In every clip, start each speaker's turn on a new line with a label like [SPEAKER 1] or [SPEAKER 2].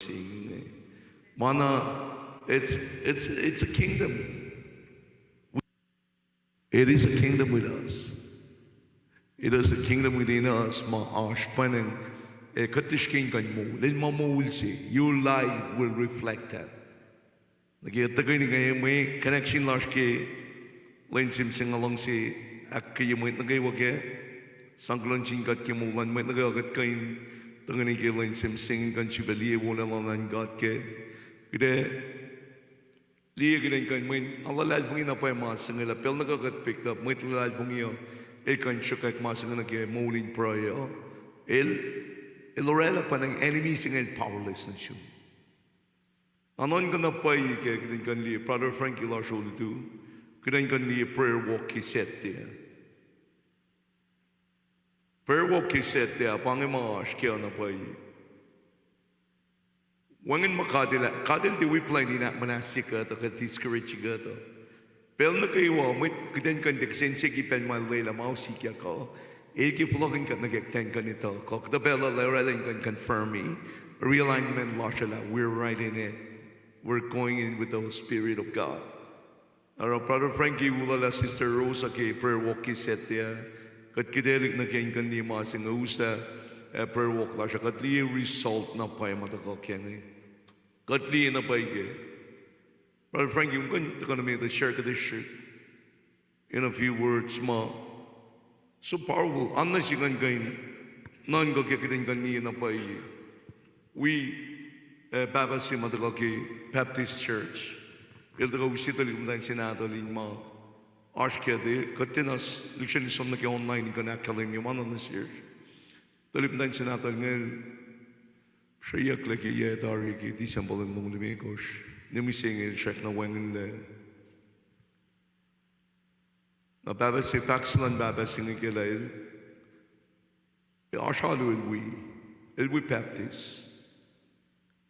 [SPEAKER 1] seeing. Mana, it's a kingdom. It is a kingdom with us. It is a kingdom within us. Ma ashpaning katishking kan mo. Then mamulsi. Your life will reflect that. Nagi tagay ni ngayon may connection lash ke lain sim sing along si akkay mo nagay wage sangklon chingat ke mo lan mo nagay agat kain tagay ke lain sim sing kan chibali wala lan gat ke kide liye kide kan mo Allah lal fungi na pa mas singela pel nagagat picked up mo lal fungi yo kan shakak mas singela ke molin prayer el Lorella pa ng enemy singel powerless na siya. Anon ka na pa ke kitin kan li brother Frankie la show do kitin kan li prayer walk ki set there. Prayer walk ki set there pangi mga ashkya na pa wangin makadila kadil di we play ni na manasika to ka discourage ka to. Pel na kayo mo kitin kan deksense ki pen man lela mau sikya ka. Iki flogin ka nagekten ka nito. Kok the bella lerelin kan confirm me. Realignment lashala. We're right in it. We're going in with the Spirit of God. Our brother Frankie, ulala sister Rosa ke prayer walk ki set there. Kat kidelik na kain kan ni masing usa prayer walk la siya. Kat li result na pa yung matakal kaya. Kat li na pa yung brother Frankie, mungkin taka na may share ka this shirt. In a few words ma. So powerful. Anna siya kan kain. Nan ko kaya kitin kan ni na pa yung. We Baptist Baptist Church. Ilda ko usita li kumda Senado li ma ashke de katinas likshen som na ke online ka nakalim yung manon this year. Talip na Senado ngel shayak le ke ye tari ke December ng mong limikos. Nimi sing check na wangin le. Na Baptist Faxlan Baptist sing ke lail. Ashalu il we Baptist.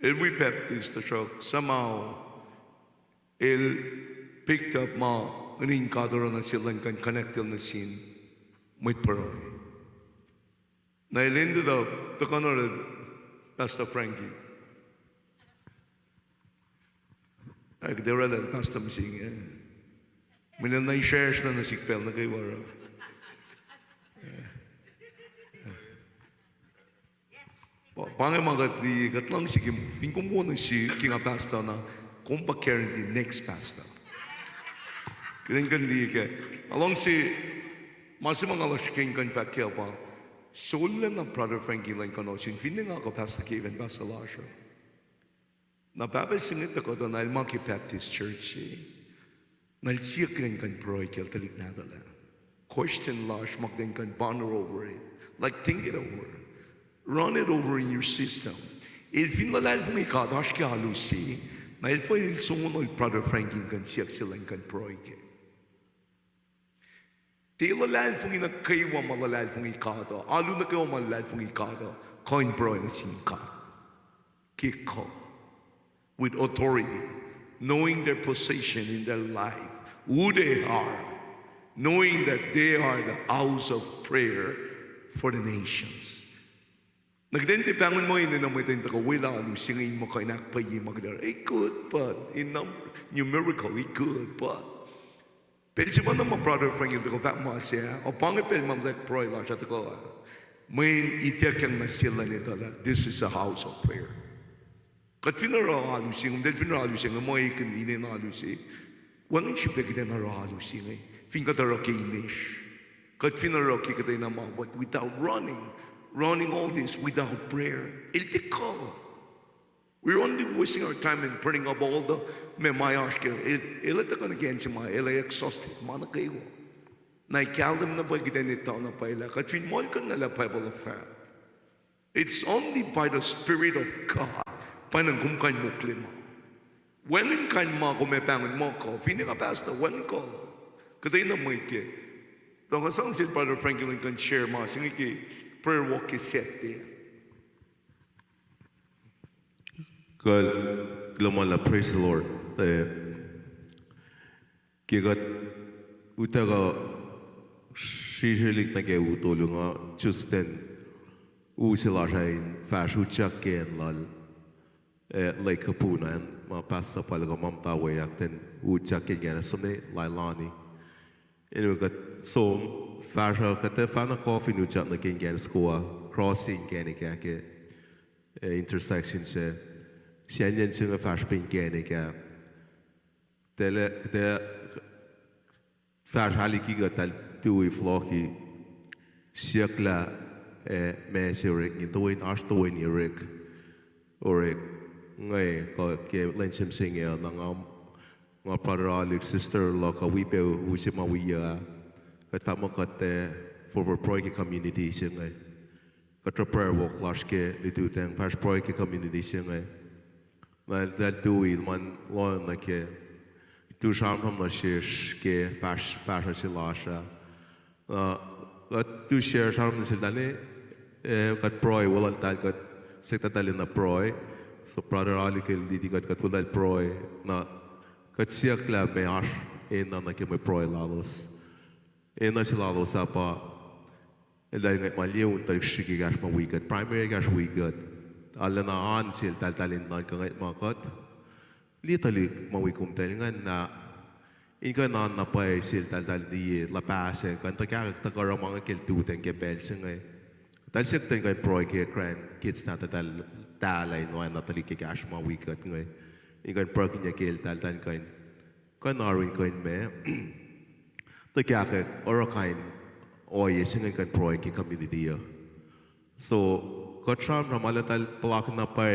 [SPEAKER 1] We Baptist the truck somehow picked up ma uning kadro na silang kan connected na scene with paroy. Na ended up the corner Pastor Frankie. Ay kdera la Pastor missing eh. Minan na i-shares na nasikpel na kay wara. Pangai magat di katlang si Kim Finkum mo na si King Pastor na kung pa carry the next pastor. Kailan kan di ke along si masimang alas King kan fakir pa solan na brother Frankie lang kanosin finding ako Pastor Kevin Pastor Lasha. Na papa singit ako doon na Ilmaki Baptist Church nalsiya kailan kan proy kel talik na dala. Question lash magden kan ponder over it. Like think it over. Run it over in your system. Il fin la life mi ka dash ke alusi, na il foi il sono il brother Frankie kan siak silang kan proike. Te la life mi na kaiwa ma la life mi ka da, alu na kaiwa ma la life mi ka da, coin proy na sin ka. Kiko with authority, knowing their position in their life, who they are, knowing that they are the house of prayer for the nations. Nagdente pangon mo ini na mo tenta ko wala alu singin mo kay nakpayi magdar. Good, but in numerical, good, but. Pero si mana mo brother Frank yung ko fat mo siya. O pangipel mo like proy la siya ko. May itiyak yang nasila nito la. This is a house of prayer. Kat finara alu singin, del finara alu singin mo ikin ine na alu singin. Wangin siya kita na alu singin. Finkatara kinish. Kat finara kita na ma, but without running all this without prayer. We're only wasting our time in printing up all the memayashke. Ilatakan again si mga ila exhausted. Mana kayo. Na ikaldam na ba kita nito na pa ila. Katwin mo ka nala Bible of fact. It's only by the Spirit of God pa nang kumkan mo klima. When kan mo kumepangan mo ko, fini ka pastor, when ko. Katay na mo iti. Dong kasang si Brother Franklin can share mo. Singiki, prayer walk is set there.
[SPEAKER 2] Glomala, praise the Lord. Kigat utaga shijilik na kaya utulunga Justin usilasain fashu chakken lal Lake Kapunan, ma passa palaga mamta wayak ten uja kengena sumne lailani. Inu kat som fasha kate fana coffee nu chat na kengena skoa crossing kene ke intersection se sianyen singa fash pin kene ke tele kate fash hali ki gatal tui floki siakla me sirik ni toin ashtoin irik orik ngay ko ke len sim sing ya na nga paralik sister lo ka we pe usima we ya ka tamo ka te for pro ki community sim ngay ka tra prayer walk lash ke litu teng pas pro ki community sim ngay na that do we man lo na ke tu sham from na shish ke pas si lasha ka tu share sham sil dale ka pro wala tal ka sekta dale na pro so brother Ali ke diti kat tulal proy na kat siak la me ar na ke me proy lalos na silalos apa elai ngai maliu ta shiki gas ma wicket primary gas wicket ala na an sil talin na ka ngai ma kat litali ma wikum tel ngan na inga na pa sil tal di la pass kan ta ka ta ka ramang ke tu ten ke bel singai tal sik ten ngai proy ke kran kids na tal talay no na tali ke cash ma wicket ngai ingan parking ya kel tal kain kan arwin kain me to kya ke or kain o yesin kan pro ki community ya so ko tram ramala tal plak na pa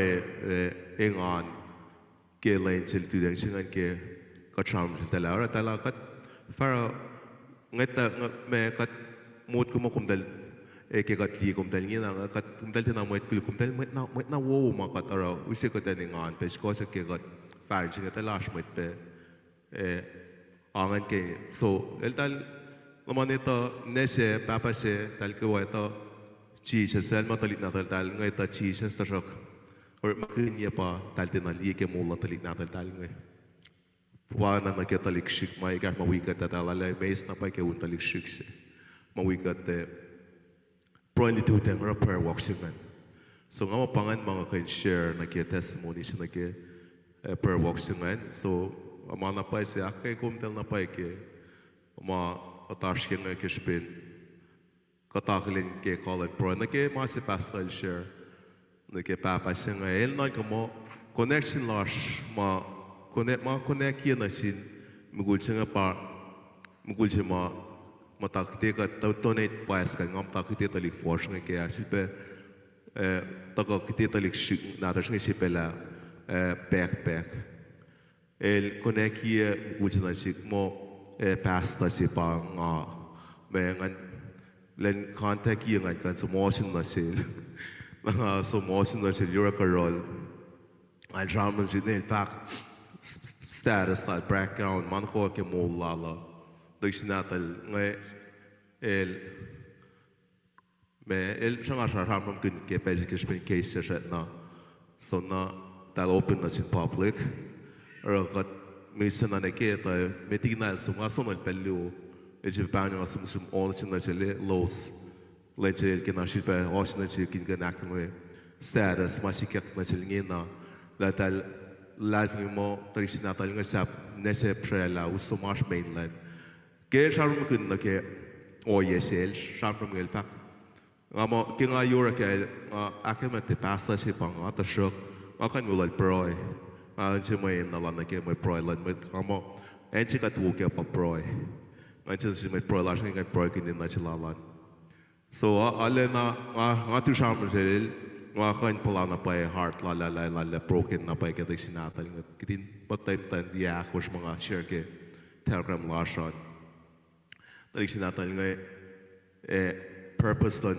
[SPEAKER 2] engan ke len sil tu dang singan ke ko tram sil tala kat fara ngata me kat mut ko mo kum dal ke kat li kum dal ngina kat kum dal tina mo kul kum dal mo na wo ma kat ara usi ko tan ngan pe ko se ke kat far jinga ta lash mo pe angan ke so el tal lamane ta nese papa se tal ke wa ta chi se sel ma talit na tal ngai ta chi se sta shok or ma kin ye pa tal tina li ke mo la talit na tal ngai wa na ke talik shik mai ka ma wi ka ta la le mes na pa ke un talik shik se ma wi ka te probably do them or prayer walks man. So nga mapangan mga kain share na kaya testimonies na kaya prayer walks man. So ama na pa siya kay kumtel na pa ke ama atash ke nga kishpin katakilin ke call it pro na kaya mas pastor share na kaya papa siya nga el na kamo connection lash ma connect yan na sin mugul siya nga pa mugul siya matakite ka donate pas ka ngam takite talik force nga kaya sipe taka kite talik shik natas nga sipe la backpack el konekie mujna sik mo pasta sipa nga me ngan len contact ye ngan kan so motion na sil nga so motion na sil yura karol al dramas in fact status like background man ko ke mo lala natal ngay el sanga sharam kun ke pesi ke spin case set na so na tal open na in public or got mission na ke ta metignal suma so na pelu e je pan na sum all sin na sele los leche ke na shipa os na che kin ga nakme status masikat na silngina la tal life mo trisna tal nga sap nese prela usumash mainland ke sharum kun na ke o yesel sharum ngel pak ngamo ke nga yura ke akema te pasta si pang ata shok akan mulal proy si mo na lan na ke mo proy lan met ngamo en si kat wo ke pa proy ngan si mo proy la shing ke proy kin na si lalan so ale na nga tu sharum sel nga kan pala na pa heart la broken na pa ke te sinata kitin patay tan dia kos mga share ke telegram la shot dali sinata nga purpose don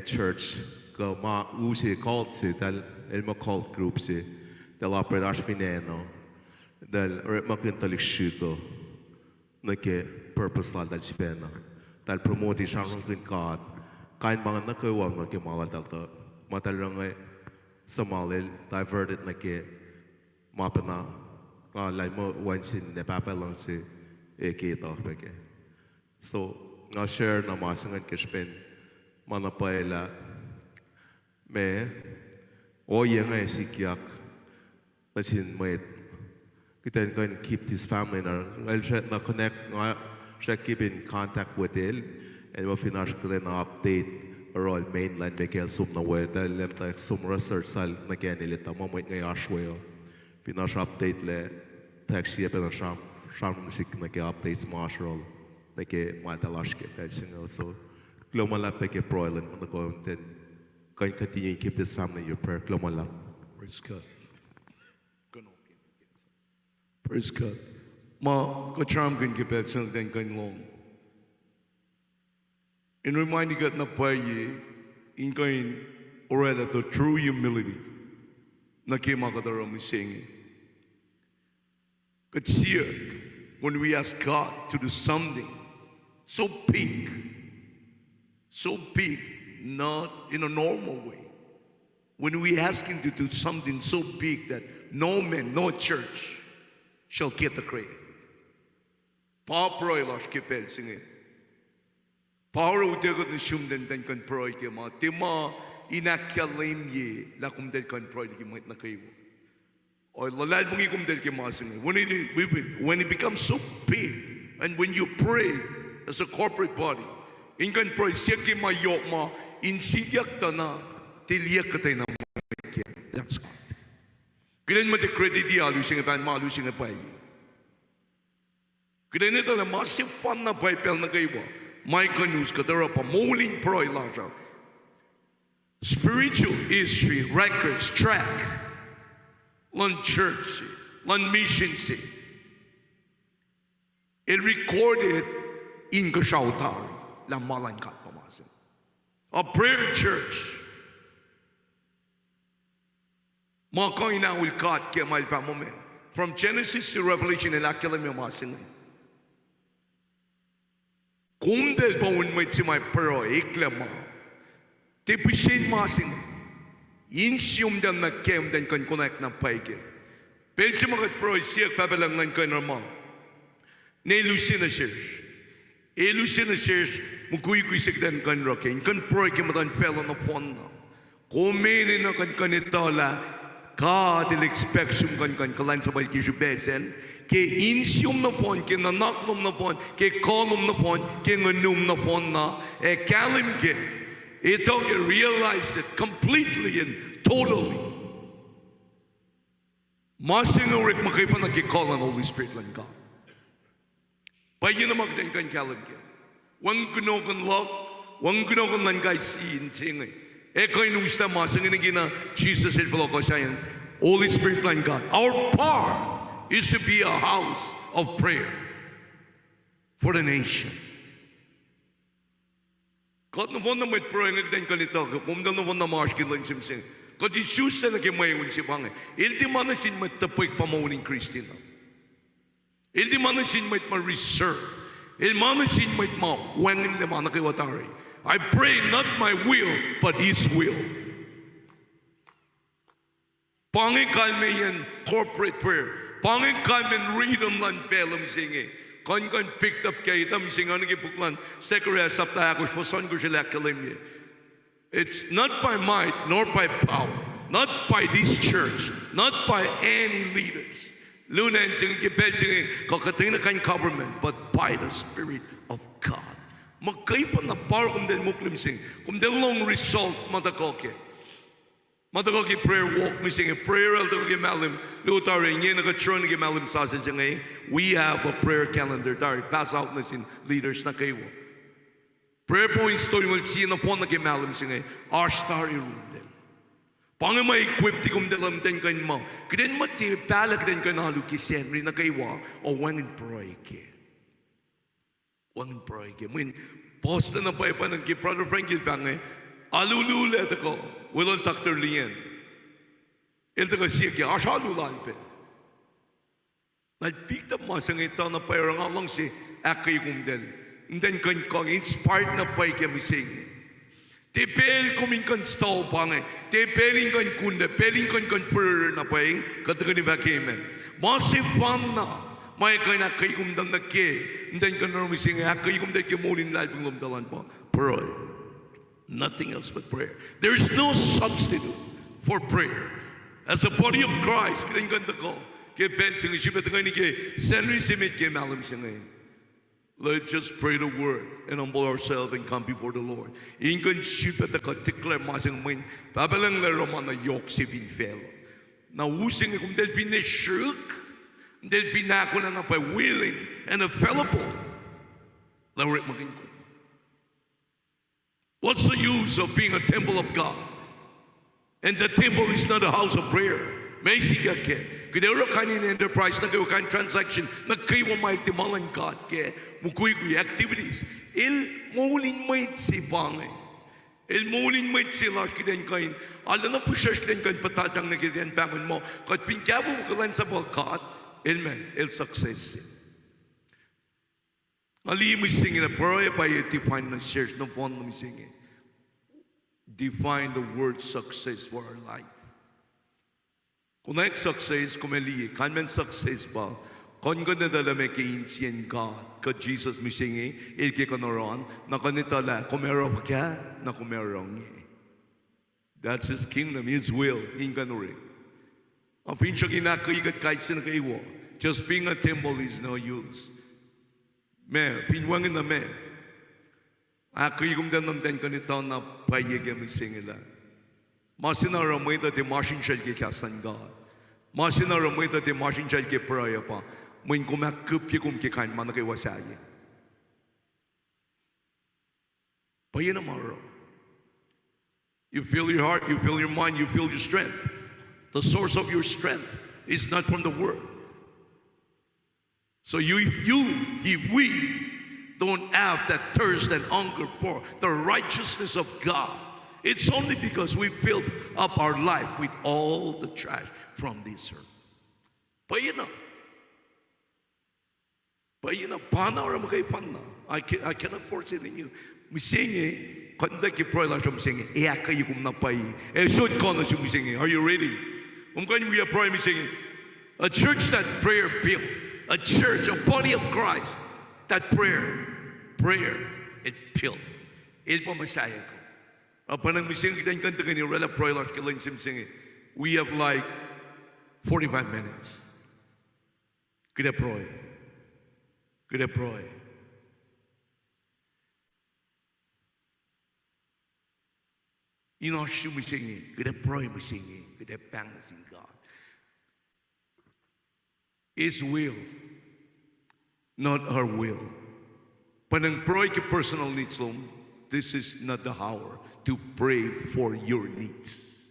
[SPEAKER 2] church ko ma usi cult si dal el ma cult group si dal operadas fineno dal ma kintalik shiko na ke purpose la dal sipena dal promote shang kun god kain mga nakawang na ke mala dal to matalangay samalil diverted na ke mapana lai mo wansin ne papalang si kita peke so nga share na masangan kishpen manapaila me o yang ay sikyak machine made. Kita can keep this family I'll try to connect, try keep in contact with it, and we'll finish an update or mainland make a sum na way. They'll let like some research sal na kaya nila tama mo ngay ashway. Finish update le taxi up na sham sik na kaya updates marshal na kaya matalash ke single so. Klomalap na kaya proilen mo na ko then can continue to keep this family in your prayer. Klomalap.
[SPEAKER 1] Praise God. Praise God. Ma, ko charm kan kipet sang den kan long. In reminding God na paye, in kan already the true humility na kima kadara mi singing. But here, when we ask God to do something so big, not in a normal way. When we ask Him to do something so big that no man, no church shall get the credit. Pa proilash kipel singing. Power udegot ni shumden den kan proi ke ma. Tima inakyalim ye la kumdel kan proi ki mat na kayo. Or lalal bungi kumdel ke ma singing. When it becomes so big, and when you pray as a corporate body, in kan proi siya ki ma yok ma in siyak tana tiliyak katay na ma. That's God. Kailan mo te credit di alusing pan ma alusing pa yi. Kailan ito na massive fun na Bible na kayo ba? May kanus kadara pa mauling proi la siya. Spiritual history records track lan church, lan mission si. It recorded in kashautari la malan kat pamasin. A prayer church. Maka inaulkat kaya malpa mo me. From Genesis to Revelation, ilakila mo masin. Kung del pa unmay si may pero iklama. Tipisin masin. Insyum dan na kem dan kan connect na paike. Pensi mga pro siyak pabalangan kan normal. Ne Lucina church. Lucina church mukuy sik dan kan roke. Kan pro ke madan fell on the phone na. Kumini na kan kanitola. God will expect sum kan kalan sa bal kisubesen. Ke insyum na phone ke nanaklom na phone ke kolom na phone ke nganum na phone na kalim ke. Ito you realized it completely and totally. Masingurik makaipa nagkikall ang Holy Spirit lang God. Payo na magdang kan kalim ke. Wang gunokan love, wang gunokan lang guys siin singay. Eko yung gusto masingin na Jesus is below kasayan. Holy Spirit lang God. Our part is to be a house of prayer for the nation. God no one na may prayer ngagdan kanito. Kung no one na marsh kilang simsing. God Jesus na nagkimayon si Bangay. Ildi manasin matapik pamauning Kristina. Ildi manasin ma-reserve. Ildi manasin ma-wangin naman na kiwatari. I pray not my will, but His will. Pangin kalme yan corporate prayer. Pangin kalme readom lan pelam singi. Kan picked up kay itam singa nagipuklan. Sekreya sapta akos poson ko sila kalimye. It's not by might nor by power, not by this church, not by any leaders. Luna and singing kiped singing kakatina kan government, but by the Spirit of God. Magkaipa na par kung den muklim sing, kung den long result matakoke. Matakoke prayer walk mi sing, prayer al takoke malim, lutari nye nakatron nage malim sa singay. We have a prayer calendar dari pass out na sin leaders na kayo. Prayer points to yung siya na po nage malim singay, ashtari rundel. Pang may equip ti kum dalam den kan mo, kiden mati pala kiden kan halu ki senri na kayo o wangin pray ke. Wangin pray ke. When post na pa ng ki brother Frankie pangay, alulule ko, wilon Dr. Lian. El ko siya ki ashalulal pe. Nagpicked up mo sa ngita na parang along si akay kumdel. And then kan inspired na pa kami sing. Tepel kumin kan stau pangay. Tepeling kan kunde, peling kan confer na pa katakan ni bakemen. Massive fun na. May kan akay kumdal na ke. And then kan normi sing akay kumdal ke molin life ng lumdalan pa. Prayer. Nothing else but prayer. There is no substitute for prayer. As a body of Christ, kita ingin tako. Kaya pensing isip ito ngayon kaya Senri simit kaya malam singay. Let's just pray the word and humble ourselves and come before the Lord. Ingin isip ito ka tiklar masang main. Pabalang laro man na yok si Vinfel. Na using kung delphin na shirk, delphin na ako na pa willing and available. Laro maging ko. What's the use of being a temple of God? And the temple is not a house of prayer. May siya ke. Kaya ro kanin enterprise na kayo kan transaction na kayo may timalan God ke mukuy activities. Il mulin may si bangay. Il mulin may si lash kidan kain. Ala na pushash kidan kain patatang na kidan bangon mo. Kat fin kabo mo kalan sa God. Amen. Il success. Ali mo singing na prayer pa define na shares no phone mo singing. Define the word success for our life. Kung success, kumeli, kanmen success ba? Kung ganda dala me kainsien God, ka Jesus misingi, ilke konoron, na kanita la, kumero ka, na kumerong. That's His kingdom, His will, inganuri. Ang fin siya kinakaigat kahit sinakaiwa. Just being a temple is no use. Me, finwangin na me. Ako yung danamdan ko nito na payag yung singila. Masinaramoy ito ti masin siya ki kasan God. Masinaramoy ito ti masin siya ki praya pa. Mun kumakkup ki kumkikan man kay wasayi. Payan amaro. You feel your heart, you feel your mind, you feel your strength. The source of your strength is not from the word. So if we don't have that thirst and hunger for the righteousness of God, it's only because we filled up our life with all the trash from this earth. But you know, paano mo kay fan na? I cannot force it in you. Misingi, kanda ki proy la shom singi. Iya kayo kum na pai. Should kono shom misingi. Are you ready? Kani we are proy misingi. A church that prayer built, a church, a body of Christ. That prayer, it built. Il po masaya ko. Panang mising kita yung kanta kanyo, rela proy la kilang simsingi. We have like 45 minutes. Kita proy. Kita proy. Inosyo misingi. Kita proy misingi. Kita pang sing God. His will, not our will. Panang proy ki personal needs long, this is not the hour to pray for your needs.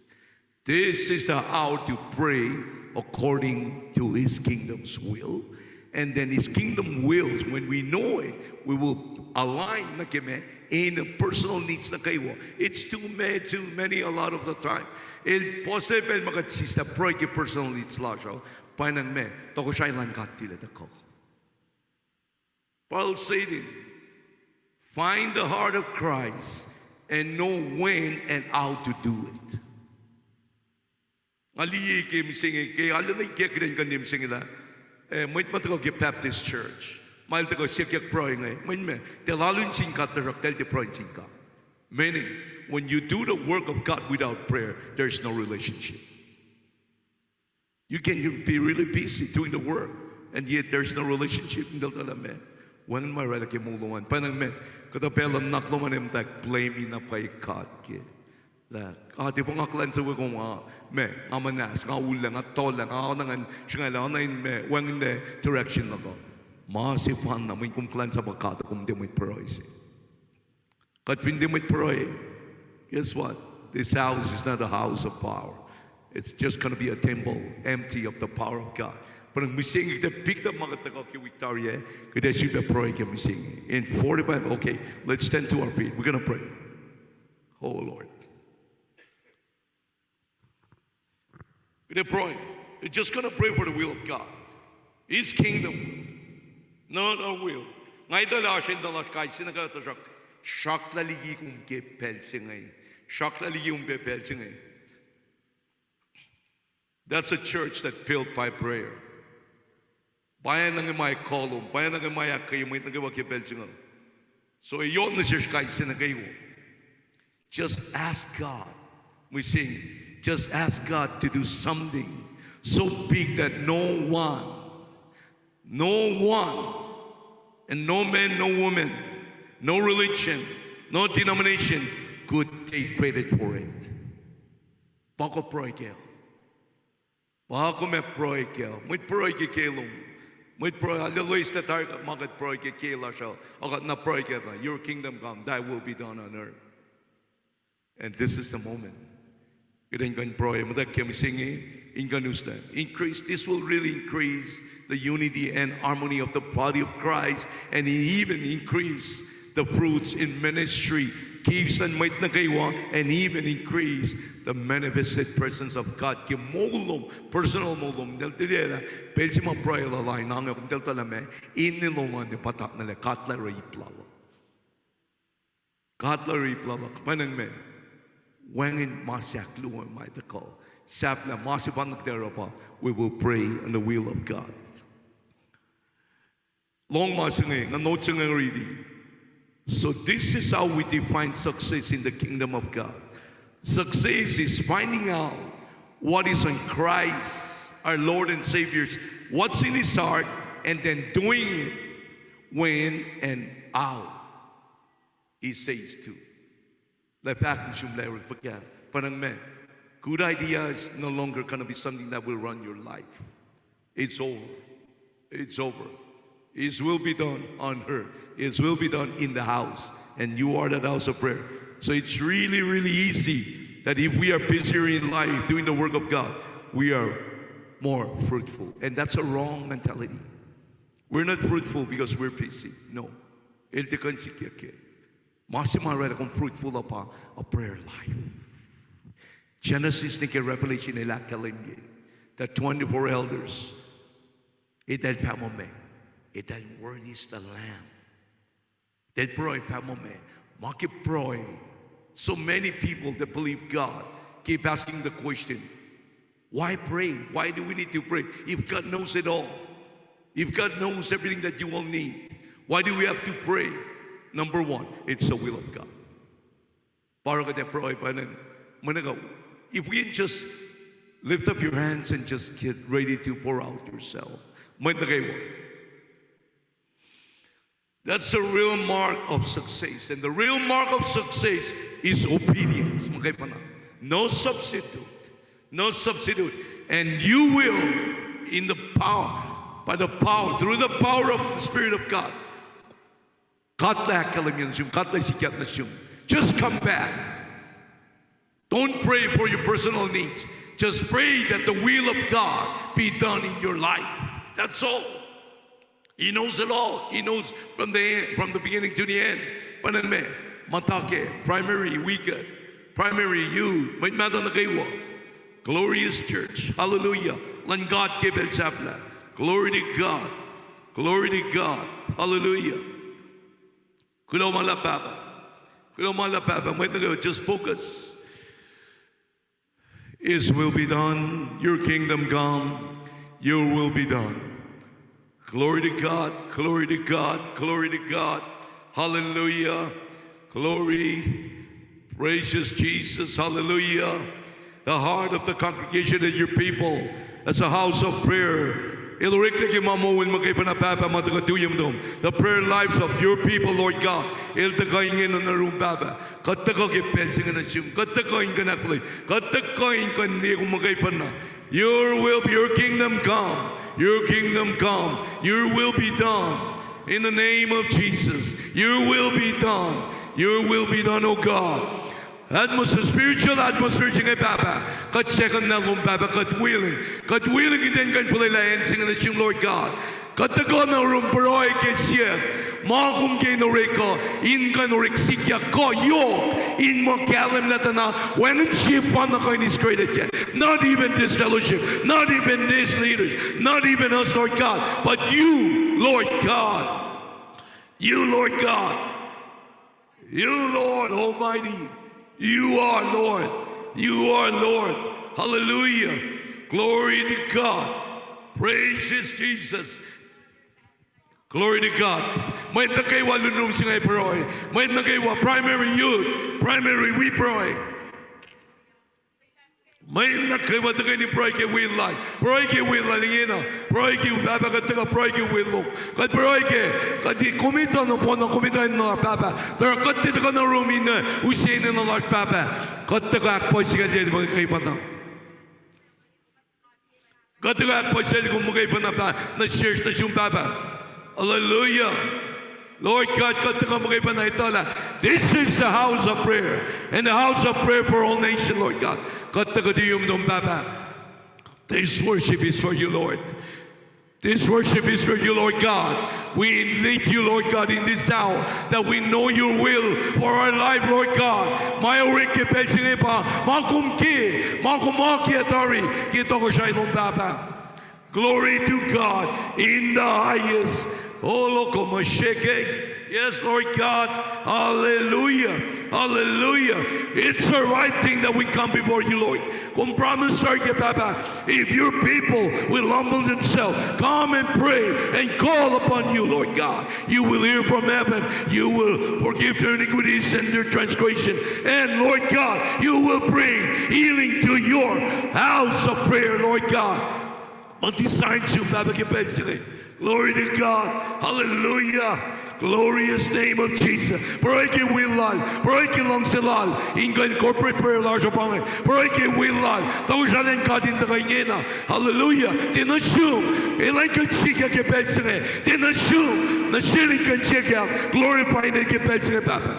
[SPEAKER 1] This is the hour to pray according to His kingdom's will. And then His kingdom wills, when we know it, we will align na kime in the personal needs na kayo. It's too many a lot of the time. Il possible magatsista proy ki personal needs lasho. Panang me, toko siya ilan katila tako. Paul said it, find the heart of Christ and know when and how to do it. Aliye ke misingi ke alam na ke kren kandim singila. May matako ke Baptist Church. Mal tako sikyak proy ngay. May me telalun singkat terok tel te proy singkat. Meaning, when you do the work of God without prayer, there's no relationship. You can be really busy doing the work, and yet there's no relationship. When my right ke muluan, panang me, kada pela naklo manem tak blame na pay God ke. La, di po nga klan sa ko me, amanas, nga ulang, at tolang, ako nangan, siya nga lang, me, wang the direction na ko. Masifan na, may kum klan sa bakata, kum di mo proy. Kat fin di mo proy, guess what? This house is not a house of power. It's just going to be a temple empty of the power of God. But missing the picked up mga taga ki Victoria, kada siya pray ki missing. In 45, okay, let's stand to our feet. We're going to pray. Oh Lord. We're going to pray. We're just going to pray for the will of God. His kingdom, not our will. Ngay dala siya dalas kay sinagata siya. Shock laligi kung ke pelsingay. Shock laligi kung ke pelsingay. That's a church that built by prayer. Bayan ng may kolum, bayan ng may kayo may nagawa kipel singal. So iyon na siya kahit sinagayo. Just ask God. We sing, just ask God to do something so big that no one, and no man, no woman, no religion, no denomination could take credit for it. Bako proikel. Bako me proikel. Mit proikel kelong. Mit proikel. Alois the target magat proikel kela shall. Agat na proikel. Your kingdom come. Thy will be done on earth. And this is the moment. Increase. This will really increase the unity and harmony of the body of Christ, and even increase the fruits in ministry, and even increase the manifested presence of God. Personal molom del tidera pelsima prayer la line nang kum del talame inilongan ni patak nale katla iplalo panang me wangin masyak luwan mai the call sapla masipan nagderapa. We will pray on the will of God. Long masingay na note reading. So this is how we define success in the kingdom of God. Success is finding out what is in Christ, our Lord and Savior, what's in His heart, and then doing it when and how He says to. The fact that good idea is no longer going to be something that will run your life. It's over. It's over. His will be done on earth. His will be done in the house. And you are that house of prayer. So it's really, really easy that if we are busier in life doing the work of God, we are more fruitful. And that's a wrong mentality. We're not fruitful because we're busy. No. Masima fruitful upon a prayer life. Genesis ni Revelation ila kalimye. The 24 elders. Ital famome. Ital word is the Lamb. That proy famome. Maki proy. So many people that believe God keep asking the question, why pray? Why do we need to pray? If God knows it all. If God knows everything that you will need. Why do we have to pray? Number one, it's the will of God. If we just lift up your hands and just get ready to pour out yourself, that's the real mark of success. And the real mark of success is obedience. No substitute. No substitute. And you will, in the power, by the power, through the power of the Spirit of God, just come back. Don't pray for your personal needs. Just pray that the will of God be done in your life. That's all. He knows it all. He knows from the beginning to the end. Pananme, matake, primary, weekend, primary, you, may matter na kayo. Glorious church. Hallelujah. Let God give it sapla. Glory to God. Glory to God. Hallelujah. Just focus. His will be done. Your kingdom come. Your will be done. Glory to God. Glory to God. Glory to God. Hallelujah. Glory. Precious Jesus. Hallelujah. The heart of the congregation and your people as a house of prayer. The prayer lives of your people, Lord God. Your will be, your kingdom come. Your kingdom come. Your will be done. In the name of Jesus. Your will be done. Your will be done, oh God. Atmosphere, spiritual atmosphere, Papa. God second na lum Papa, God willing iten kan pulilayan sing na siyang Lord God. God the God na rumperoy ke siya, makum ke no reko, in kan reksikya ko yo, in mo kalam na tana, when it ship on the kind is created yet. Not even this fellowship, not even these leaders, not even us, Lord God, but you, Lord God. You, Lord God. You, Lord Almighty. You are Lord. You are Lord. Hallelujah. Glory to God. Praises Jesus. Glory to God. May nakaywa lunum singay paroy. May nakaywa primary youth. Primary we pray. May nakriwa ni break it will line. Break it will line break it baba ka break it will look. Ka break it. Ka di kumita no po no kumita no baba. There ka ti ka no room in usin no large baba. Ka ti ka po siya di mo kay pata. Ka ti ka po siya kung mo kay pata na church na yung baba. Hallelujah. Lord God, this is the house of prayer, and the house of prayer for all nations, Lord God. This worship is for you, Lord. This worship is for you, Lord God. We need you, Lord God, in this hour, that we know your will for our life, Lord God. Glory to God in the highest. Oh, loco, yes, Lord God. Hallelujah. Hallelujah. It's the right thing that we come before you, Lord. If your people will humble themselves, come and pray and call upon you, Lord God, you will hear from heaven. You will forgive their iniquities and their transgression. And Lord God, you will bring healing to your house of prayer, Lord God. Glory to God. Hallelujah. Glorious name of Jesus. Break it will line. Break it long salal. England corporate prayer large upon it. Break it will line. Those are then God in the Gayena. Hallelujah. Tinasum. Elay can seek a kepetsing. Tinasum. The ceiling can check out. Glorify the kepetsing Papa.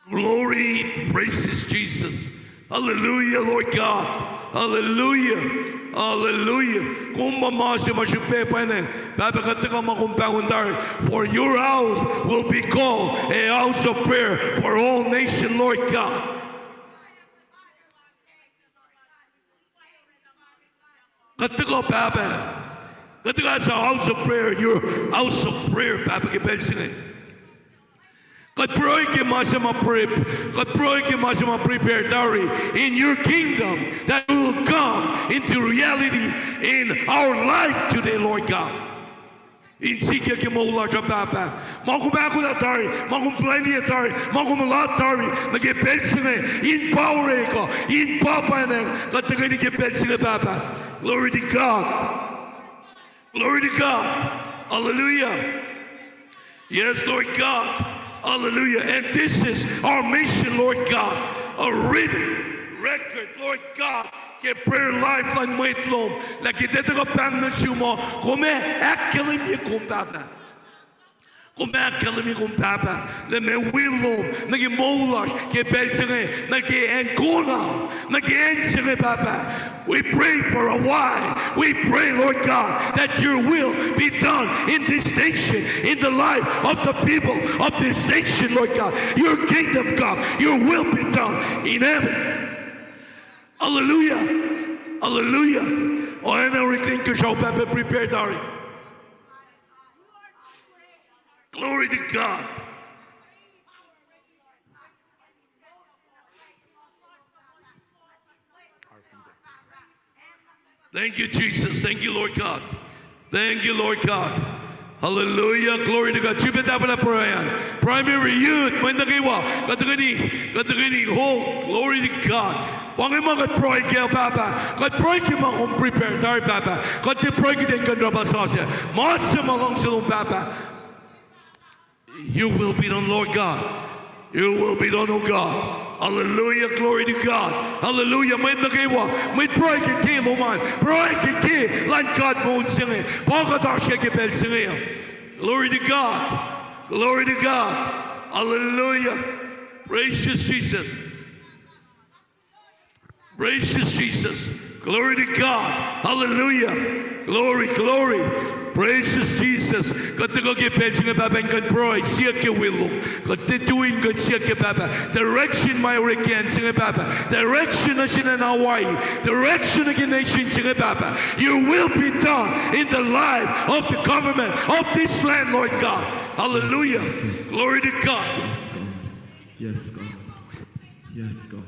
[SPEAKER 1] Glory. Praises Jesus. Hallelujah, Lord God. Hallelujah. Hallelujah. For your house will be called a house of prayer for all nations, Lord God. That's a house of prayer. Your house of prayer, Papa. God prepared in your kingdom that will come into reality in our life today, Lord God. In Sikia Kimola Jababa, Makubaku Atari, Makumplani Atari, Makumalatari, Nage Bensine, in Power, in Papa, and Katagani Bensine Baba. Glory to God. Glory to God. Hallelujah. Yes, Lord God. Hallelujah. And this is our mission, Lord God. A written record, Lord God. Get prayer lifeline wait long. Like it did a bang the sumo. Come akilim you come baba. Come akilim you come baba. Let me will nagi molas. Get belsene. Nagi and Kona. Nagi ensene baba. We pray for a while. We pray, Lord God, that your will be done in this nation, in the life of the people of this nation, Lord God. Your kingdom come. Your will be done in heaven. Hallelujah. Hallelujah. Oh, and everything to show Papa prepared, Dari. Glory to God. Thank you, Jesus. Thank you, Lord God. Thank you, Lord God. Hallelujah. Glory to God. Primary youth. Glory to God. God pray ke Papa. God pray ke mga prepare tar Papa. God te pray ke den ganda basasya. Matsa malong silong Papa. Your will be done, Lord God. Your will be done, oh God. Hallelujah, glory to God. Hallelujah. May nagawa. May pray ke ke loman. Pray ke ke like God won't sing it. Pagkatash ke bel sing it. Glory to God. Glory to God. Hallelujah. Precious Jesus. Precious Jesus. Glory to God. Hallelujah. Glory, glory. Precious Jesus. Katago ke pensing Papa and pray. Siya ke willow. Katituin ko siya ke Papa. Direction my weekend sing Papa. Direction na siya na Hawaii. Direction again nation sing Papa. Your will be done in the life of the government of this land, Lord God. Hallelujah. Glory to God.
[SPEAKER 3] Yes, God. Yes, God.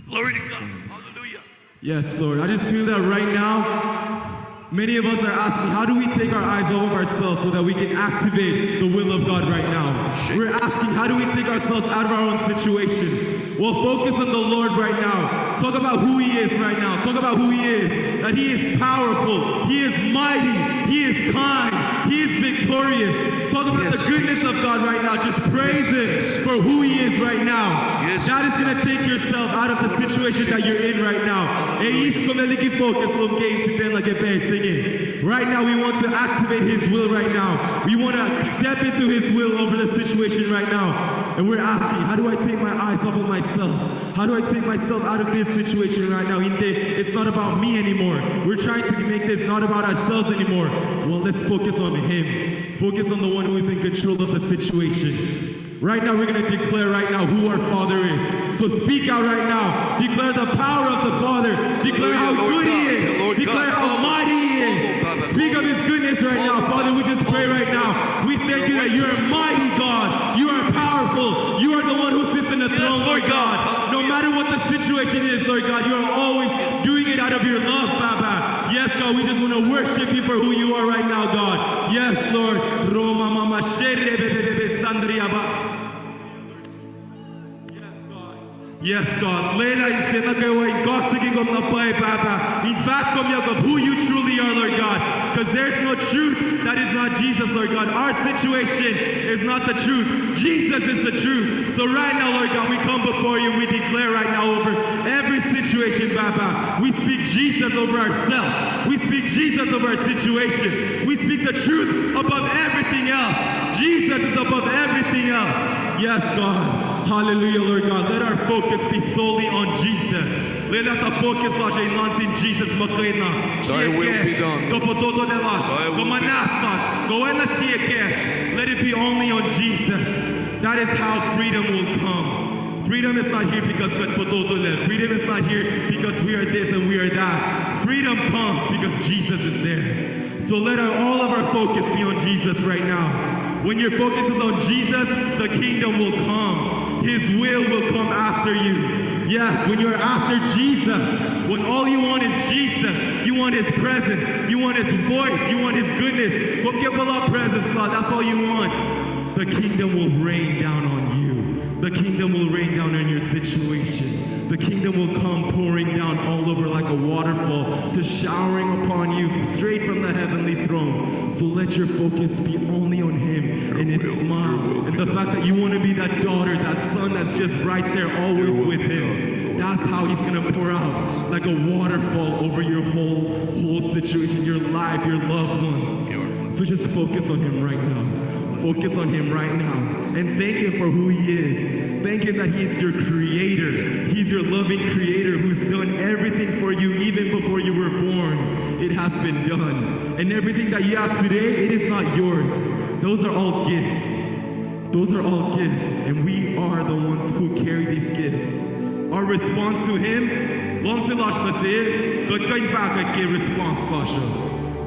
[SPEAKER 1] Glory to God. Hallelujah.
[SPEAKER 3] Yes, Lord. I just feel that right now. Many of us are asking, how do we take our eyes off of ourselves so that we can activate the will of God right now? We're asking, how do we take ourselves out of our own situations? Well, focus on the Lord right now. Talk about who He is right now. Talk about who He is. That He is powerful. He is mighty. He is kind. He is victorious. Talk about the goodness of God right now. Just praise Him for who He is right now. That is going to take yourself out of the situation that you're in right now. Right now, we want to activate His will right now. We want to step into His will over the situation right now. And we're asking, how do I take my eyes off of myself? How do I take myself out of this situation right now? It's not about me anymore. We're trying to make this not about ourselves anymore. Well, let's focus on Him. Focus on the one who is in control of the situation. Right now, we're going to declare right now who our Father is. So speak out right now. Declare the power of the Father. Declare how good He is. Declare how mighty He is. Speak of His goodness right now. Father, we just pray right now. We thank You that You are mighty, God. You are powerful. You are the one who sits in the throne, Lord God. No matter what the situation is, Lord God, You are always doing it out of Your love, Baba. Yes, God, we just want to worship You for who You are right now, God. Yes, Lord. Yes, God. In fact, of who You truly are, Lord God. Because there's no truth that is not Jesus, Lord God. Our situation is not the truth. Jesus is the truth. So right now, Lord God, we come before You and we declare right now over every situation, Baba. We speak Jesus over ourselves. We speak Jesus over our situations. We speak the truth above everything else. Jesus is above everything else. Yes, God. Hallelujah, Lord God. Let our focus be solely on Jesus. Let the focus be in Jesus.
[SPEAKER 1] Thy will be done.
[SPEAKER 3] Let it be only on Jesus. That is how freedom will come. Freedom is not here because freedom is not here because we are this and we are that. Freedom comes because Jesus is there. So let all of our focus be on Jesus right now. When your focus is on Jesus, the kingdom will come. His will come after you. Yes, when you're after Jesus, when all you want is Jesus, you want His presence, you want His voice, you want His goodness. Presence, Lord. That's all you want. The kingdom will rain down on you. The kingdom will rain down on your situation. The kingdom will come pouring down all over like a waterfall, to showering upon you straight from the heavenly throne. So let your focus be only on Him and His smile, and the fact that you want to be that daughter, that son that's just right there always with Him. That's how He's going to pour out like a waterfall over your whole situation, your life, your loved ones. So just focus on Him right now. Focus on Him right now and thank Him for who He is. Thank Him that He is your creator. He's your loving creator who's done everything for you even before you were born. It has been done. And everything that you have today, it is not yours. Those are all gifts. Those are all gifts. And we are the ones who carry these gifts. Our response to Him,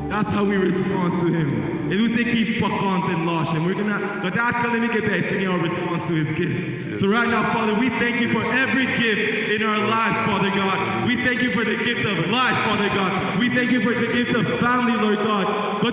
[SPEAKER 3] that's how we respond to Him. And we say keep pakant and lash, and we're gonna singing our response to His gifts. So right now, Father, we thank You for every gift in our lives, Father God. We thank You for the gift of life, Father God. We thank You for the gift of family, Lord God. I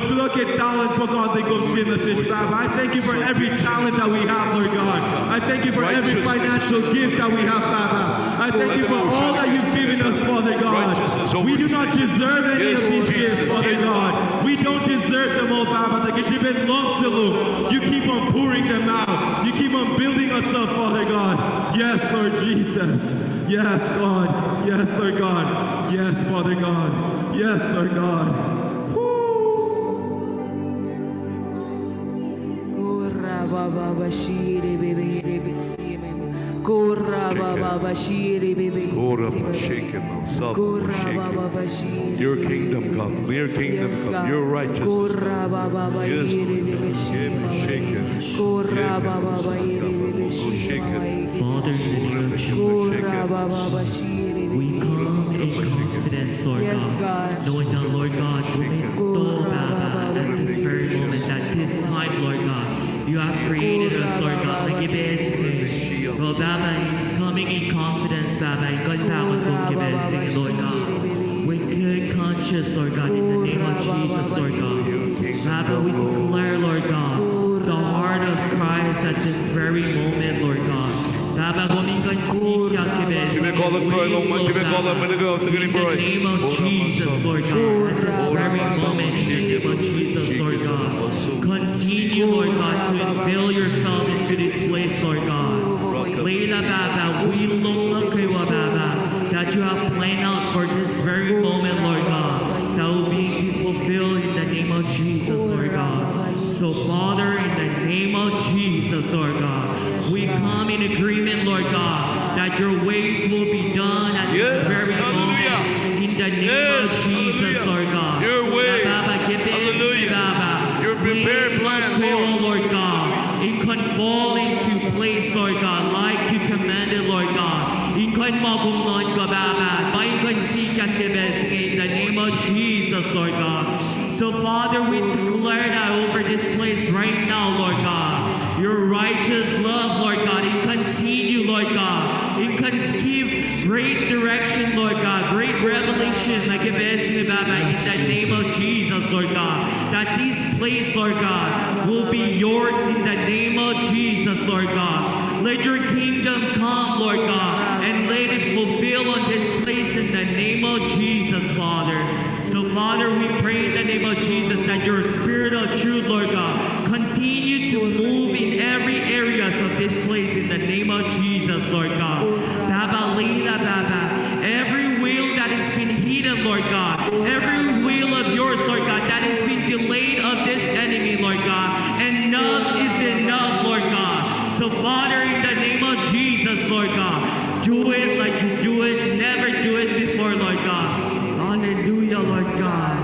[SPEAKER 3] thank You for every talent that we have, Lord God. I thank You for every financial gift that we have, Baba. I thank You for all that You've given us, Father God. We do not deserve any of these gifts, Father God. We don't deserve them all, Baba. You keep on pouring them out. You keep on building us up, Father God. Yes, Lord Jesus. Yes, God. Yes, Lord God. Yes, Father God. Yes, Lord God.
[SPEAKER 1] Your kingdom come, your kingdom come, your righteousness come.
[SPEAKER 4] Father, in the name of Jesus, we come in confidence, Lord God, knowing that, Lord God, at this very moment, at this time, Lord God, You have created us, Lord God, like a Lord Baba, coming in confidence, Baba, Lord God, with good conscience. righteous, Lord God, in the name of Jesus, Lord God. Baba, we declare, Lord God, the heart of Christ at this very moment, Lord God. Baba, gomingan sikya kibes. In the name of Jesus, Lord God, at this very moment, in the name of Jesus, Lord God. Continue, Lord God, to unveil yourself into this place, Lord God. Leila Baba, we look Baba, that you have planned out for this very moment, Lord God, that will be fulfilled in the name of Jesus, Lord God. So, Father, in the name of Jesus, Lord God, we come in agreement, Lord God, that your ways will be done at this very moment. In the name of Jesus, Lord God.
[SPEAKER 1] Your way.
[SPEAKER 4] Your
[SPEAKER 1] prepared plan,
[SPEAKER 4] Lord God, in fall into place, Lord God, like you commanded, Lord God. In the name of Jesus, Lord God. So, Father, we declare that over this place right now, Lord God. Your righteous love, Lord God, it continue, Lord God. It can give great direction, Lord God, great revelation, like in the name of Jesus, Lord God. That this place, Lord God, will be yours in the name of Jesus, Lord God. Let your kingdom come, Lord God, and let it fulfill on this place in the name of Jesus, Father. So, Father, we pray in the name of Jesus that your spirit of truth, Lord God, continue to move in every areas of this place in the name of Jesus, Lord God. Baba, Leila, Baba, every will that has been hidden, Lord God, every will of yours, Lord God, that has been delayed of this enemy, Lord God, enough is enough, Lord God. So, Father, in the name of Jesus, Lord God, do it like you do it, never do it before, Lord God. Hallelujah, Lord God.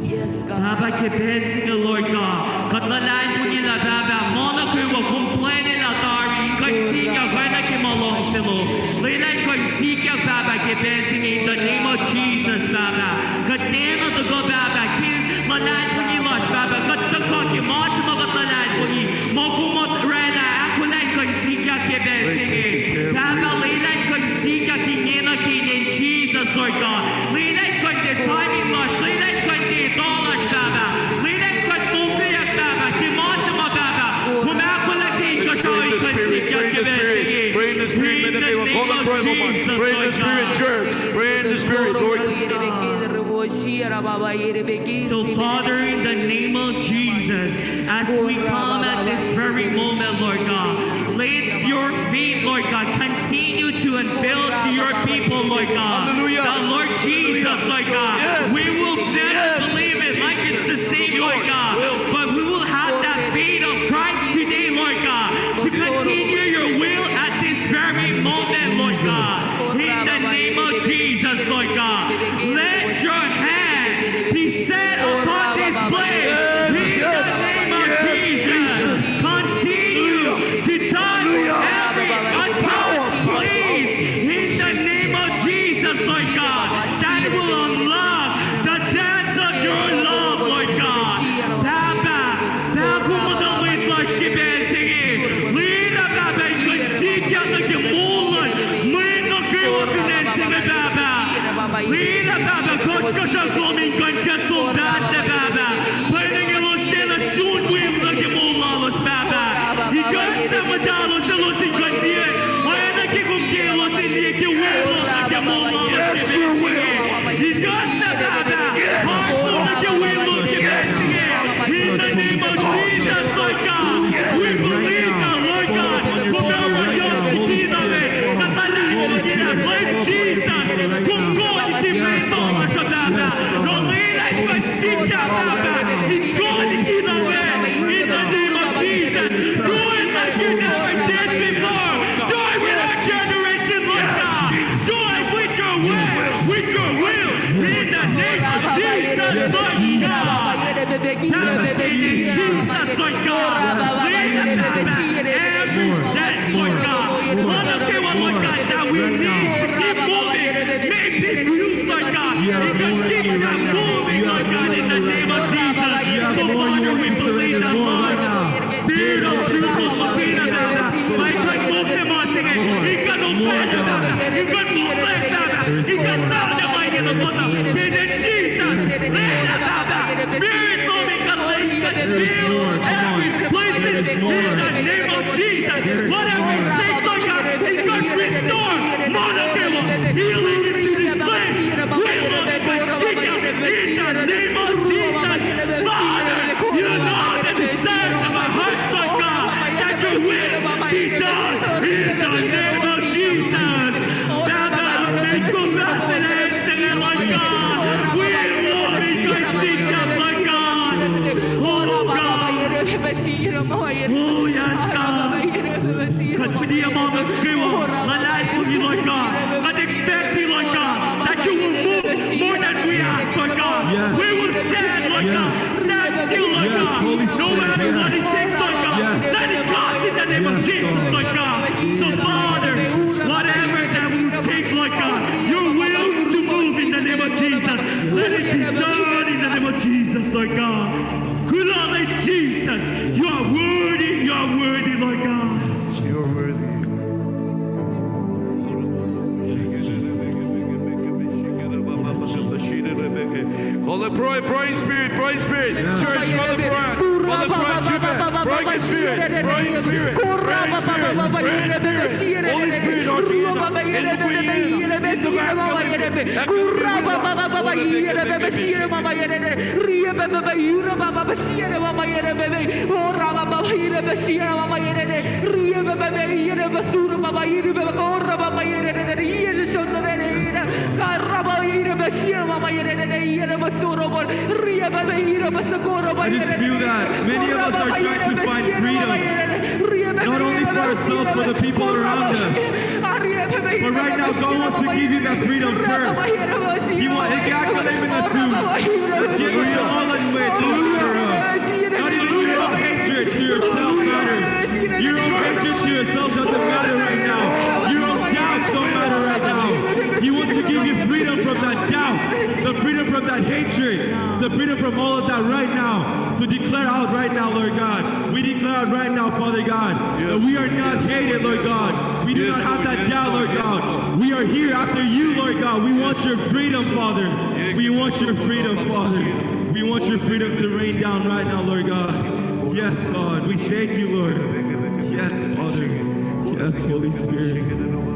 [SPEAKER 5] Yes, God.
[SPEAKER 4] Baba, kipensing, Lord God. Katalan po nila, Baba, mono kayo complain nila, Dari, kansika, kaya kimalong silo. Lailay kansika, Baba, kipensing in the name of Jesus, Baba. Kateno to go, Baba, kin, malan po nila, Baba, katako, kimasa makatalan po nila, mokumot rela, akulan kansika, kipensing. Baba, lailay kansika, kinina, kinin, Jesus, Lord God. Lailay the timing lush, lailay the dollars, Baba. Lailay mukriyak, Baba, kimasama, Baba. Kumakula king, kashoy, kansika, kipensing.
[SPEAKER 1] Pray in the Spirit, in the name of God, pray in the Spirit, church. Pray in the Spirit, Lord.
[SPEAKER 4] So, Father, in the name of Jesus, as we come at this very moment, Lord God, let your feet, Lord God, continue to unveil to your people, Lord God.
[SPEAKER 1] Hallelujah.
[SPEAKER 4] The Lord Jesus, Lord God, we will never believe it like it's the same, Lord God, but we will have that faith of Christ today, Lord God, to continue your will at this very moment, Lord God. In the name of Jesus, Lord God, let your hand be set upon this place. In the name of Jesus, continue to touch every untouched place. In the name of Jesus, Lord God, that will unlock the depths of your love, Lord God. Baba, Lila Baba, koşkoşa komin kanca soldate Baba. Payning los de la sun wim like molalos Baba. Y gasta madalos los in kandie. Ayana ki kum ke los in die ki wim like molalos.
[SPEAKER 1] Yes, you will.
[SPEAKER 4] Y gasta Baba. Heart like wim like in the name of Jesus, Lord God, we believe now, Lord God, from our young beginning, like Jesus, from God, the Baba, no like I seek Baba, in God, in the name of Jesus, do it like you never did before, do it with our generation, Lord God, do it with your will, in the name of Jesus, Lord God. Jesus, Lord God, every debt, Lord God, Lord God, that we need to keep moving, may be used, Lord God, you can keep that moving, Lord God, in the name of Jesus. So, Father, we believe that, Lord, Spirit of truth will move in us. I can move them all singing, He can move them, He can move them, He can move them,
[SPEAKER 3] in the Jesus. Spirit moving, God, let it fill every place in the name of Jesus. Whatever it takes, Lord God, it could restore healing into this place. We look continue in the name of Jesus. Father, you know the desires of our hearts, Lord God, that your will be done in the name of Jesus. Baba, make compassionate, Lord God. We love you, God, seek them, Lord God. Oh, God. Oh, yes, God. God, for the amount of give my life for you, Lord God. God, expecting, Lord God, that you will move more than we ask, Lord God.
[SPEAKER 2] Yes.
[SPEAKER 3] We will stand, Lord God. Stand still, Lord
[SPEAKER 2] Yes,
[SPEAKER 3] God.
[SPEAKER 2] Holy
[SPEAKER 3] No
[SPEAKER 2] Spirit,
[SPEAKER 3] matter
[SPEAKER 2] yes.
[SPEAKER 3] what it takes, Lord God.
[SPEAKER 2] Yes.
[SPEAKER 3] Let it cost in the name of
[SPEAKER 2] Yes,
[SPEAKER 3] Jesus,
[SPEAKER 2] God.
[SPEAKER 3] Lord God. So, Father, whatever that will take, Lord God, your will to move in the name of Jesus. Let it be done in the name of Jesus, Lord God. Good Lord Jesus, you are worthy, Lord God.
[SPEAKER 1] You're worthy. Call the praying spirit.
[SPEAKER 2] Yes.
[SPEAKER 1] Church, call the prayer. Call the prayer. Praying spirit. Praying spirit. Holy Spirit,
[SPEAKER 3] I just feel that many of us are trying to find freedom, not only for ourselves, but the people around us. But right now, God wants to give you that freedom first. He wants to not even your own hatred to yourself matters. Your own hatred to yourself doesn't matter right now. Your own doubts don't matter right now. He wants to give you freedom from that doubt, the freedom from that hatred, the freedom from all of that right now. So declare out right now, Lord God. We declare out right now, Father God, that we are not hated, Lord God. We do not have that doubt, Lord God. We are here after you, Lord God. We want your freedom, Father. We want your freedom, Father. We want your freedom to rain down right now, Lord God. Yes, God. We thank you, Lord. Yes, Father. Yes, Holy Spirit.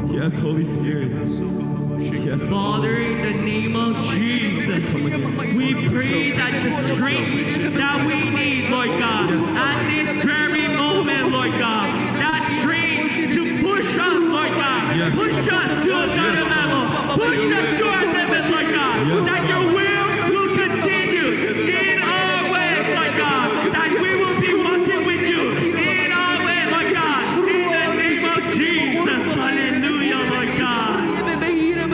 [SPEAKER 3] Yes, Holy Spirit. Yes,
[SPEAKER 4] Father, in the name of Jesus, we pray that the strength that we need, Lord God, at this very moment, Lord God, that strength to push us, Lord God, push us to another level, push us to our limit, Lord God, that your will continue in our ways, Lord God, that we will be walking with you in our way, Lord God, in the name of Jesus. Hallelujah, Lord God.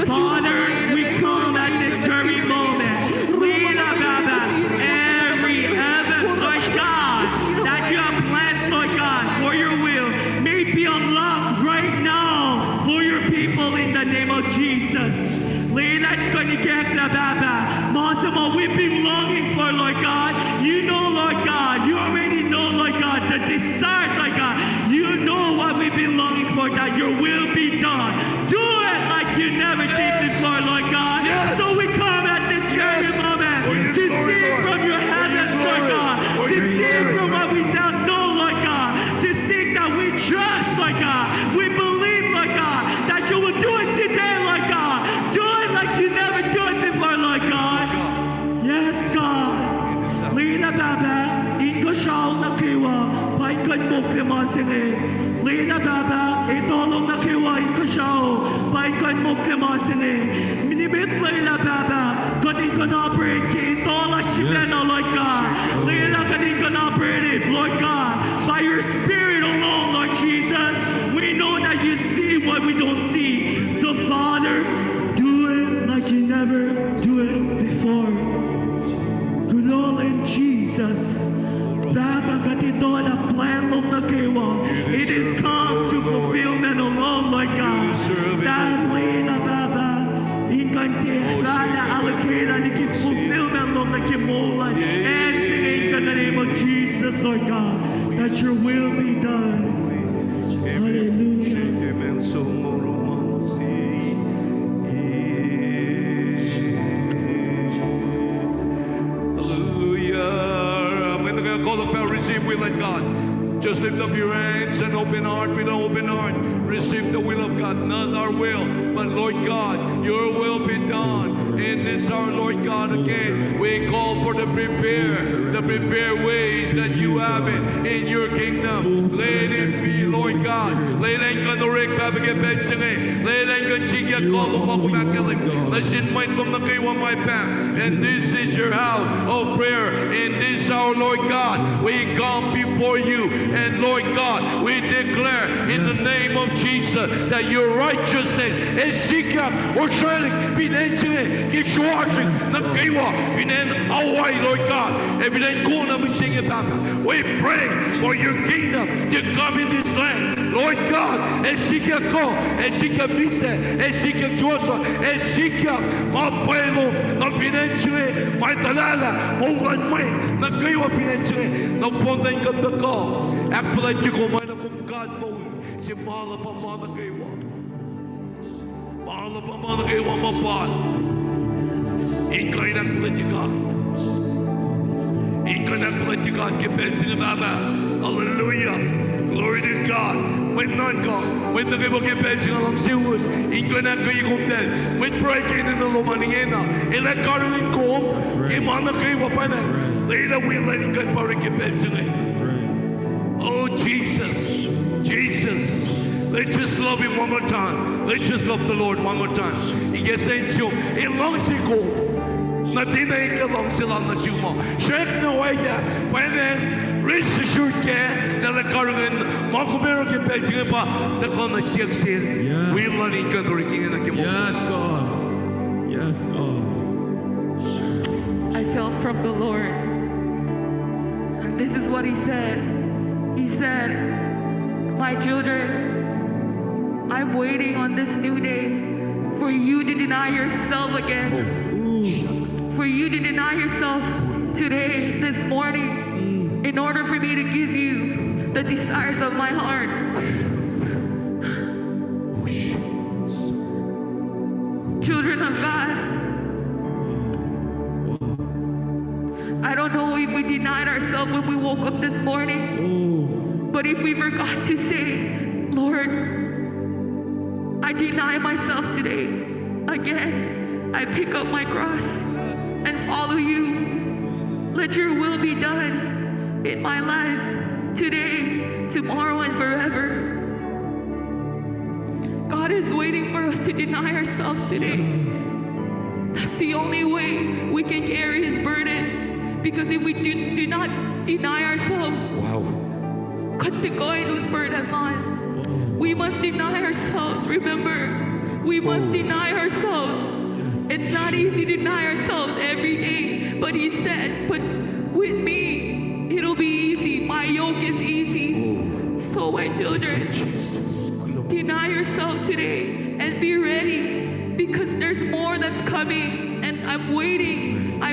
[SPEAKER 4] Father, we come at this very moment. Lead up, every evidence, Lord God, that you have plans, Lord God, for your will may be unlocked right now for your people in the name of Jesus. Lead that we've been longing for, Lord God. You know, Lord God, you already know, Lord God, the desires, Lord God. You know what we've been longing for, that your will be done. Do it like you never did before, Lord God. So we come at this very moment to sing from your heavens, Lord God, to sing from what we now know, Lord God, to sing that we trust, Lord God. We believe, Lord God, that you will do it today, Lord God. Do it like you never do it before, Lord God. Yes, God. Lina Baba, Ingo Shao Nakiwa, Paikon Moklima Sine. Lina Baba, Etolong Nakiwa, Ingo Shao, Paikon Moklima Sine. Minimit Lina Baba, Godin Konopere, Kitola Shimeno, Lord God. Lina Godin Konopere, Lord God. By your Spirit alone, Lord Jesus, we know that you see what we don't see. So, Father, do it like you never do it before. Good Lord and Jesus, Baba Katitola plan of Nakewa. It is come to fulfillment alone, Lord God. That way, Baba, in Kante, Rana Alakeda, the fulfillment of the Kimola, and singing in the name of Jesus, Lord God, that your will be done. Hallelujah.
[SPEAKER 1] receive will of God. Just lift up your hands and open heart with an open heart. Receive the will of God, not our will, but Lord God, your will be done in this hour, Lord God. Again, we call for the prepare ways that you have it in your kingdom. Let it be, Lord God. Let it go to Rick Babbitt Benson. Let it go to Chica Call of Let's invite them to go on my path. And this is your house of prayer. In this hour, Lord God, we come before you. And Lord God, we declare in the name of Jesus that your righteousness is seeking or shining, pinenching, kishuashing, nakiwa, pinen away, Lord God. Everything going to be singing about. We pray for your kingdom to come in this land. Lord God, esika ko, esika viste, esika josa, esika mapelo, na pinenching, maitalala, mulan may, nakiwa pinenching, na pondeng ganda ko. Akpalat you ko man akong God mo. Si Mala pa mana kayo. Mala pa mana kayo mapal. Ikay na kulat you God. Ikay na kulat you God. Kipensin na baba. Hallelujah. Glory to God. When none God. When the people kipensin alang siwas. Ikay na kayo kumten. When pray kayo na lumanin na. Ilan karoon ko. Kimana kayo wapana. Leila wila ni kayo parang kipensin na. Oh, Jesus, Jesus. Let's just love him one more time. Let's just love the Lord one more time. Igesencho, ilang siko, na tinay ka lang silang na sumo. Shek na waya, when rest assured ka, na nagkaroon, makumero ka peching pa, tako na siyag siya. Wila ni ka nurikin na kimo.
[SPEAKER 3] Yes, God. Yes, God.
[SPEAKER 5] I felt from the Lord. This is what he said. He said, my children, I'm waiting on this new day for you to deny yourself again. For you to deny yourself today, this morning, in order for me to give you the desires of my heart. Children of God, I don't know if we denied ourselves when we woke up this morning, but if we forgot to say, Lord, I deny myself today. Again, I pick up my cross and follow you. Let your will be done in my life today, tomorrow, and forever. God is waiting for us to deny ourselves today. That's the only way we can carry his burden. Because if we do not deny ourselves, we must deny ourselves. Remember, we must deny ourselves. It's not easy to deny ourselves every day, but he said, but with me, it'll be easy. My yoke is easy. So my children, deny yourself today and be ready, because there's more that's coming. And I'm waiting,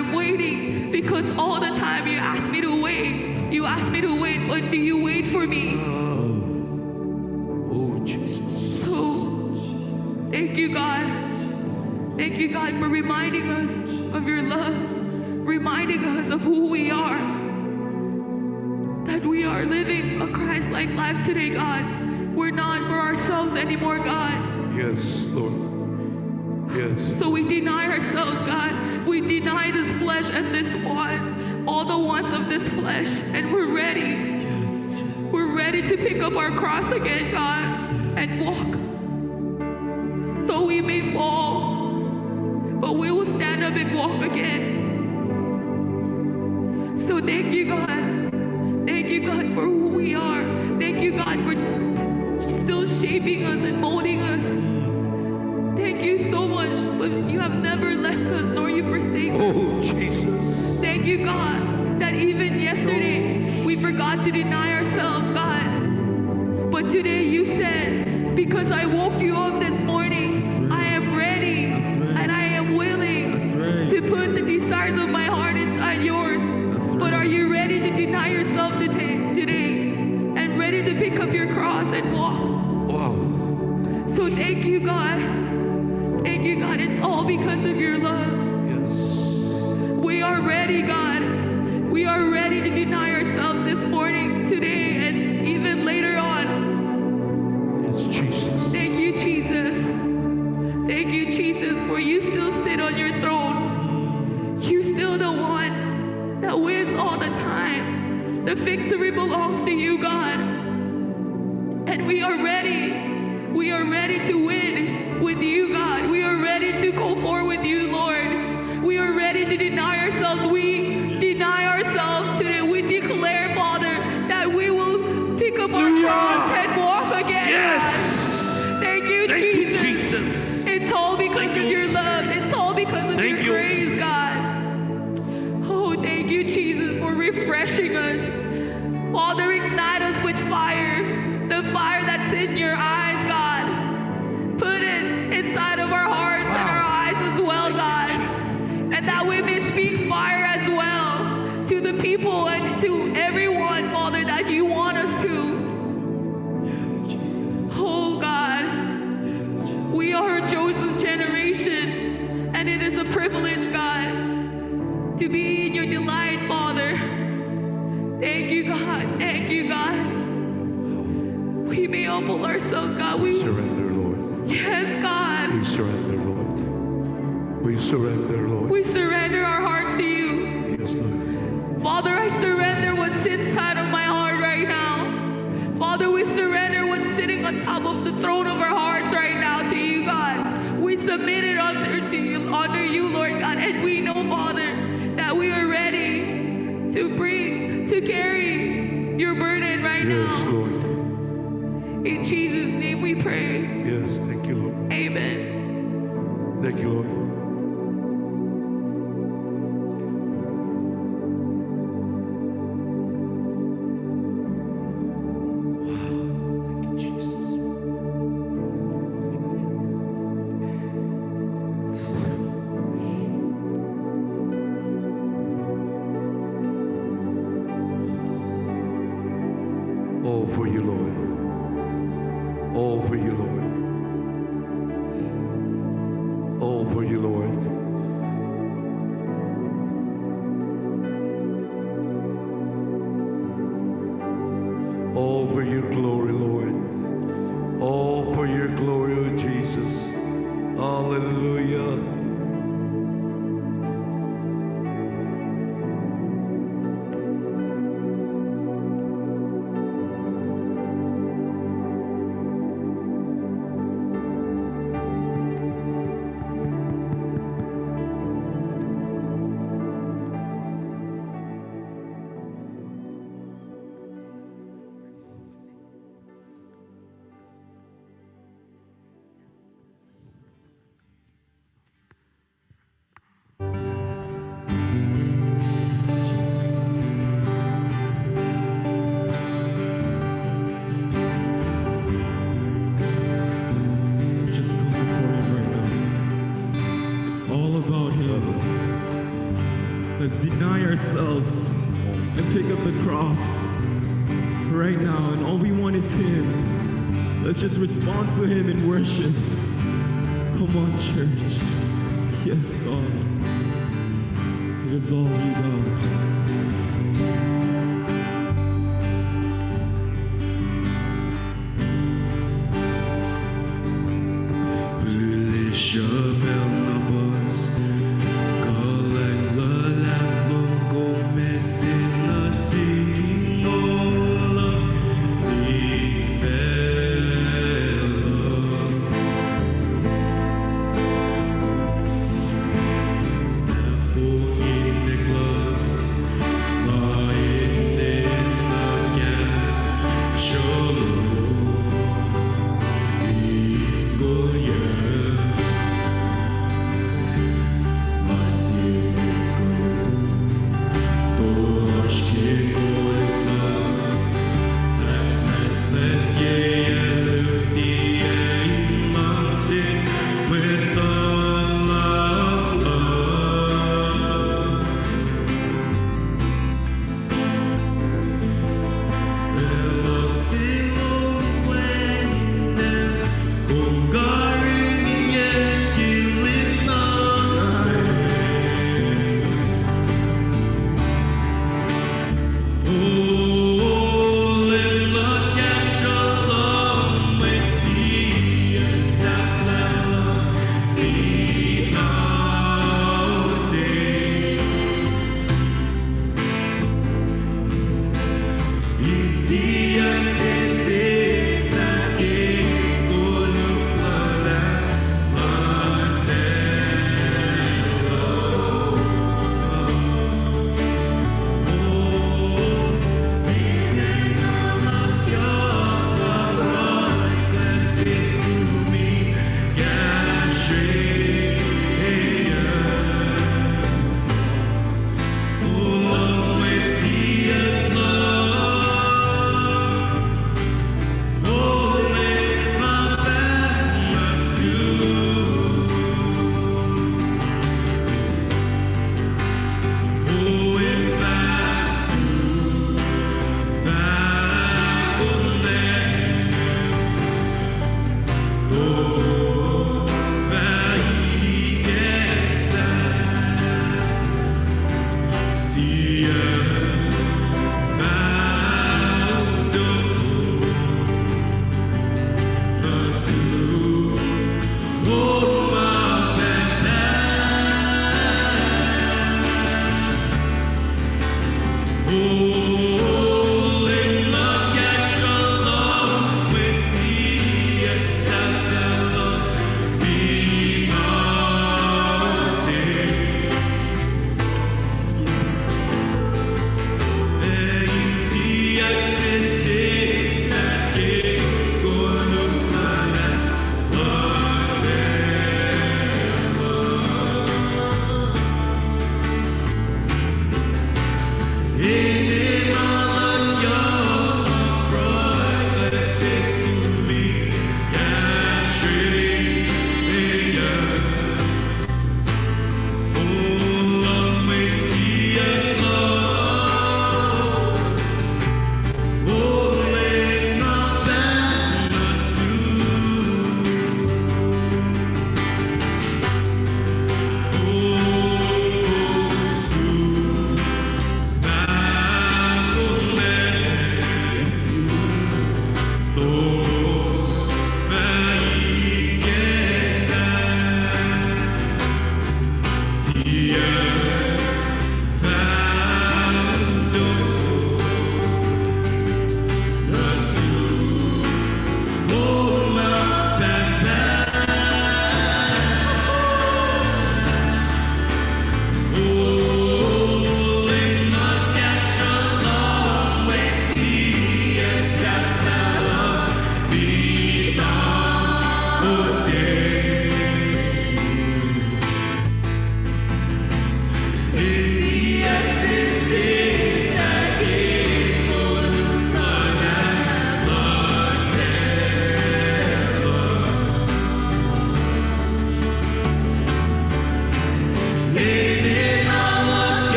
[SPEAKER 5] because all the time you ask me to wait, but do you wait for me?
[SPEAKER 1] Oh, Jesus.
[SPEAKER 5] So, thank you, God. Thank you, God, for reminding us of your love, reminding us of who we are, that we are living a Christ-like life today, God. We're not for ourselves anymore, God.
[SPEAKER 1] Yes, Lord. Yes.
[SPEAKER 5] So we deny ourselves, God. We deny this flesh and this want, all the wants of this flesh, and we're ready. We're ready to pick up our cross again, God, and walk. Though we may fall, but we will stand up and walk again. So thank you, God. Thank you, God, for who we are. Thank you, God, for still shaping us and molding us. Thank you so much, but you have never left us, nor you forsake us.
[SPEAKER 1] Oh, Jesus.
[SPEAKER 5] Thank you, God, that even yesterday we forgot to deny ourselves, God. But today you said, because I woke you up this morning, I am ready and I am willing to put the desires of my heart inside yours. But are you ready to deny yourself today and ready to pick up your cross and walk?
[SPEAKER 1] Wow.
[SPEAKER 5] So thank you, God. Thank you, God. It's all because of your love.
[SPEAKER 1] Yes.
[SPEAKER 5] We are ready, God. We are ready to deny ourselves this morning, today, and even later on.
[SPEAKER 1] Yes, Jesus.
[SPEAKER 5] Thank you, Jesus. Thank you, Jesus, for you still sit on your throne. You're still the one that wins all the time. The victory belongs to you, God. And we are ready. We are ready to win with you, God. We are ready to go forward with you, Lord. We are ready to deny ourselves. We deny ourselves today. We declare, Father, that we will pick up our cross and walk again.
[SPEAKER 1] Yes.
[SPEAKER 5] God. Thank you,
[SPEAKER 1] Thank
[SPEAKER 5] Jesus.
[SPEAKER 1] you, Jesus.
[SPEAKER 5] It's all because
[SPEAKER 1] Thank
[SPEAKER 5] of
[SPEAKER 1] you,
[SPEAKER 5] your
[SPEAKER 1] Holy
[SPEAKER 5] love.
[SPEAKER 1] Spirit.
[SPEAKER 5] It's all because of
[SPEAKER 1] Thank
[SPEAKER 5] your
[SPEAKER 1] you, Holy
[SPEAKER 5] grace,
[SPEAKER 1] Spirit.
[SPEAKER 5] God. Oh, thank you, Jesus, for refreshing us. Father, ignite us with fire. The fire that's in your eyes, God. Put it inside of our hearts and our eyes as well, God. And that we may speak fire as well to the people and to everyone, Father, that you want us to.
[SPEAKER 3] Yes, Jesus.
[SPEAKER 5] Oh, God.
[SPEAKER 3] Yes, Jesus.
[SPEAKER 5] We are a chosen generation, and it is a privilege, God, to be in your delight, Father. Thank you, God. Thank you, God. We may humble ourselves, God. We
[SPEAKER 1] Surrender, Lord.
[SPEAKER 5] Yes, God.
[SPEAKER 1] We surrender, Lord. We surrender, Lord.
[SPEAKER 5] We surrender our hearts to you.
[SPEAKER 1] Yes, Lord.
[SPEAKER 5] Father, I surrender what's inside of my heart right now. Father, we surrender what's sitting on top of the throne of our hearts right now to you, God. We submit it under you, Lord God. And we know, Father, that we are ready to carry your burden right
[SPEAKER 1] Yes,
[SPEAKER 5] now.
[SPEAKER 1] Lord.
[SPEAKER 5] In Jesus' name we pray.
[SPEAKER 1] Yes, thank you, Lord.
[SPEAKER 5] Amen.
[SPEAKER 1] Thank you, Lord. Thank you, Jesus. All for you, Lord. All for you, Lord. All for you, Lord. All for your glory, Lord. All for your glory, oh Jesus. Hallelujah.
[SPEAKER 3] Yes, Jesus. Let's just go before him right now. It's all about him. Let's deny ourselves and pick up the cross right now. And all we want is him. Let's just respond to him in worship. Come on, church. Yes, God. It is all you, God.
[SPEAKER 6] Therefore, in the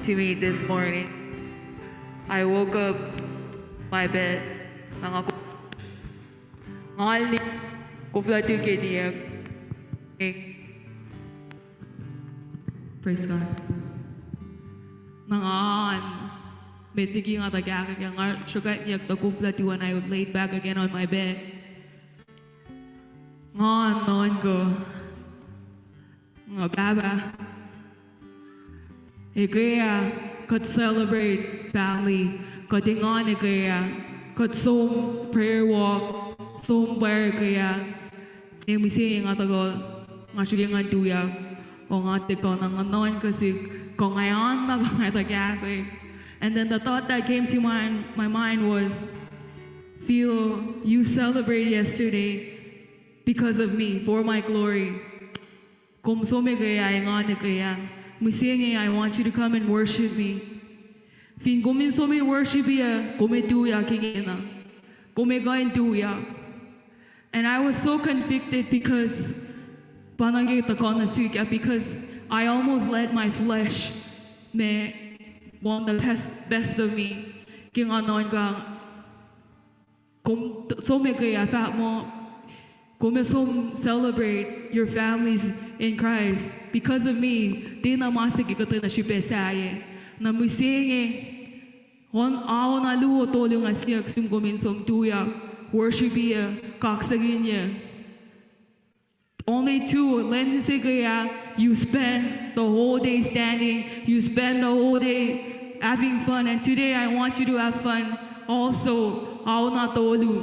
[SPEAKER 5] to me this morning. I woke up my bed. Praise God. Nangaan. Medigi nga tagakak yang sugat niyak takufla tu when I would lay back again on my bed. Ngan ko. Nga baba. Ikaya could celebrate family. Could ingon ikaya. Could some prayer walk. Some prayer ikaya. Nemisi nga tago. Nga sige nga tuyak. O nga tiko nang anon kasi kung ngayon na kung tagakak. And then the thought that came to my mind was, feel you celebrated yesterday because of me, for my glory. Kung sumigaya, kaya, musingi, I want you to come and worship me. Fin kumin sumi worship ya, kumituya kingina, kumigain tuya. And I was so convicted because, because I almost let my flesh want the best of me. King anon ka, kung sumigaya, fat mo, kung celebrate your families in Christ. Because of me, di na masig ikato na sipesaye. Na musingi, awo na luho tolo nga siya kusum kuminsong tuya, worship iya, kaksagin niya. Only two, you spend the whole day standing, you spend the whole day having fun, and today I want you to have fun also. Awo na tolo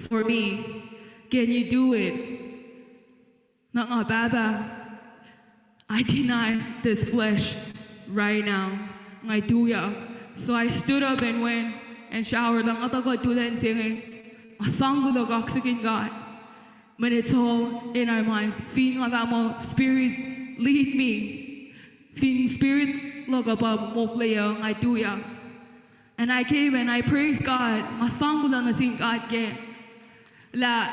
[SPEAKER 5] for me. Can you do it? Nga baba, I deny this flesh right now. Ngay tuya. So I stood up and went and showered. Ang atagod tulan singing, asanggulo kaksikin God. When it's all in our minds, feeling nga mo, Spirit, lead me. Feeling Spirit, loga pa moklaya ngay tuya. And I came and I praised God. Asanggulo na sing God ke.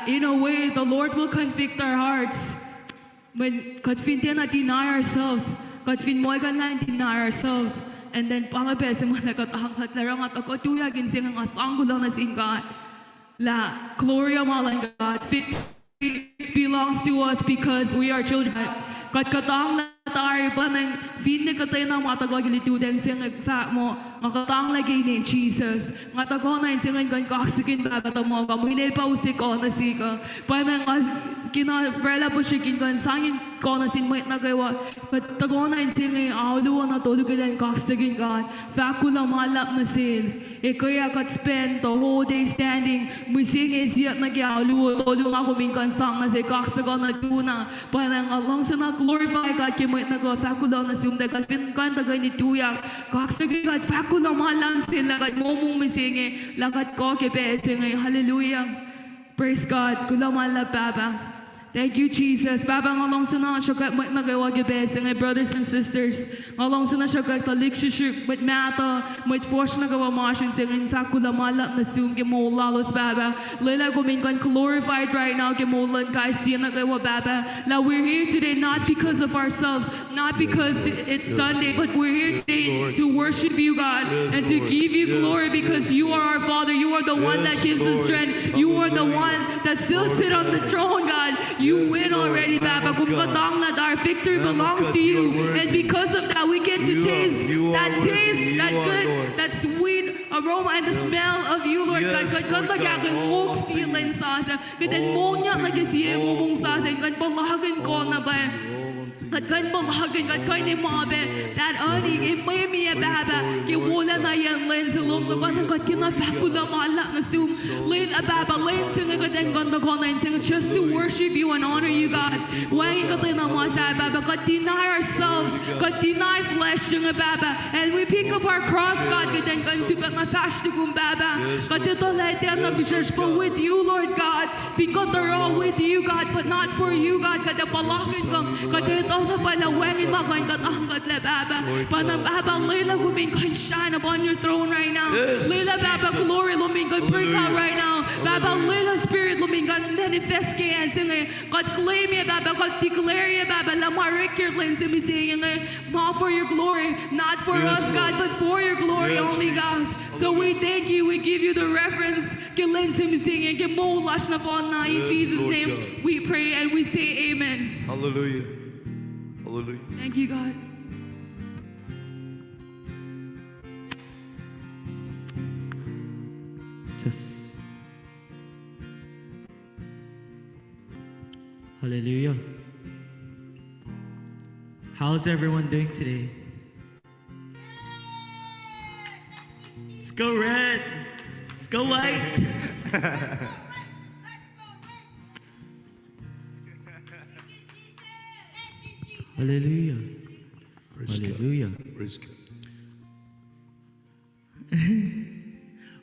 [SPEAKER 5] In a way, the Lord will convict our hearts. When katfin na deny ourselves, katfin mo na deny ourselves, and then pangapes mo na katahangkat larang at ako tuyagin sing ang asanggulo na sing God. Gloria malang God, victory belongs to us because we are children. Katang la tayo pa ng fin katay na matagag litudan sing nagfa mo, katang lagi ni Jesus. Ngatago na sing kan kaksikin bata mo kamile pa usik ko na sika. Pa nang kina frela po sikin kan sangin ko na sin might nagawa. But tago na sing awluwa na tulugan kaksikin God. Fakula malap na sin. Kaya kat spend the whole day standing. Musing isiyat na kiawluwa tulung ako minkan sang na si kaksaga na tuna. Pa nang along sa na glorify God kimit na ko fakula na siyum dagat pinkan tagay ni tuyak. Kaksaga God fakula malam sila kat momong misingi lakat ko kepe singi. Hallelujah. Praise God. Kula malap Baba. Thank you, Jesus. Baba, ngalong sana syakat mat nagawag ibes, my brothers and sisters. Ngalong sana syakat talikshishuk mat mata, mat force nagawa mashin sing in fact kula malap na sum ke mo lalos Baba. Lila kuminkan glorified right now ke mo lan kai siya nagawa Baba. Now we're here today not because of ourselves, not because it's Sunday, but we're here today to worship you, God, and to give you glory because you are our Father. You are the one that gives us strength. You are the one that still sit on the throne, God. You win already, Baba. Kung katang na our victory belongs to you. And because of that, we get to taste, that good, that sweet aroma and the smell of you, Lord God. Kan tagakin mong silen sa sa. Kan mong niya nagasiye mong sa sa. Kan balagan ko na ba? Kan balagan, kan ni mabe. That ani, may miya Baba. Ki wala na yan len sa lom na ba? Kan kinafakula malak na sum. Len Baba, len singa kan ganda ko na singa just to worship you and honor you, God. Wangin ka tayo na mga sa Baba. God, deny ourselves. God, deny flesh yung Baba. And we pick up our cross, God. God, then kan sipat na fashti kong Baba. God, ito lahat yan na church, but with you, Lord God. Because they're all with you, God, but not for you, God. God, palakin ka. God, ito na pala, wangin mo kan katangkat na Baba. Pana Baba, Leila, gumin kan shine upon your throne right now. Leila, Baba, glory, lumin kan break out right now. Baba, little spirit lumingan manifest kaya singing. God claim it, Baba. God declare it, Baba. Lamarik your lens and singing. Not for your glory, not for us, God, but for your glory only, God. So we thank you. We give you the reference. Lens and singing. In Jesus' name, we pray and we say amen.
[SPEAKER 1] Hallelujah. Hallelujah.
[SPEAKER 5] Thank you, God.
[SPEAKER 4] Just hallelujah. How's everyone doing today? Let's go red. Let's go white. Hallelujah. Hallelujah.
[SPEAKER 1] Praise God.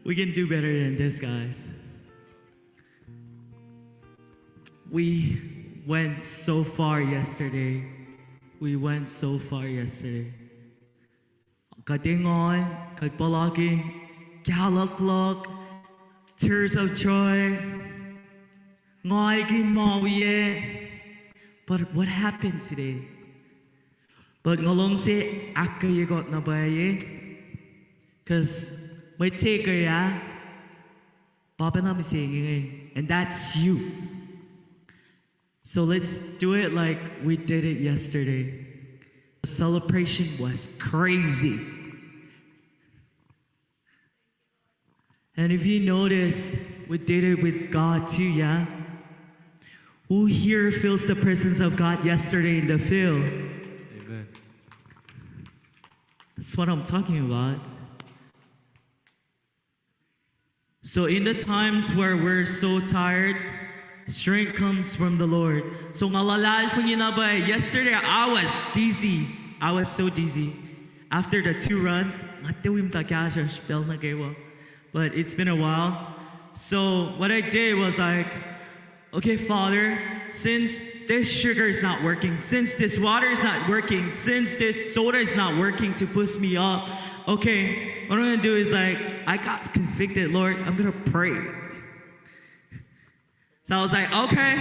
[SPEAKER 4] We can do better than this, guys. We went so far yesterday. Kadingon, kadbalagin, galaklok, tears of joy, ngaygin mawiye. But what happened today? But ngolong se akaye got na baye. Cause my taker ya, Papa na saying, and that's you. So let's do it like we did it yesterday. The celebration was crazy. And if you notice, we did it with God too, yeah? Who here feels the presence of God yesterday in the field?
[SPEAKER 1] Amen.
[SPEAKER 4] That's what I'm talking about. So in the times where we're so tired, strength comes from the Lord. So yesterday I was dizzy. I was so dizzy. After the 2 runs, but it's been a while. So what I did was like, okay, Father, since this sugar is not working, since this water is not working, since this soda is not working to boost me up, okay, what I'm gonna do is like, I got convicted, Lord, I'm gonna pray. So I was like, okay,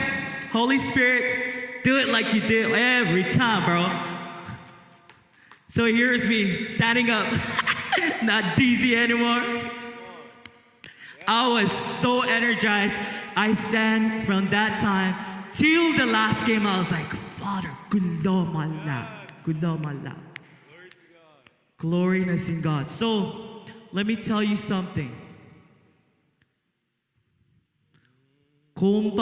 [SPEAKER 4] Holy Spirit, do it like you did every time, bro. So here's me standing up, not dizzy anymore. I was so energized. I stand from that time till the last game. I was like, Father, glory in God. So let me tell you something. So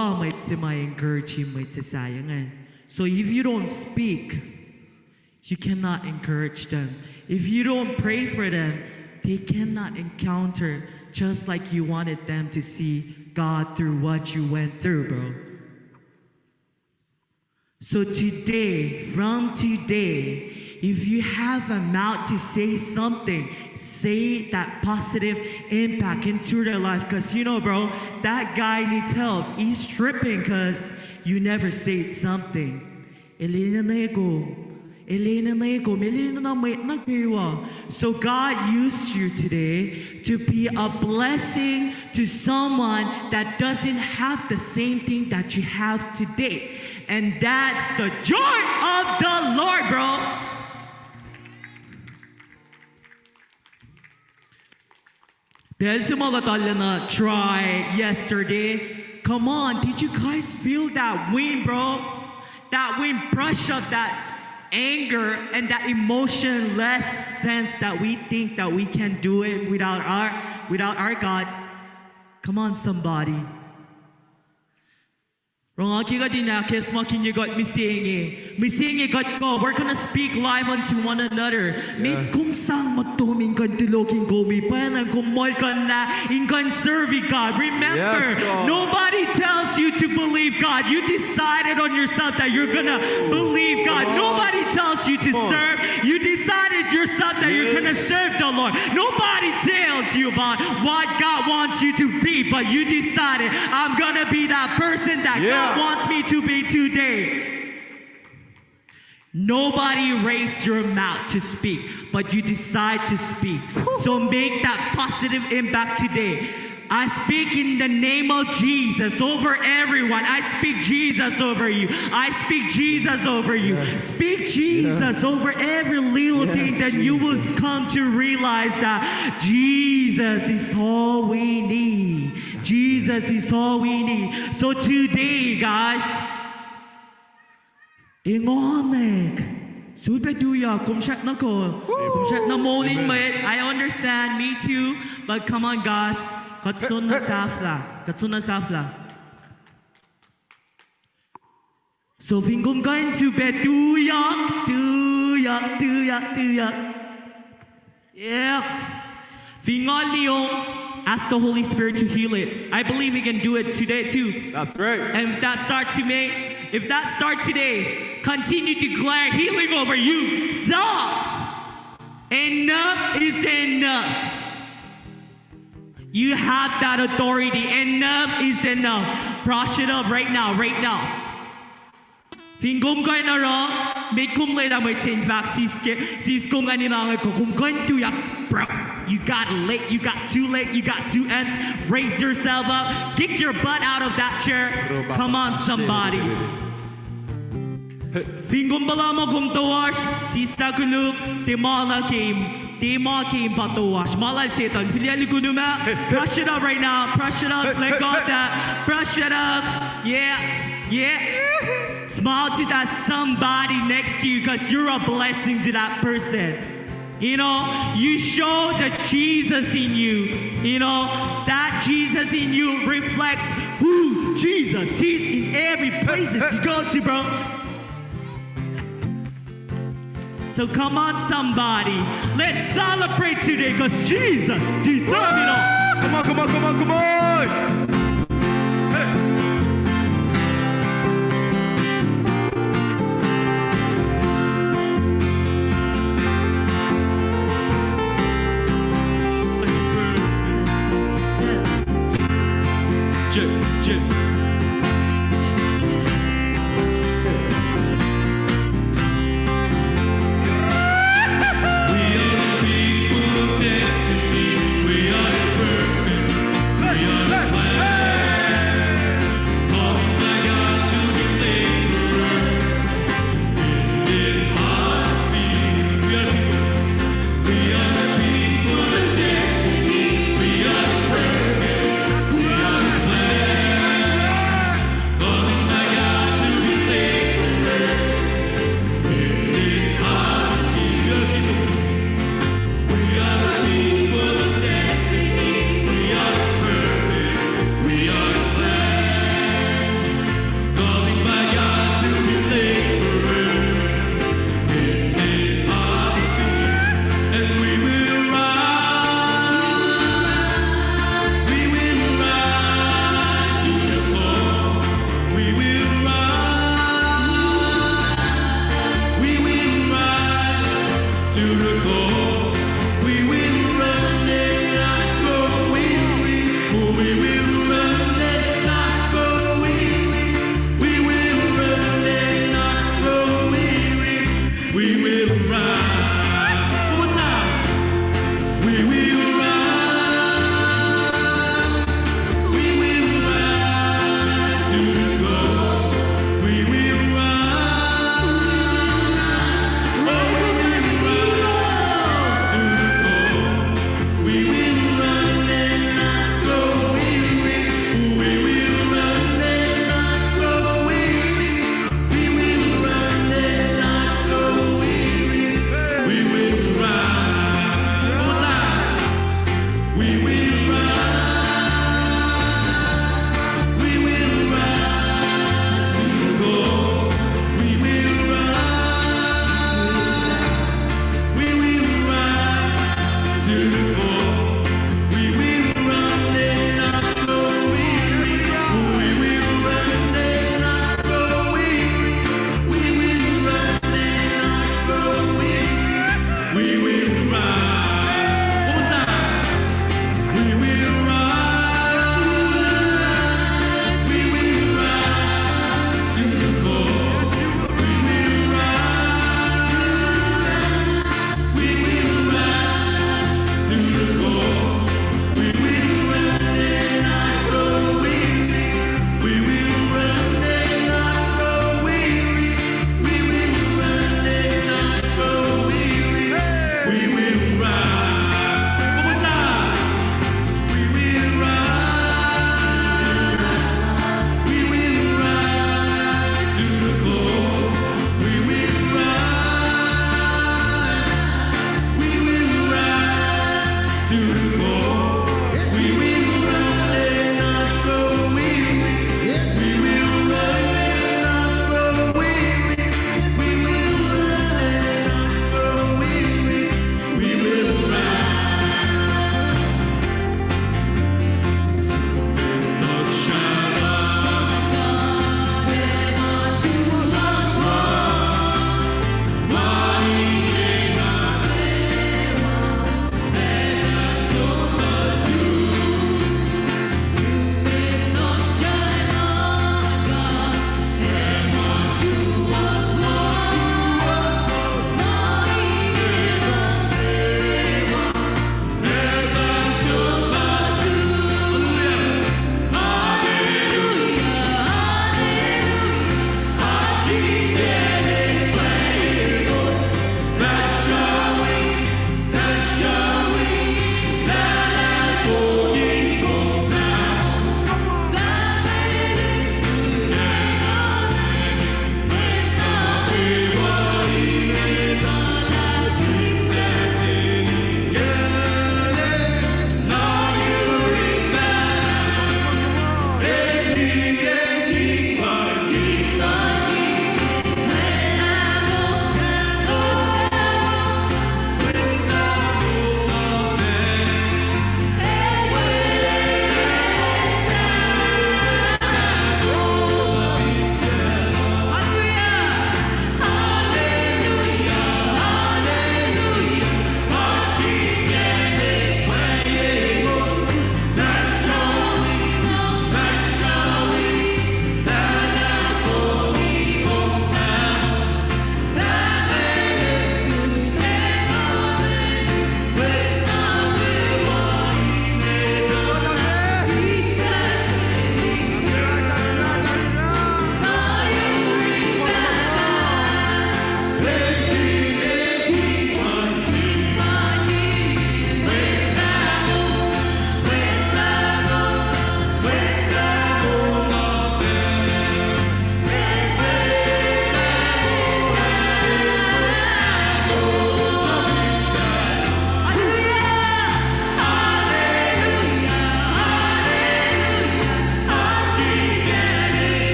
[SPEAKER 4] if you don't speak, you cannot encourage them. If you don't pray for them, they cannot encounter just like you wanted them to see God through what you went through, bro. So today, from today, if you have a mouth to say something, say that positive impact into their life. Because you know, bro, that guy needs help. He's tripping because you never said something. So God used you today to be a blessing to someone that doesn't have the same thing that you have today. And that's the joy of the Lord, bro. Try yesterday. Come on, did you guys feel that wind, bro? That wind brush up that anger and that emotionless sense that we think that we can do it without our God. Come on, somebody. We're gonna speak live unto one another. God. Remember, nobody tells you to believe God. You decided on yourself that you're gonna believe God. Nobody tells you to serve. You decided yourself that you're gonna serve the Lord. Nobody tells you about what God wants you to be, but you decided, I'm gonna be that person that God wants me to be today. Nobody raised your mouth to speak, but you decide to speak. So make that positive impact today. I speak in the name of Jesus over everyone. I speak Jesus over you. I speak Jesus over you. Speak Jesus over every little thing that you will come to realize that Jesus is all we need. Jesus is all we need. So today, guys, ingonek. Subeduya, kumshat na ko. Kumshat na morning, mate. I understand, me too. But come on, guys. Katsun na safla. Katsun na safla. So vingum going to bed. Tuyak. Yeah. Vingon liong. Ask the Holy Spirit to heal it. I believe He can do it today too.
[SPEAKER 6] That's right.
[SPEAKER 4] And if that starts today, continue to declare healing over you. Stop. Enough is enough. You have that authority. Enough is enough. Brush it up right now. Fingom kayo na ro, may kumlay na may chain back sis kung ganilangan ko kung ganito yak, bro. You got leg, you got two legs, you got two ends. Raise yourself up. Kick your butt out of that chair. Come on, somebody. Fingom bala mo kung tawash, sisa kuluk, timala came patawash. Malal setan, filiali ko numa. Brush it up right now. Brush it up. Let go of that. Brush it up. Yeah. Smile to that somebody next to you because you're a blessing to that person. You know, you show the Jesus in you. You know, that Jesus in you reflects who Jesus is in every place you go to, bro. So come on, somebody. Let's celebrate today because Jesus deserves it all.
[SPEAKER 6] Come on.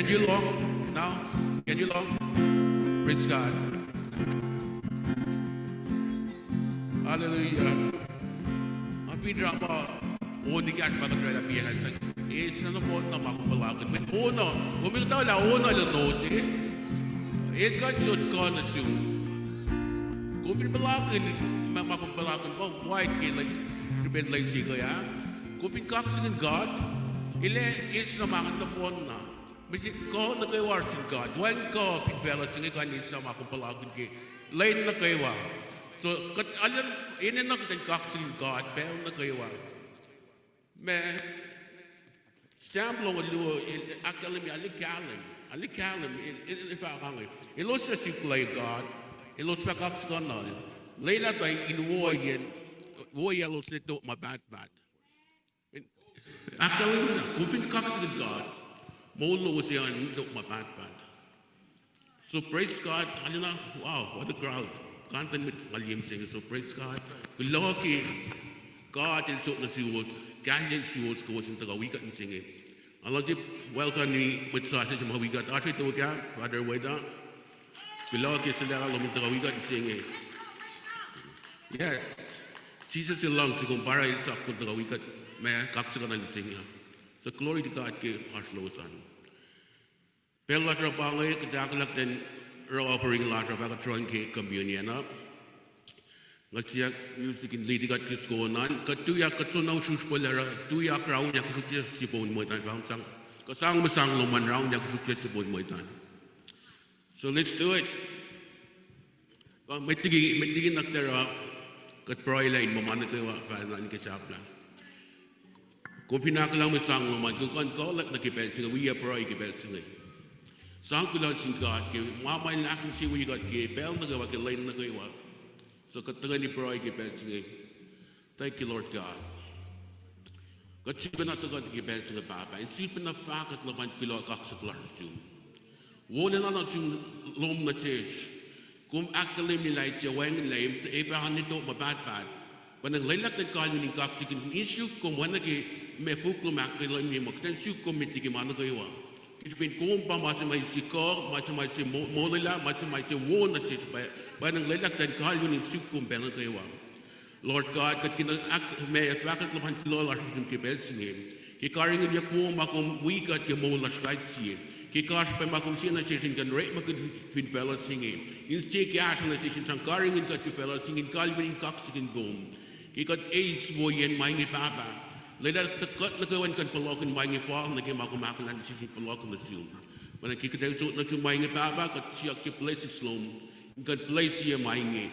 [SPEAKER 7] you long now? Can you long? Praise God. Hallelujah. Ang drama, uni ka at magkatry na piyahan sa isa na po na makapalagan. May uno, umitaw na uno lang nosi. Ikan should ka na siya. Kung pinapalagan, makapalagan ko, white kaya lang, tribend lang siya kaya. Kung pinakakasingin God, is na mga na po na. Bisit ko na kayo warsin God. When ko pinapalagan ka isa makapalagan kayo. Lain na kayo So, alam, ini na kita kakasingin God, pero na kayo Men, sample ng luo, akalim, alikalim, ipakangay. Ilos sa siklay God, ilos pa kakaskanal. Layla tayo inuwoyin, woyalos nito mabat-bat. Akalim na, kung pinakakasingin God, maulo siya nito mabat-bat. So, praise God, alam na, wow, what a crowd. Kantan mit ngalim singing, so praise God. Kulaki, God in so na siwos, ganyan siwos ko sin tagawikat ni singing. Allah jip welcome ni with sausage mga wikat. Actually to ka, Brother Weda. Kulaki sila alam ng tagawikat ni singing. Yes, Jesus silang si kumpara sa kung tagawikat, may kaksakan ni singing. So glory to God ke aslosan. Pero latra pangay kadakalak din offering latra baka trying ke communion up. Ngatsia music in leading at kiskonan katuya katunaw suspolera tuya crown ya kusukya sipon mo tan bang sang kasang masang luman round ya kusukya sipon mo tan. So let's do it. May tigi naktera kat proyline mo man ko fanan ke sapla. Kung pinakalang masang luman kung kan kolak nakipensing we are proy kipensing. Sang kulan singkat ke mamay na akin si we got ke pel na gawa ke line na gawa. So katagan ni proy ke pensing. Thank you Lord God. Katsipan na tagan ke pensing papa. Insipin na pakat na kan kilo kak sa klarsum. Wala na sum lom na church. Kung akalim ni lai jawang laim te epahan nito mabat-bat. Panang lailak na kalyo ni kak sikin issue kung wana ke me puklo makilim ni maktan siu komiti ke mana gawa. Isipin kung pa masih sikor, masih molila, masih won na sit pa. Banang lelak dan kalyo ni sukum benang kayo. Lord God, kat kina may fakat laman kilo la sum ke belsingim. Ki karingin ya ko makum wikat ke mola skait sie. Ki kas pa makum sina session kan rate makut fin fella singing. In stick yash na session sang karingin kat ke fella singing kalyo ni kaksikin gom. Ki kat ace woyen mai ni papa. Later tekat nagawan kan pelokan maingi fall nagi maku makan sisi pelokan nasul. Mana kita tahu nasu maingi apa kat siak ke place slom. Kan place ia maingi.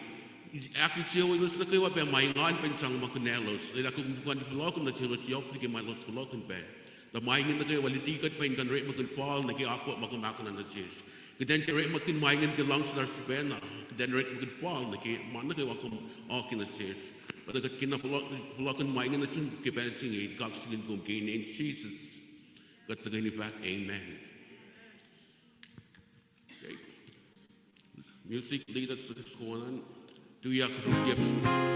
[SPEAKER 7] Aku siapa itu sebagai apa maingan pensang makunelos. Later aku bukan pelokan nasul siak nagi malos pelokan pe. The maingi nagi wali tiket pen kan rate makan fall nagi aku maku makan nasul. Kedan rate makan maingi ke langs dar supena. Kedan rate makan fall nagi mana nagi aku akin nasul. Pada kena pelakan mainan itu kita singit kaksikin kumkin in Jesus kata ini fact amen. Okay. Music leader sekolah tu ya kerja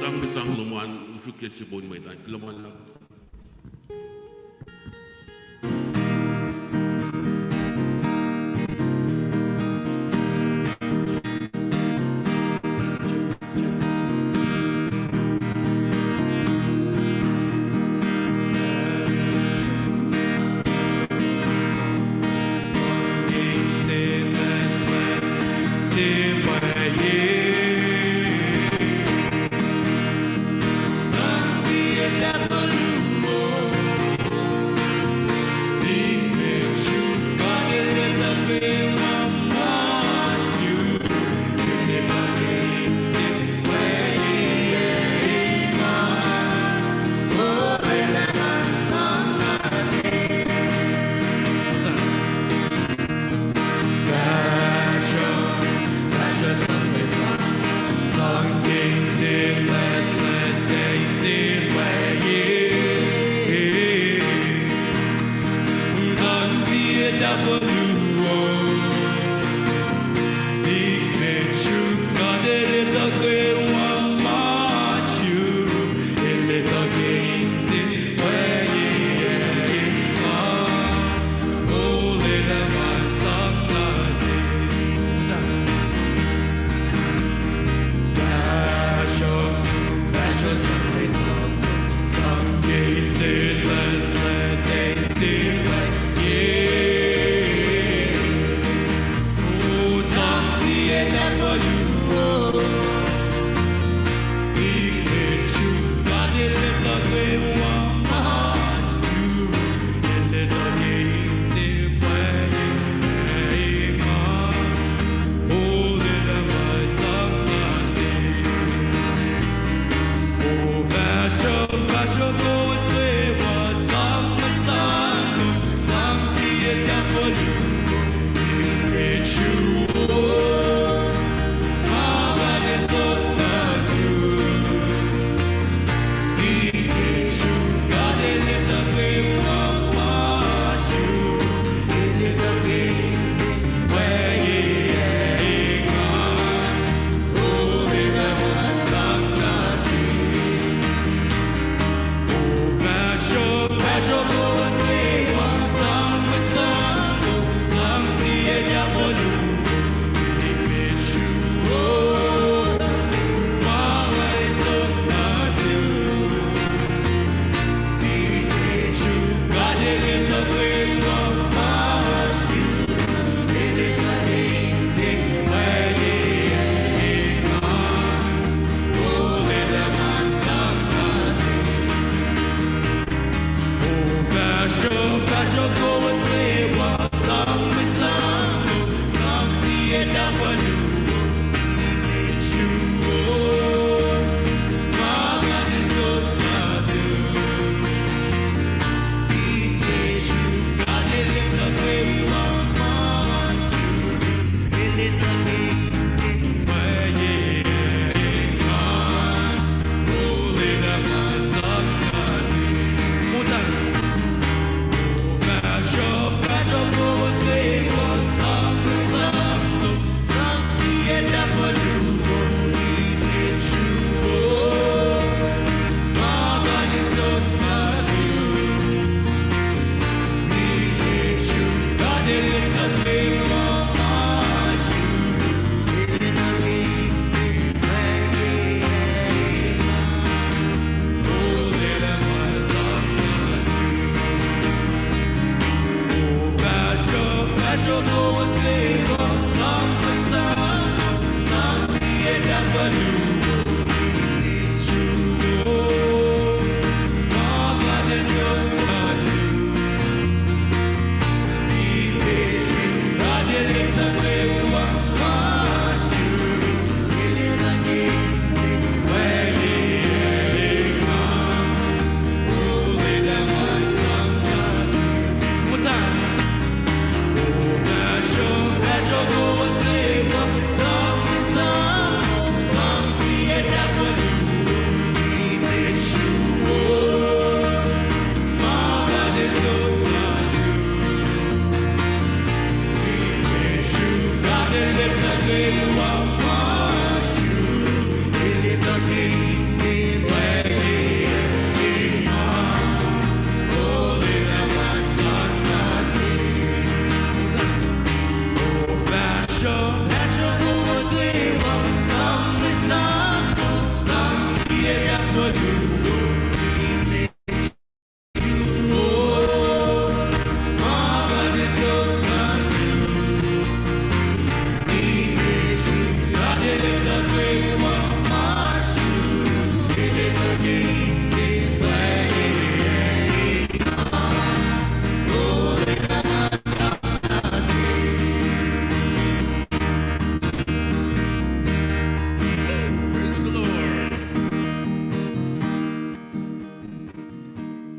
[SPEAKER 7] sang luman kerja sebon mainan keluman lah.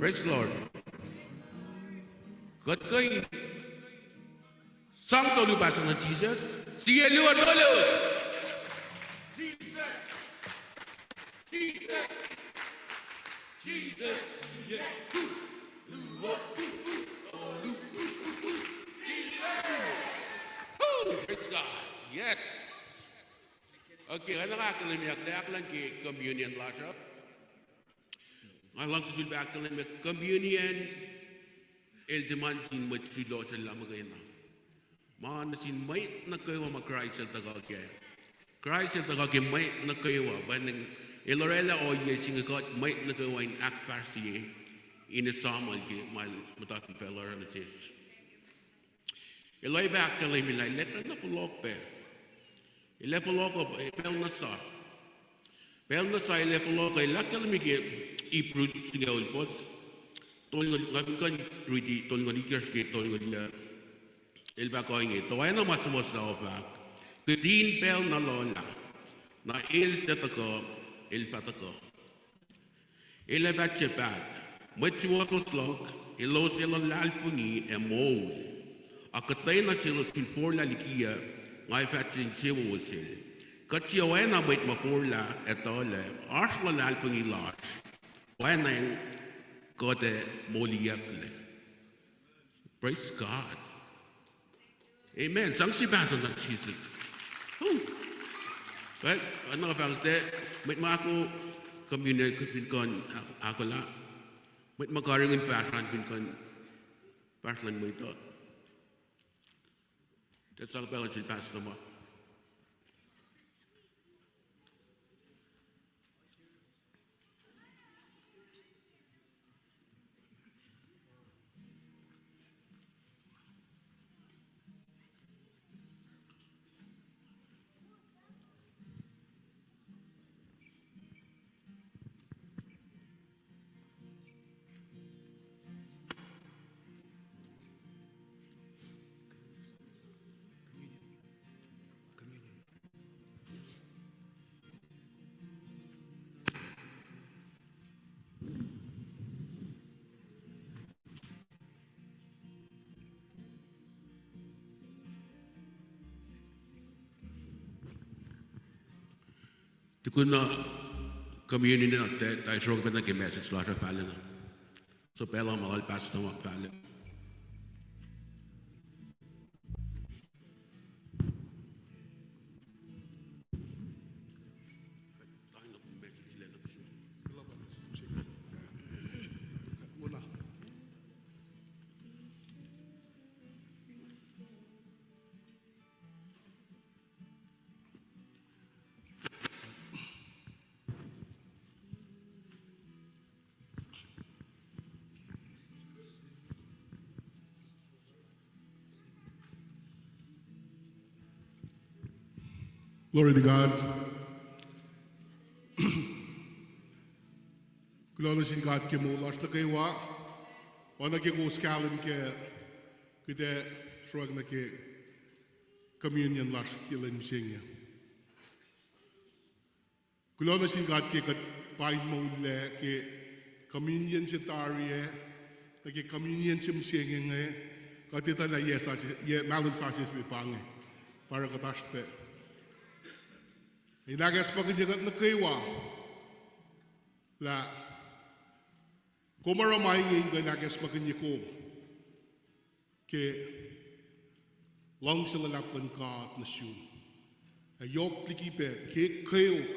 [SPEAKER 7] Praise the Lord. Good going. Sang tolu bahasa na Jesus. Siya luar tolu. Jesus. Jesus. Jesus. Yeah. Praise God. Yes. Okay, ano ka kalimiyak? Dayak lang ki communion lashap. Alang susul ba kalimiyak communion el deman sin mat sulo sa lamagayna. Man sin may na kayo ma Christ el tagage. Christ el tagage may na kayo baneng elorela o yesing God may na kayo in akfarsi in a samal ki mal mutafi pelor and assist. Eloy ba kalimiyak letra na pulok pe. level loco pelnasa. Pelnasa level loco lakal mige ipru singaul pos. Tolong ngapin kan ridi tolong dikers ke tolong el va coinge. Toana masmos na ovak. Kedin pel na lola. Na el setako el fatako. El vatchepat. Mutuoso slog. Elo selo lalpungi e mold. Akatena selo sulforla likia. Ngai fatchin sewo sel. Katioena wait maforla etole. Arsla lalpungi lash. Wanang kote moliakle. Praise God. Amen. Sang si baso na Jesus. Right? Ano ka pang may ako community pinkan ako la. May makaringin fashion pinkan fashion mo ito. That's ang pang si pastor mo. Tukuna community na te tayo sure na ke message la pala na. So pela mahal pastor mo pala.
[SPEAKER 8] Glory to God. Glory to God ke mo lash na kaywa. Wana ke ko skalin ke kide shrug na ke communion lash ke len singya. Glory to God ke kat pain mo le ke communion sitarie na ke communion sim singya nge katita la yesa ye malum sasis bi pange para katashpe. Inagas pagkajagat na kaywa la kumaramay ngayon ka inagas pagkanyako ke lang sila lapan ka at nasyun ayok likipe ke kayok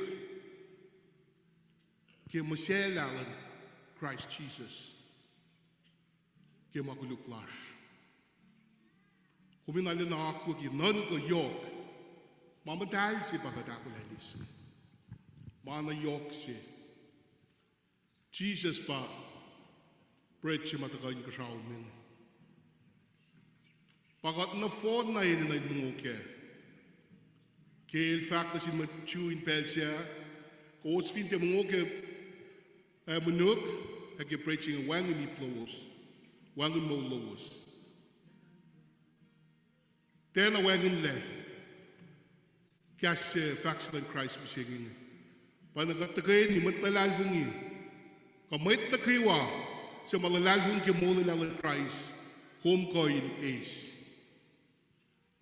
[SPEAKER 8] ke masyalalan Christ Jesus ke makuluklash kuminalin na ako ki nan ko yok Mamadal si pagkatako lalis. Mana yok si. Jesus pa preach si matakain ka siya umin. Pagat na phone na yun na yung ke. Ke il fact na si matchu in pel siya. Koos finte mga ke manuk. Ake preaching wangin ni plowos. Wangin mo lowos. Tena wangin le. Kas faction in Christ besinging. Panagatagay ni matlalalfungi. Kamait na kaywa sa malalalfung kimola ng Christ. Home coin ace.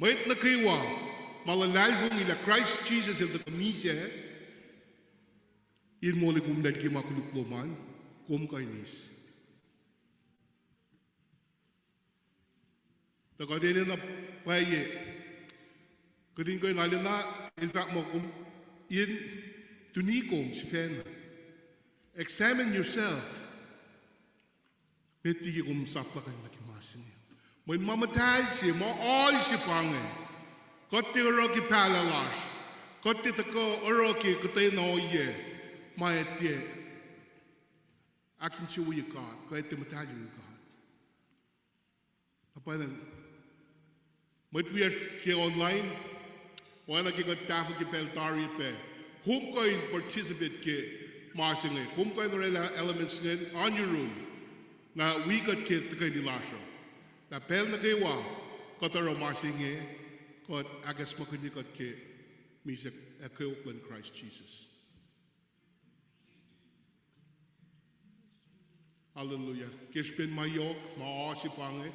[SPEAKER 8] Mait na kaywa malalalfung ila Christ Jesus in the kamise. In mo likum dad kimakulukloman. Home coin ace. Tagadin na paye. Kadin ko inalin na, in fact, mo kung in tunikom si Fena. Examine yourself. Metigi kung sapla kayo nakimasin niya. May mamatay siya, all si pange. Kote oro ki palalash. Kote tako oro ki kote na oye. Maete. Akin siya uye God. Kaya te matay yung God. Apa nan? May we are here online. Wana ki got tafu ki pel tari pe. Kum ko in participate ke marsinge. Kum ko in rela elements ngen on your room. Na we got ke te ni lasho. Na pel na ke wa kotaro marsinge kot agas mo kini got ke music ke Oakland Christ Jesus. Hallelujah. Kishpin mayok ma si pange.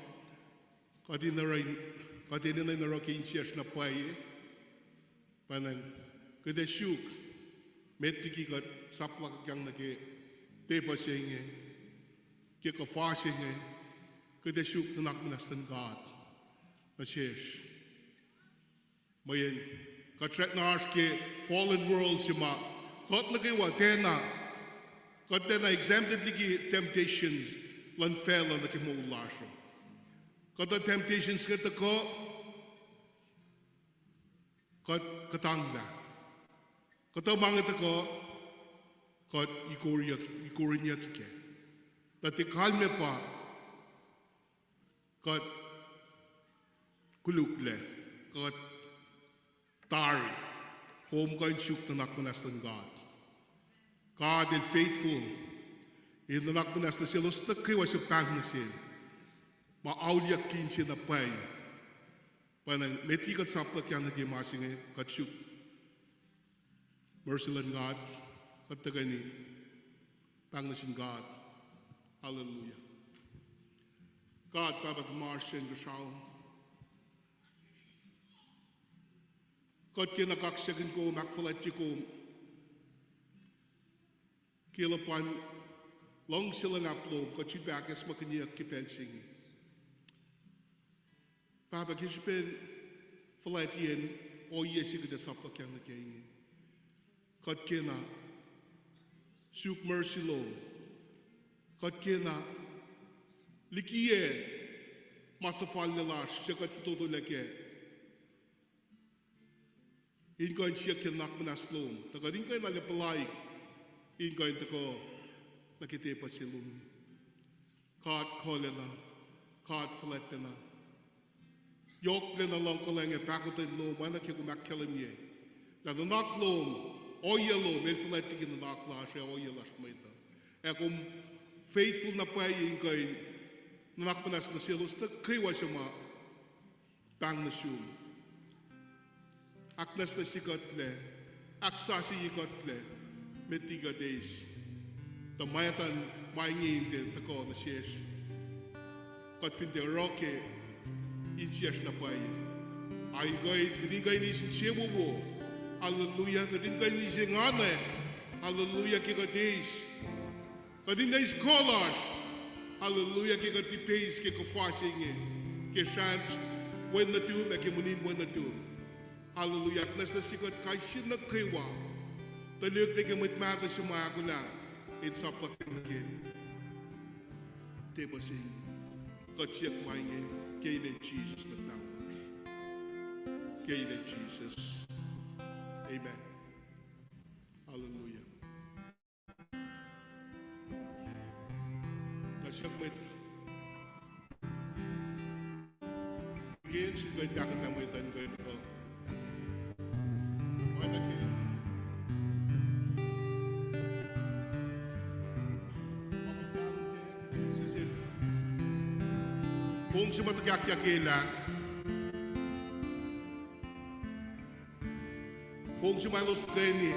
[SPEAKER 8] Kadin na rokin sias na paye. Panang kada shuk metiki kat sapla kyang na ke tepa singe ke ka fa singe kada shuk na nakminasan God na sias. Mayen katret na ke fallen world sima kot na ke wa tena God then exempted the temptations lan fell on the kimulasho. God the temptations get the ko God katangda. God the mangat ko God ikorinya kike. That the kalme pa God kulukle God tari home ko shuk na nakmanastan God. God is faithful. In the nakmanas na sila sa kiwa sa pagnasin. Maauliak kin siya na pay. Panang metikat sapla kaya nagimasing eh. Katsyuk. Merciful God. Katagani. Pagnasin God. Hallelujah. God, Papa Marsha and Gashao. God kinakaksagan ko, makfalat ko. Kilapan long sila naplo kachin bakas makanya kipensing. Papa kishpen falatian o yesi kada sapla kyang na kaya. Kat kena suk mercy lo. Kat kena likiye masafal nilash sikat fitoto leke. Inko ang siya kinak manaslom. Tagarin kayo nalipalaik. In going to go nakite pa silum. God kolena, God fletena. Yok lena long koleng e pakotin lo mana ki kumak kelimye. Na nak lom, oyelo mel fletik in nak lash e oyelas meta. E kum faithful na pa in going nak panas na silos na kiwa sama bang na sum. Aknas na sikotle, aksasi ikotle. Metiga days. The mayatan maingin de tako na siyesh. Kat fin de roke in siyesh na pay. Ay goy kadin goy ni sin siyebubo. Hallelujah. Kadin goy ni sin nganek. Hallelujah kika days. Kadin na scholars. Hallelujah kika di pace kika fasting. Kika shant when na tum eki munin when na tum. Hallelujah. Nas na sikat kay sin na kaywa. Taluk na kimit mata sa mga ko lang. It's up to him. Table sing. God siyak maingin. Kailan Jesus nagtawas. Kailan Jesus. Amen. Hallelujah. Nasyak mit. Again, sigay dakat na mo itan ko yun ko. Wala kayo. Kung si matagyakyakila, kung si malos gani,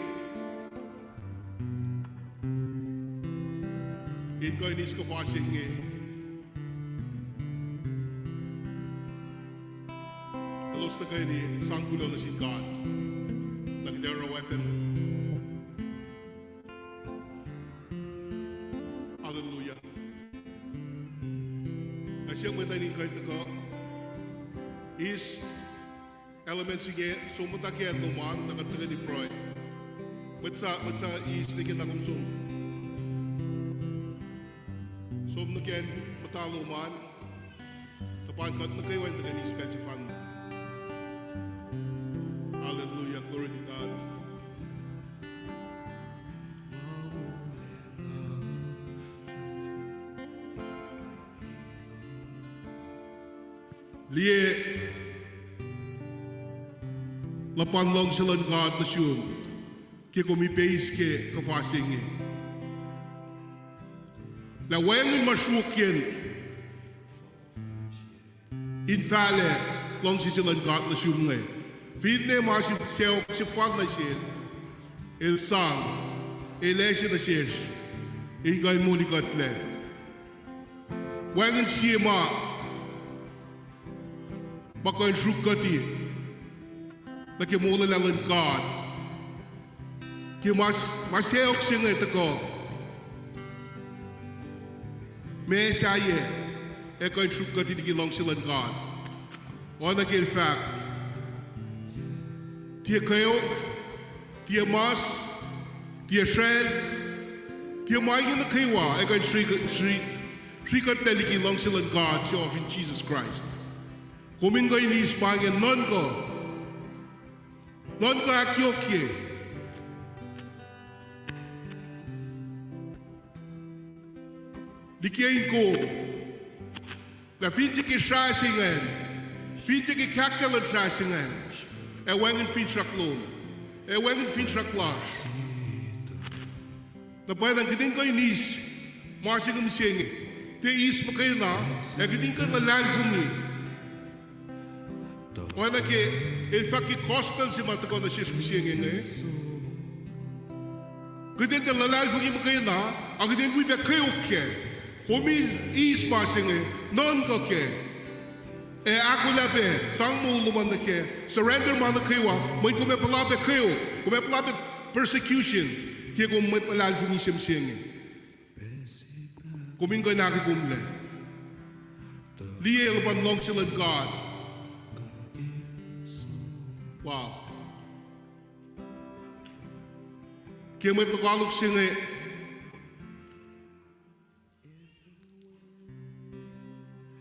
[SPEAKER 8] in ko inis ko fasing eh. Malos na gani, sangkulo na si God. Nagdara weapon. Hallelujah. Siyang matayin kayo ko is elements sige sumutakyan luman nakataga ni Proy. Matsa is na kinakumsum. Sumnakyan mataluman tapan kat na kayo ang ni specifan. Hallelujah, glory to God. Liye Lapan long silan God na siyum. Kaya kumipace ke kafasing eh. La wengin masukyen. Infale long silan God na siyum eh. Fidne masif seo si fan na siya. El sang. Elese na siya. Ingay muli katle. Wengin siya ma. Bakain sukati. Nakimula lalan God. Kaya masayok siya nga ito ko. May siya eko yung truka tinigilong silang God. O naging fact. Tia kayok, tia mas, tia shrel, tia maigin na kaywa, eko yung srikat tinigilong silang God siya in Jesus Christ. Kumin ko yung ispangin, non ko akyokye. Dikiyain ko, na finti ki sasingen, finti ki kaktalan sasingen, wengen finchak loon, wengen finchak las. Na pwedeng kiting ko inis, masing umisingi, te is pa kayo na, kiting ko lalalfungi. Pwedeng ki, in fact ki gospel si matako na siya umisingi ngayon. Kiting ko lalalfungi mo kayo na, ang kiting ko iba kayo kaya. Kumi is passing non ko ke ako labe sang mo luman na ke surrender man na kayo mo kume palabe kayo kume palabe persecution ke ko mo palal fu ni semseng kuming ko na ke kumle liye upon long silan God. Wow. Ke mo tagalog singe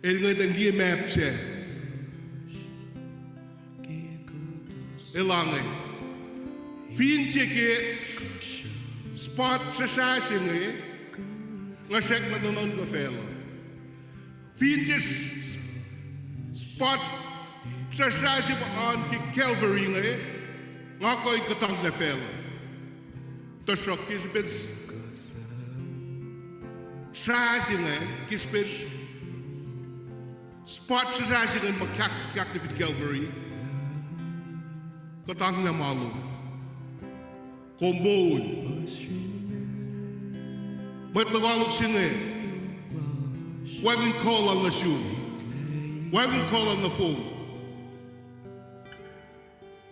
[SPEAKER 8] el ngayong liye map siya. Elangay. Fin siya ke spot siya siya ngayon. Nga siya mananon ko felo. Fin siya spot siya siya on ki Calvary ngayon. Nga ko yung katang na felo. Tasok kisipin siya siya ngayon. Kisipin spot siya siya ngayon magkakaktifit Calvary. Katang na malo. Komboon. May tagalog siya ngayon. Waging call on the shoe. Waging call on the phone.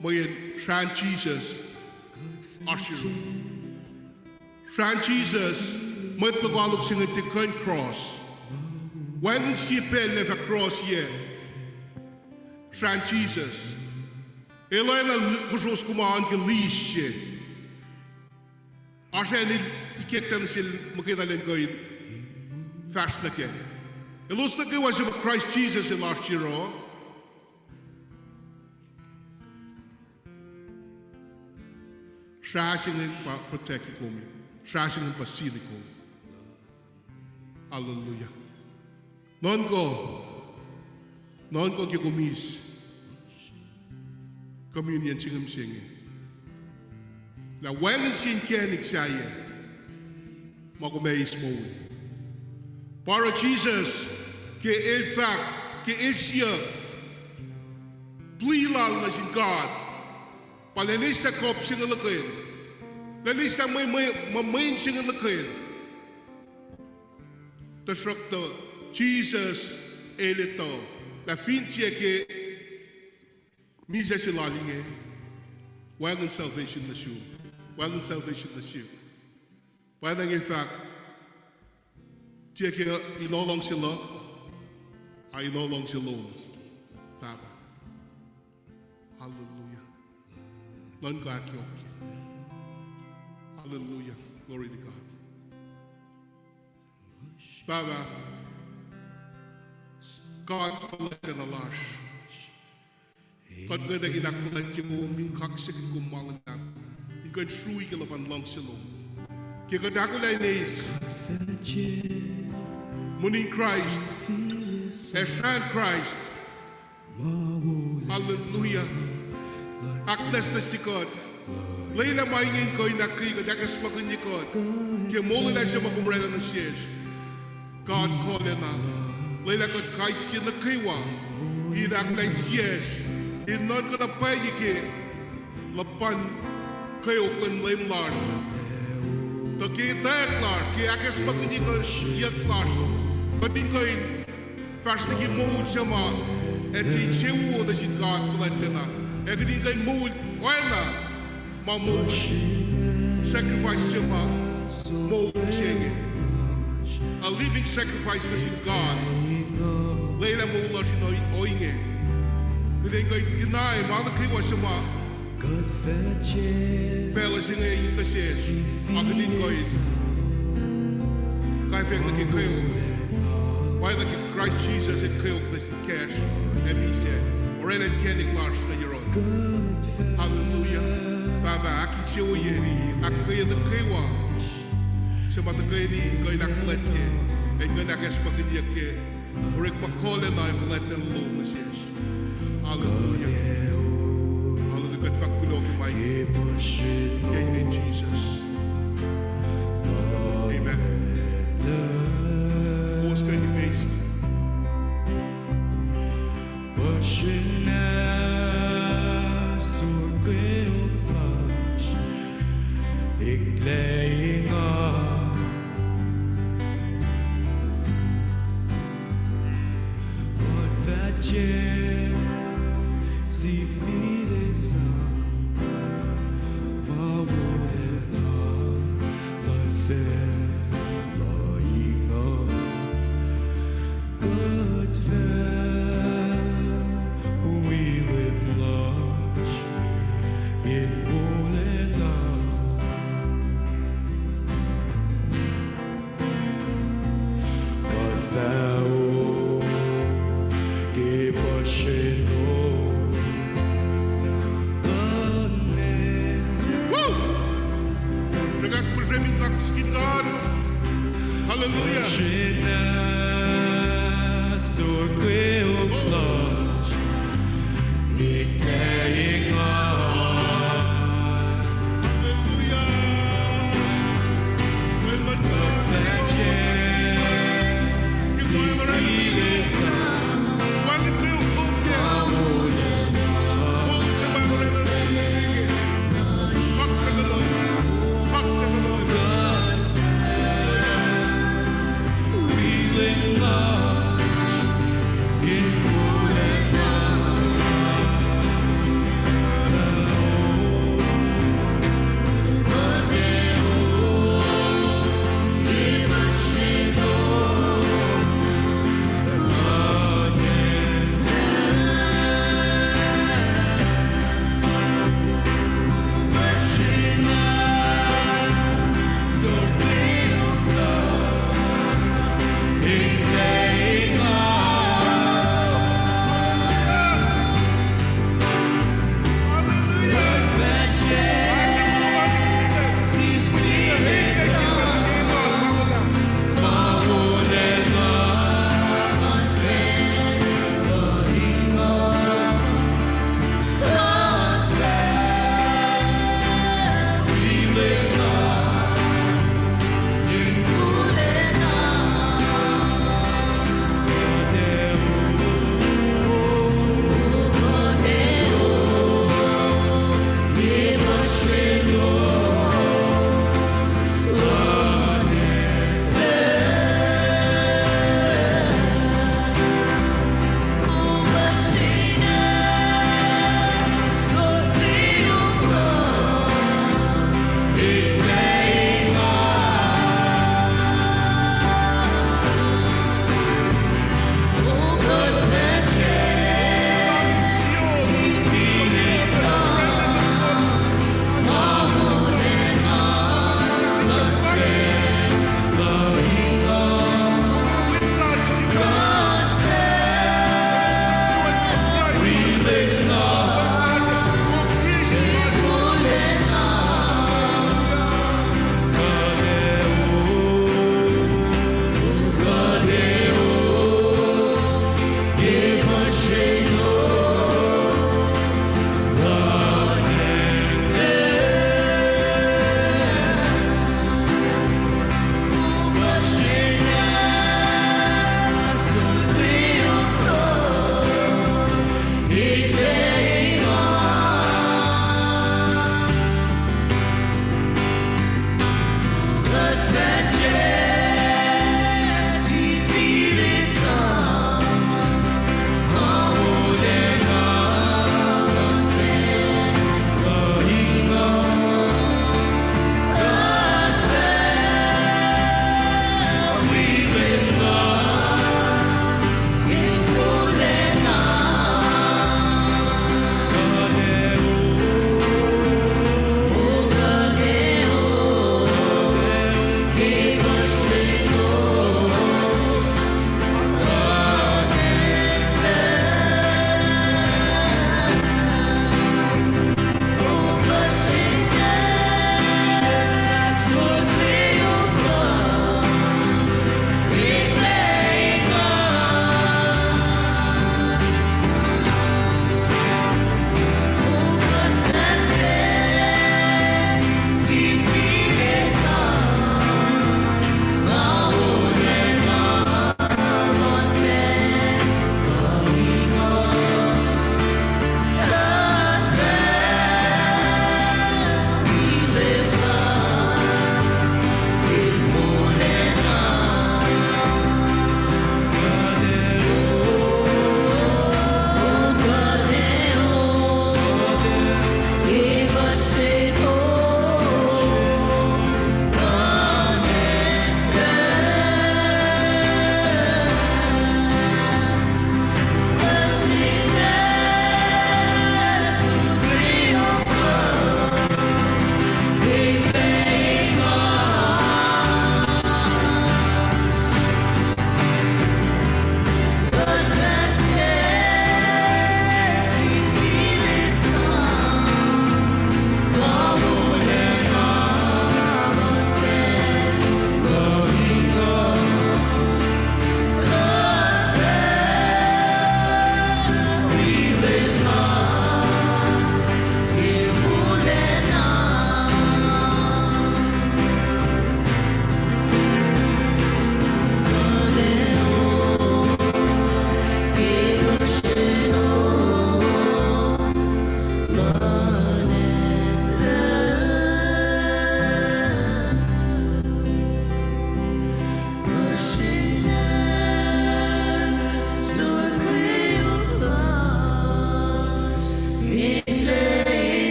[SPEAKER 8] May Shan Jesus. Usher. Shan Jesus. May tagalog siya ngayon tikon cross. When she pen left across here, Shan Jesus, Elena kusos kumaan ke lishe. Asha ni ikektan sil makita len ko in fast na ke. Elus na ke was of Christ Jesus in last year. Shashing in protect ko mi, shashing in pasili ko. Hallelujah. Non ko ki kumis communion singam singi. La wengen sin kenik saya makumeis mo. Para Jesus ke in fact ke ilsia plilal na sin God. Palenista kop singalakin. Lalista may mamain singalakin. Tasrakto Jesus elito la fintia ke misa silalinge wagon salvation na siya wagon salvation na siya parang in fact tia ke inolong sila ay inolong sila Papa. Hallelujah. Non ka akyoki. Hallelujah. Glory to God. Baba, God verlet en alash. God nga dat inak verlet je mo min kaksik ko malagat. Ikan shrui ke lapan lang silo. Ke kadakula inis. Muning Christ. Eshan Christ. Hallelujah. Aknas na sikot. Leila maingin ko inakri ko dakas makunyikot. Kaya mula na siya makumrela na siya. God call na. Leila ko kay siya na kaywa. Inak na siya. Inon ko na payi ke. Lapan kayo kung lame lars. To kaya tayak lars. Kaya akas makunyikot yak lars. Kadin ko in. First na kimawud siya ma. Et in siya uwo na si God flat na. Et kadin ko in mawud. Wala. Mamud sacrifice siya ma mo siya a living sacrifice na si God leila mo la si noi oinge kaya ngay deny ma na kiwa siya ma fela siya ngay isa siya akadin ko kaya fek na kayo why na Christ Jesus and kayo na cash and he said or in candy large na your own hallelujah Baba, akin siya uye, ak kaya na kaywa. Sa mata kaya ni, kaya nakaflat ke, at kaya nakaspaginiyak ke, urik makole na iflat na lulong na siya. Hallelujah. Hallelujah. Kat fakulog yung may kaya ni Jesus. Amen. Buwas kayo ni based.
[SPEAKER 6] Laying on what that see feeling some my wounded heart but fair lying on good fair we will blush in wounded love.
[SPEAKER 8] Hallelujah.
[SPEAKER 6] In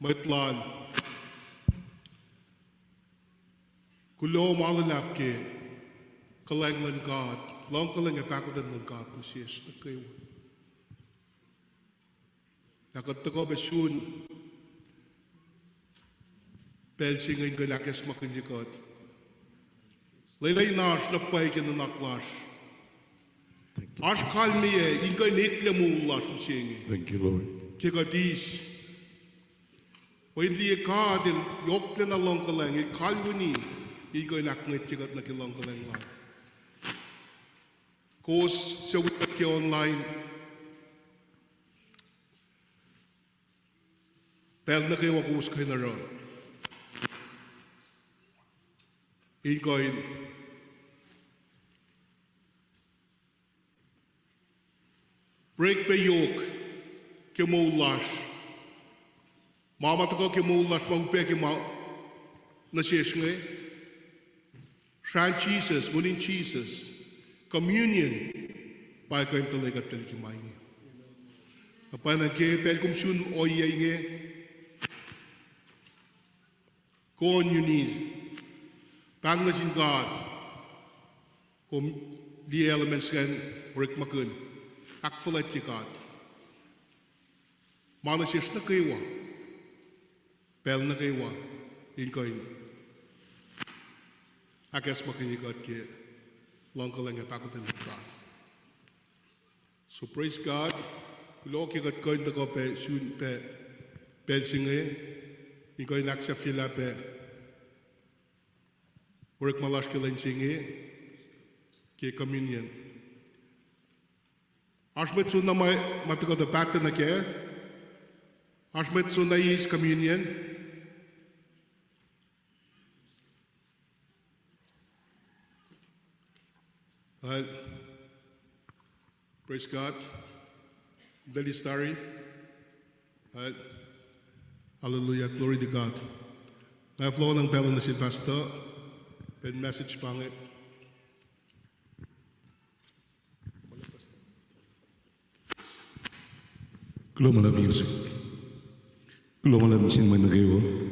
[SPEAKER 8] Matlan. Kulo malalap ke kalanglan God. Long kalang epakudan ng God na siyas na kayo. Nakatako besun. Pensingin ko nakes makinikot. Laylay nash na paikin na naklas. Ash kalmiye, ingay nikle mulas musingi.
[SPEAKER 6] Thank you, Lord.
[SPEAKER 8] Kikadis. Whindi kadil yokle na long kalang kalwini. Ingay nakngit kikat na kilong kalang lang. Kos sa wikat ki online. Pel na kayo wakus kayo na ron. Ingay break the yoke, kemulas. Mama to go kemulas, mahupe kema nasishne. Shan Jesus, munin Jesus. Communion, by going to leg at Telkimai. Upon a gay pelcum soon oye. Go on your knees. Banglas in God. Come the elements can break makun. Akfulat ki God. Manasish na kaywa. Pel na kaywa. Inkoin. Akas makinikat ki longkalang apakutan ng God. So praise God. Kulo ki kat koin tako pe soon pe pensinge. Inkoin aksa fila pe work malash ki lensinge ki communion. Ashmet suna mai matiko the pact na ke. Ashmet suna is communion. Praise God. Daily story. Hallelujah. Glory to God. I have flown ng pelo na si Pastor. Pen message pangit.
[SPEAKER 6] Global music. Global music man nagawa.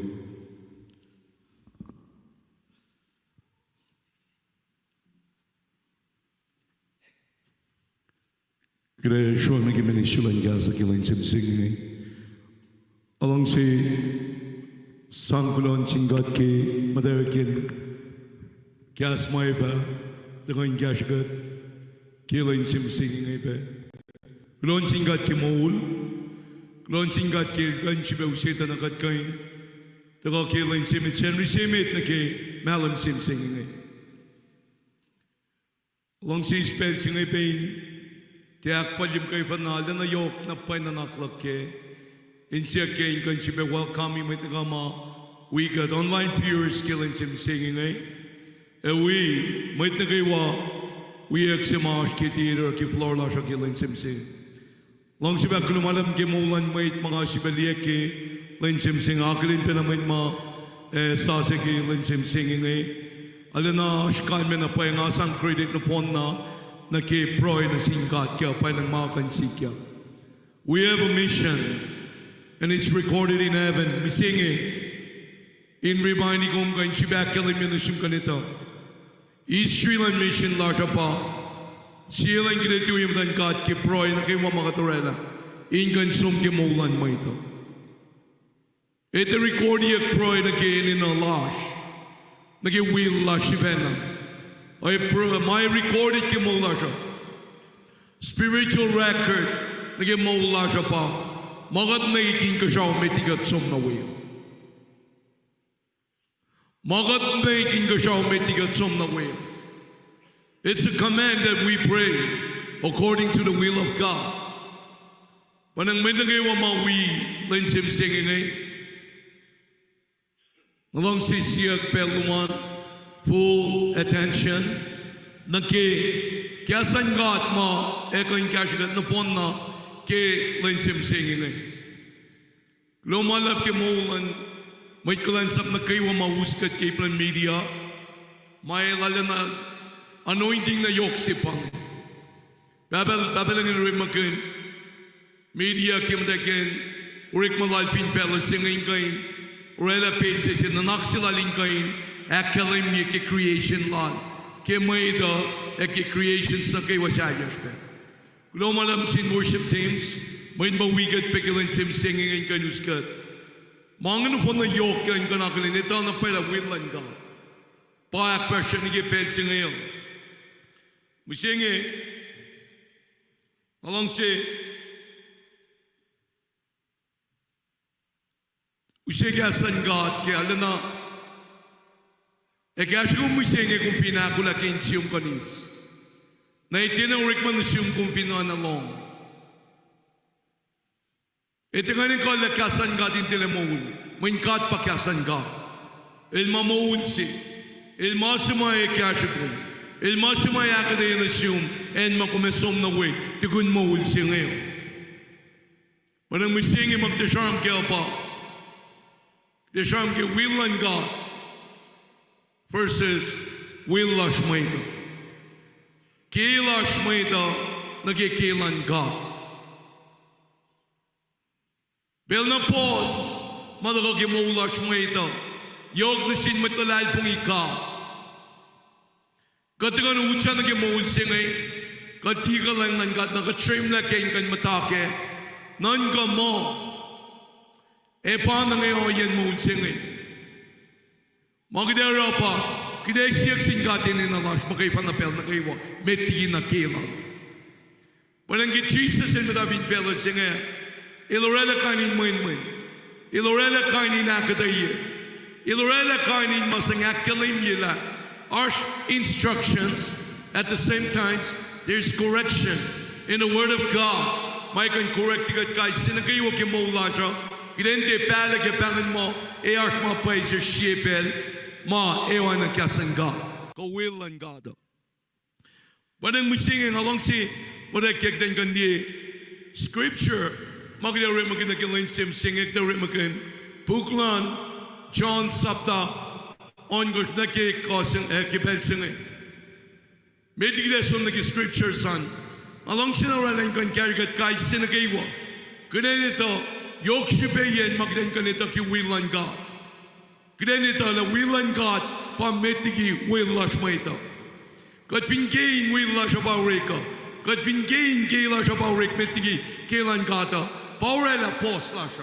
[SPEAKER 6] Kaya show me कि मैंने शुलन Gaza के line से सिंगने along से संकुलन चिंगात के मदरकिन क्या स्माइबा तकोइन क्या शगत के line से सिंगने पे कुलन चिंगात के मोल कुलन चिंगात के गंशिबे उसेता नकत काइन तको के लाइन से में चेंरी से में इतने के मालूम से सिंगने along से स्पेल सिंगने पे Tiak falim kay fanal na yok na pay na naklake. In siya kay kan siya welcome with gama. We got online viewers killing sim singing we might na kaywa we exemash ki theater ki floor la siya killing sim sing. Long siya klumalam ki mulan might mga siya lieke len sim sing aklin pa na might ma sase ki len sim singing alana shkan me na pay nga sang credit na pon na na ke proy na singkat kya pa ng mga kansikya. We have a mission and it's recorded in heaven. Misingi in reminding kong kain sibak elimination kanito. East Sri Lankan mission la siya pa. Sila yung kinito yung tangkat ke proy na kayo mga katurela. Ingan sum ke maulan mo ito. Ito record yung proy na kayo in a lash. Na kayo will lash si Vena. My recorded ke mola siya. Spiritual record na ke mola siya pa. Magat na iking ka siya umitigat som na way. Magat na iking ka siya umitigat som na way. It's a command that we pray according to the will of God. Panang may nagawa mawi lensim singing Nalong si siyak peluan full attention nake kya sangat ma eko in kya shigat na pon na ke lensim singing lomalap ke maulan may kalansap na kayo mauskat kay plan media may lala na anointing na yoksipang babalan ni rin makin media kim dakin urik malal fin pela singing kain, urela pain says in the naxilaling kain, akalim ye ke creation lal, ke maida ke creation sa kay wasayas pe. Glomalam sin worship teams, main bawigat pekilin sim singing in kanuskat. Mangan upon the yoke and kanakalin, ito na pala willan God. Payak person ni pensi ngayon. Musingi, along say, Usigasan God, kaya alana, kaya siya kung musingi kung pinakula kain siyong kanis. Na itinawrik man na siyong kung pinanalong. Ito nga rin ko lakasan God in tilamawul. Main God pa kasan God. El mamawul si. El masimaya kaya siya kung. El masimaya kada yun assume and makumesom na way. Tigun mawul si ngayon. Manang misingi magdasyaram kaya pa. Dasyaram kaya will and God versus will lashmayda. Kaya lashmayda nagikilan God. Bel na pos, madagag yung maulash mo ito. Yog lisin matalal pong ika. Katiga na utsa na kimaul singay. Katiga lang nanggat, nakatrim na kain kan matake. Nanga mo. E paano ngayon yan maul singay? Magdera pa, kaya siyak singgatin ni nalash, makaipanapel na kayo, metiin na kilang. Parang Jesus and madabing fellow singay, Ilorela kainin main. Ilorela kainin akadaya. Ilorela kainin masangakalim yila. Harsh instructions. At the same time, there's correction in the Word of God. May kan correct ka kay sinakayo ke mo lasha. Gidente pala ke palin mo. Harsh ma paisa shepel ma ewan na kasanga. Ko will and God. Badang musingin along si wala kekten kandi scripture. Magdari magkinakilain sim singit na rimakin. Puklan, John Sapta, ongosh na kikosing kipel singit. Medigreson na scripture san. Along sinaralan kan karigat kay sinagaywa. Ganito, yok shibeyen magdan kanito ki willan God. Ganito na willan God pametigi willash maita. Kat pingain willash abaureka. Kat pingain kailash abaurek metigi kailan gata. Paurela force lasha.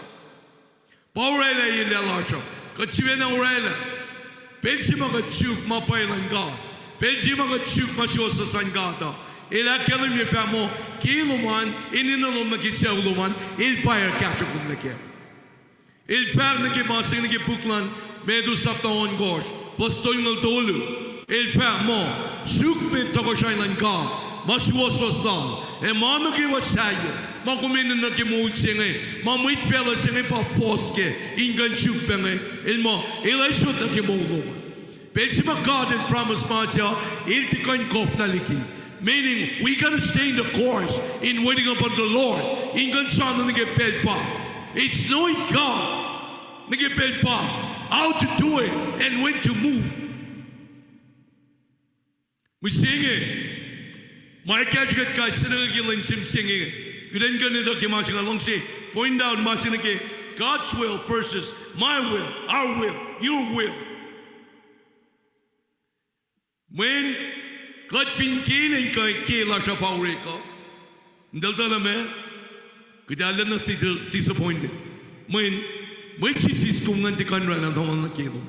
[SPEAKER 6] Paurela yile lasha. Kachivena urela. Pensi magachuk mapailan God. Pensi magachuk masyosa sangata. Ila kelim yepamo kiluman ininalom nakisauluman il payar kashakum nake. Il par nake masing nake puklan medu sapta on gosh. Vostoy ngal dolu. Il par mo suk me tokoshailan God. Masyosa sang. Emano ki wasaya. Makumin na kimul singe, mamit pela singe pa foske, ingan chupenge, ilmo ilaysot na kimulu. Pensima God and promise masya, iltikain kopnaliki. Meaning we gotta stay in the course in waiting upon the Lord. Ingan sana nageped pa. It's knowing God nageped pa how to do it and when to move. We sing it. My catch got guys singing singing. You didn't get it, okay, long say, point out, Masinake, God's will versus my will, our will, your will. When God pinkiling kay kila siya paureko, ndalta na me, kaya na disappointed. When sisis kung nanti kanra na taman na kilo.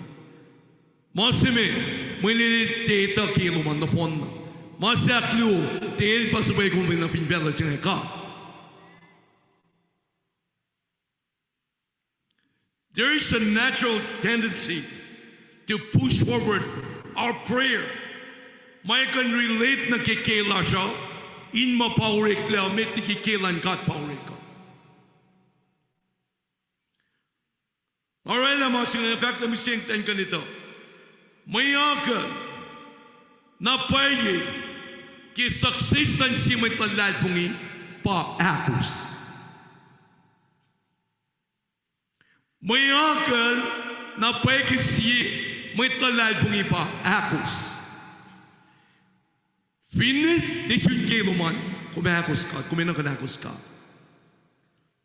[SPEAKER 6] Masime, when teta kilo man na phone na. Masaklu, tel pasabay kung may napinbela siya ka. There is a natural tendency to push forward our prayer. May can relate na kikela siya, in mapaurik lang, may tikikilan kat paurik ka. Alright, in fact, let me sing ten ganito. Mayaka na paye ki success tan si may talal pungi pa akus. May akal na pwede siya may talal pungi pa akus. Finit, 18 kilo man, kumakus ka, kuminang kanakos ka.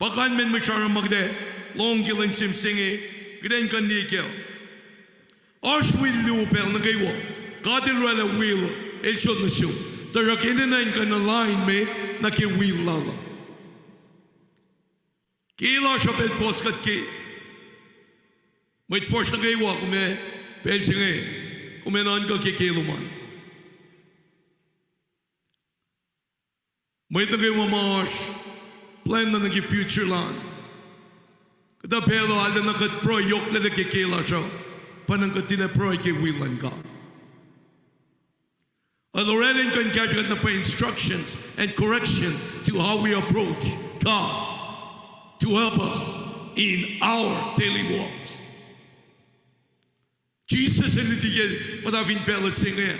[SPEAKER 6] Pakan men masyara magde, long gilan sim singi, gden kan nikel. Ars will lupel na gaywo, God will, el shod na shod. Tarak ininain kan align me, na ki will lala. Kila siya pel poskat ki. May force na gaywo, kume, pel singi, kume naan ka kikiluman. May na gaywo mas, plan na nagi future land. Kada pero ala na kat pro yok na nagkikila siya. Panang katina pro ay kiwilan ka. Already can catch na pa instructions and correction to how we approach God to help us in our daily walks. Jesus and the matavin fellas singing.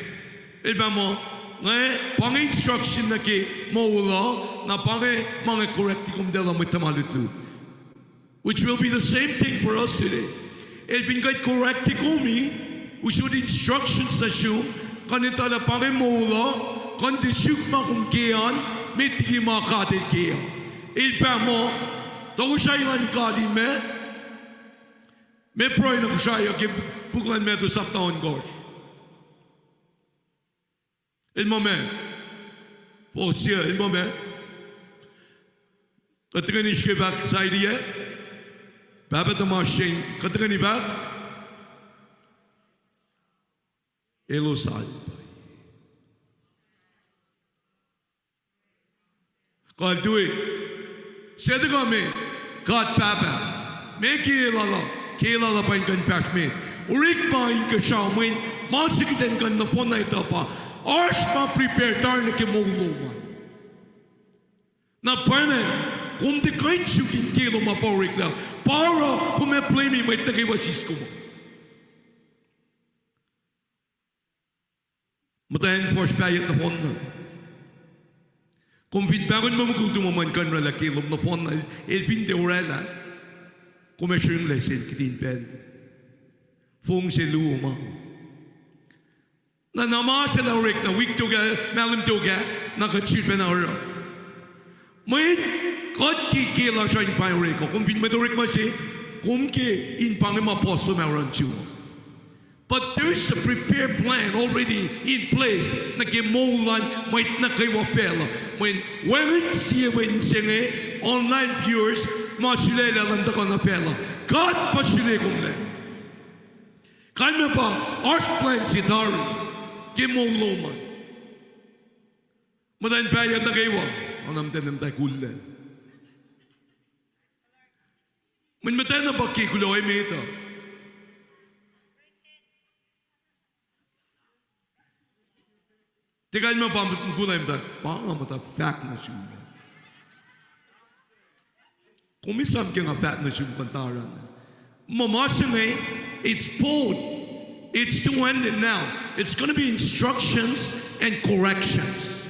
[SPEAKER 6] Iba mo, ngayon, pang-instruction na ki mawala na mga correcticum dela mo tamalitlu. Which will be the same thing for us today. If we get correcticum, we should instructions sa siyo, kanita na pang-mawala, kanti siyukma kung kiyan, may tigi makatil kiyan. Iba mo, tago siya ilan kadi may proy na ko siya, puklan me to saptaon gosh. Il moment, for sure, il moment. Katrani ishke bak saidiye, baba to machine, katrani bak, elo sal. God do it. Say the God me, God Papa, make kilala pa in confess me. Urik ma in kashamin, masikitan kan na phone na ito pa. Ars ma prepare tar na kimuluman. Na panen, kung di kain sukin kilo maparik lang, para kung may play me, may tagiwasis ko mo. Matayin force payat na phone na. Kung feedbackon mo kung tumaman kan rala kilom na phone na, fin de orela, kung may siyong lesson kitin pen. Fung si luma. Na namasa na rik na week to ga malam to ga nakachit pa na ora. May God ki kila siya in pang rik ko kung fin maturik mo si kung ki in pang maposo na ron chiwa. But there's a prepared plan already in place na kimulan may nakaiwapela. When siya online viewers masila lang ko na pela. God pasile kong le. Kanya pa arch plan si Dari. Kimuluman. Madain pa yan na kaywa. Anam tanim tayo kula. Madain na ba kikulo ay mita? Tigal mo pa kulay mo tayo. Panga mata fact na siya. Kumisam kaya nga fat na siya kantaran. Mamasime, it's pulled. It's two-ended now. It's going to be instructions and corrections,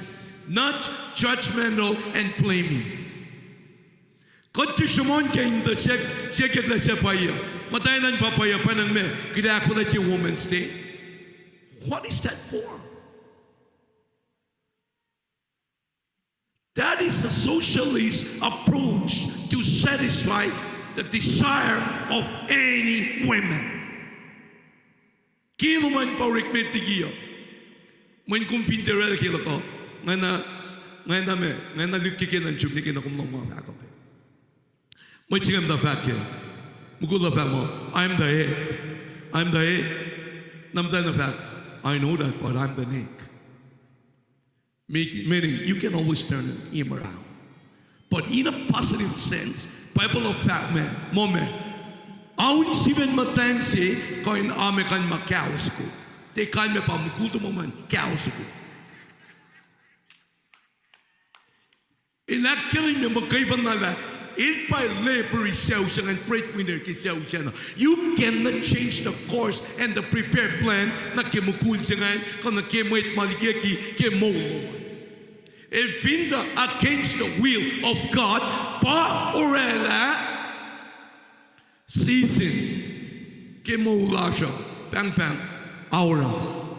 [SPEAKER 6] not judgmental and blaming. Kati shumon kain the siya kaya siya paya. Matay nang papaya pa nang me. Kaya ako let your woman stay. What is that for? That is a socialist approach to satisfy the desire of any woman. Kilo man pa rikmet tigiyo. Man kung finterel kilo ko, ngayon na lukikin ang chub ni kinakumlong mga faculty. May chingam da fat kaya. Mukula fat mo, I'm the head. I'm the head. Namtan the fact, I know that, but I'm the neck. Meaning, you can always turn him around. But in a positive sense, Bible of fat man, moment, aun siben matensi koin amekan makaos ko. Te kalme pa mukulto mo man kaos ko. Inak killing me magkaiban nala. It by labor is and breadwinner kisausana. You cannot change the course and the prepared plan na kimukul siya kung nakimwait maligeki kimolo. If vinda against the will of God, pa orela season kimulasha pang auras.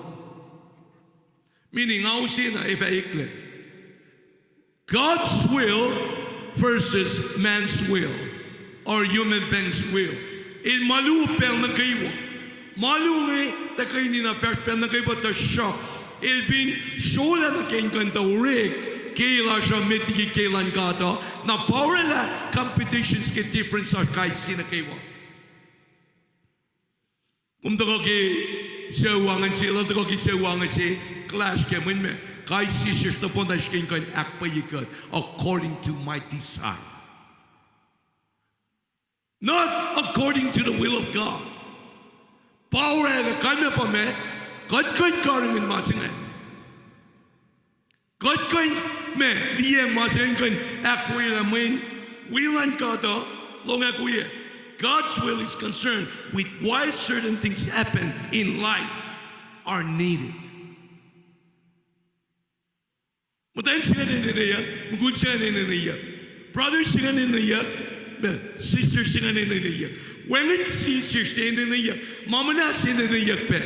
[SPEAKER 6] Meaning ausina if aikle. God's will versus man's will or human being's will. Il malu pel na kaiwa. Malu ngai ta kai ni na pel na kaiwa ta shock. Il bin shola na kain kan ta urik. Kaila siya metigi kailan kata na power la competitions ke difference are kai sina kaiwa. Kumtaka ki sewangan si, lataka ki sewangan si, clash ke mun me. Kai si siya po na siya kan akpayikat according to my desire. Not according to the will of God. Power la kanya pa me, kat karing in masingan. Kat me liye masingan akwi la mun, wilan kata long akwi. God's will is concerned with why certain things happen in life are needed. Brothers sing in the sisters sing in the women sisters stand in the Mama Nas in the yak pen,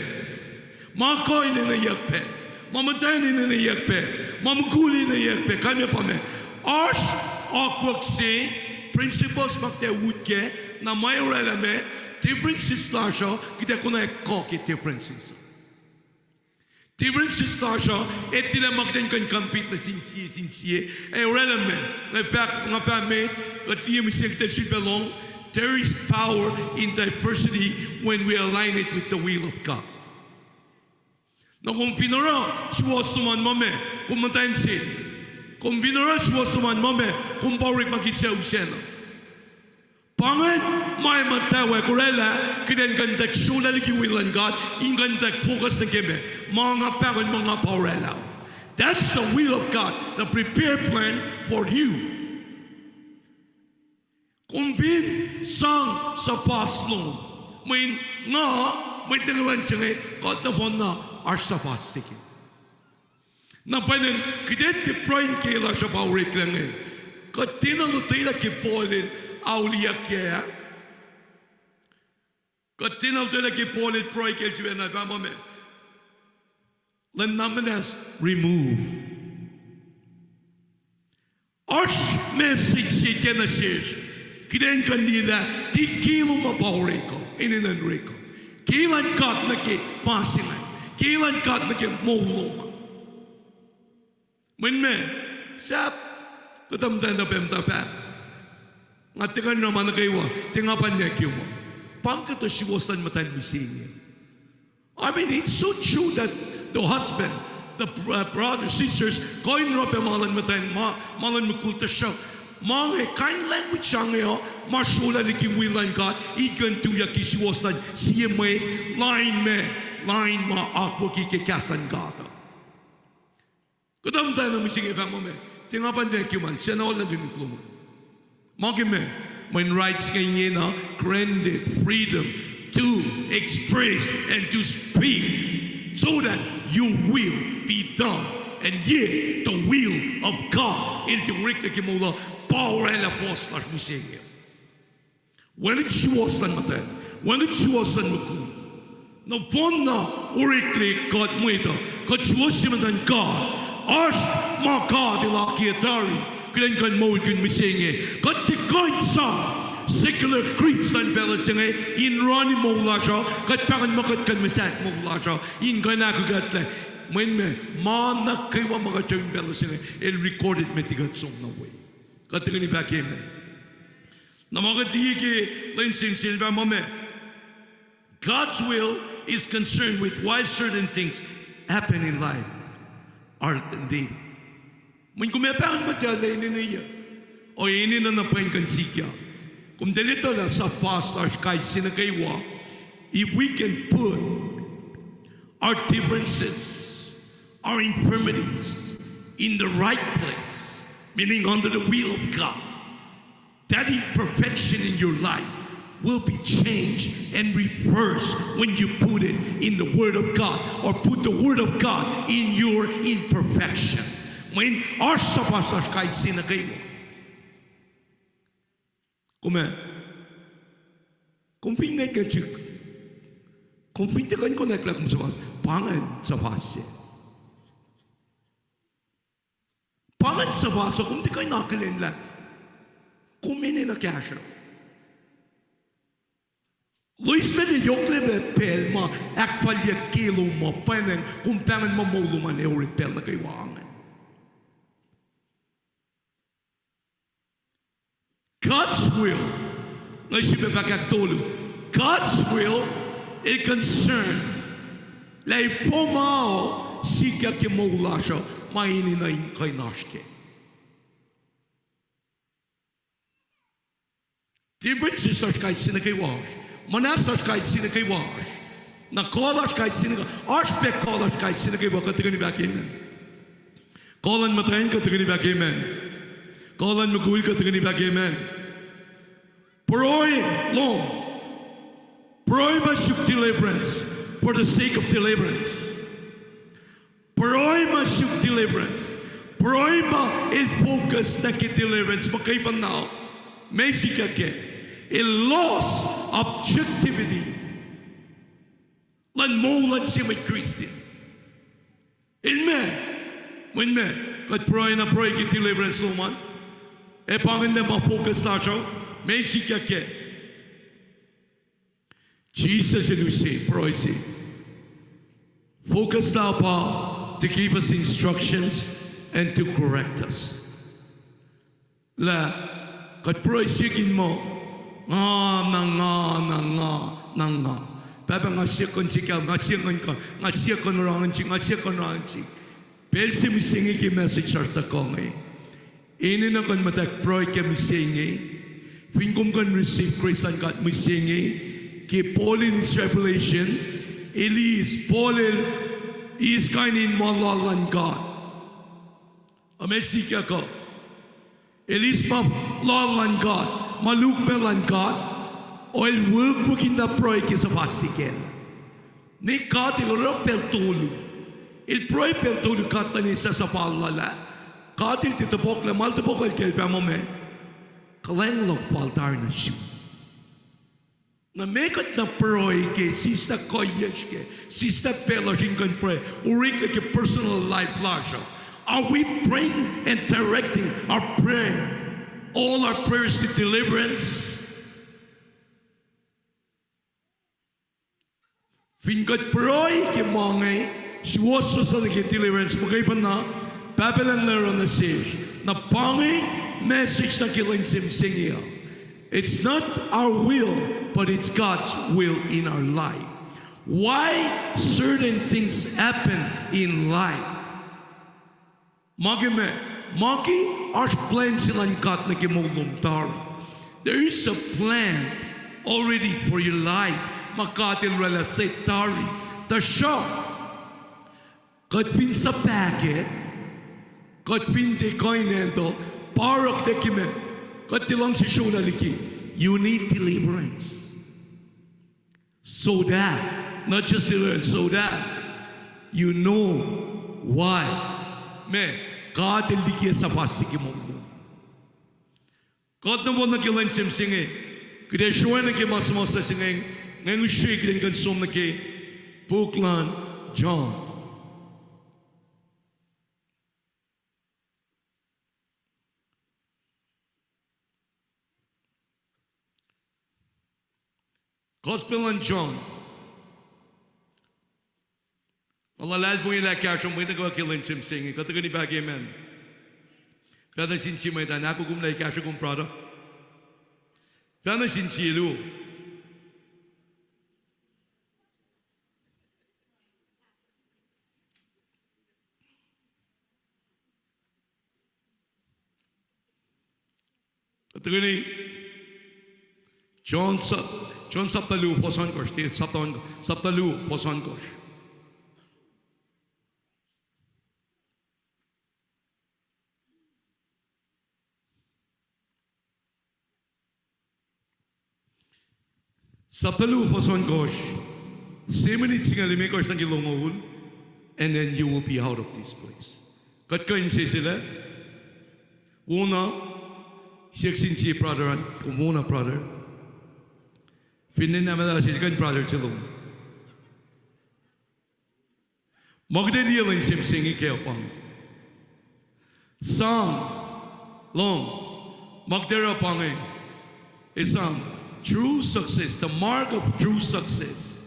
[SPEAKER 6] Ma coin in the yak pen, Mama Dan in the yak pen, Mama Cool in the yak pen, come upon me. Arsh awkward say principles makte woodke na mayorela me differences lasho kita kuna koki differences. Differences lasho etila magden kan compete na sinsie e orela me na fact me kati mi secretary belong. There is power in diversity when we align it with the will of God. Na kung pinara suwasuman mo me kumantain si kung pinara suwasuman mo me kung bawrik mag-isaw siya na pangan may matawa kurela kiden gandak shula lagi will and God in gandak focus na keme mga pangan mga paurela. That's the will of God, the prepared plan for you. Kung bin sang sa paslong may tingawan siya katapon na arsa pasiki. Na panin kiden ti prain kela siya paurik lang katinalutay na kipolin aulia kaya katinalutay na kipolin proy kaya siya na pamame lan naman as remove arsh message siya na siya kiden kanila ti kilo mapauriko ininanriko kilan kat na ki pasingan kilan kat na ki mauloma when me sap kutamtan na pemtapa ngatikan naman na kaywa tingapan niya kiyo mo pangkato siwasan matan misingi. I mean it's so true that the husband the brothers sisters koin rope malan matan malan makulta siya mga kind language siya ngayon, masula ni kiwilan ka, ikan tuya kisiwasan, siya may line ma ako kikikasan gata. Kadamta na mising ibang mo me, tingapan din kiman, siya na wala din iklo mo. Mga me, when rights ngayon na, granted freedom to express and to speak, so that your will be done. And yet, the will of God is direct to Kimula, power and force like we say here. When it's yours, then matan. When it's yours, then mukun. No one na urikli God muita. God yours than God. Ash ma God ilaki atari. Kailan kan mo kun misingi. God the kind sa secular creeds dan balasingi in rani mo lasha. God pangan makat kan misak mo lasha. In kanakugat le. When me mana kaiwa mga chawin balasingi. El recorded metigat song na way. Katingin ni back him. Na mga digi lansing silva mo me. God's will is concerned with why certain things happen in life are indeed. When kumapahan matala niya o ini na napain kan sikya. Kung dalito la sa pastors kay sinakaywa, if we can put our differences, our infirmities in the right place, meaning under the will of God, that imperfection in your life will be changed and reversed when you put it in the Word of God or put the Word of God in your imperfection. When our sapasas kay sinakaywa. Kung pinay ka chik, kung pinay ka nakla kung sapas, pangan sapasya. Pangan sapasya kung di kayo nakalin lang. kumini na kasha. Luis na yok lebe pel ma akfalya kilo mo paneng kumpangan mo moluman e repel na kaiwangan. God's will, God's will is concerned. Lay pomao siya ke maulasha maini na kay nashke. Difference is such kay sinakay wash. Manasas kay sinakay wash. Na kolas kay sinakay. Arspek kolas kay sinakay wash katigani back amen. Kolan matrain katigani back amen. Kolan magul katigani back amen. Proy long. Proy masuk deliverance for the sake of deliverance. Proy masuk deliverance. Proy ma il focus na ki deliverance makaipan now. May sikake. It lost objectivity. Lan mo lan si may Christian. Amen. When me, kat proy na proy ki deliverance luman. E pangin na ma-focus na siya. May sikake. Jesus and we say, proy si. Focus na pa to give us instructions and to correct us. La, kat proy sikin mo, nga. Papa nga sikon sikal, nga sikon rangan si. Pelsi mi singi ki message sarta kongi. Ini na kan matak proy ke mi singi. Finkum kan receive Christ and God mi singi. Ki Paul in his revelation, Paul is kind in malalan God. Amesi kya ko? Elis pa lalan God. Maluk melan God, oil work booking the project is a pasiken. Ni kat iloro peltulu. Il proy peltulu katani sa sapalala. Katil titapok la maltapok el kelpamo me. Kaleng lok faltar na siya. Na mekat na proy ke sista koyesh ke sista pelajin kan pray. Urika ke personal life lasha. Are we praying and directing our prayer? All our prayers to deliverance. Fingat proy ke mangay, siwoso sa naging deliverance. Magkaipan na, Babylon na na siya. Na pangay message na kilinsim singiya. It's not our will, but it's God's will in our life. Why certain things happen in life? Maki, our plan silang kat na kimulumtari. There is a plan already for your life. Makatil rela setari. The show. Kat fin sa packet. Kat fin de koinento. Parak de kime. Kat tilang si show na liki. You need deliverance. So that, not just deliverance, so that you know why. God iliki sa pasiki mo. God na mo na kilan simsingi. Kaya shuwa na ki mas-masa singing. Ngayon shake din konsom na ki. Buklan John. Gospel and John. Malalal po yung lakasyon mo, nagawa kilin simsingi. Kataga ni Bagi, amen. Kada sinci mo ito, naku kum lakasyon kong product. Kada sinci ilo. Kataga ni John Saptalu, Foson Kosh. Saptalu, Foson Kosh. Saptalu Foson Kosh. 7 minutes nga limi kosh ng kilongol, and then you will be out of this place. Kat kain sila. Una, siyaksin si brother, kumuna brother. Finin naman na siya kan brother silong. Magdaliyalan simsingi kayo pang. Sang, long, magdera pange. Isang true success, the mark of true success.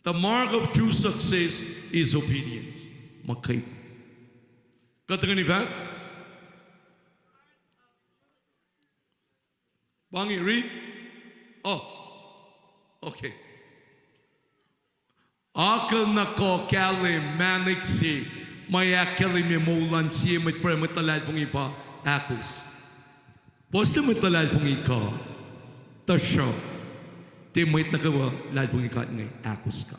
[SPEAKER 6] The mark of true success is obedience. Magkaiv. Katagan ni Pat? Bangi, read. Oh, okay. Akal na ko kali manik si mayakali mi mulan si mit premetalal pong ipa akus. Poste metalal pong ika. Tasyo. Timit na kawa lal pong ika ngay akus ka.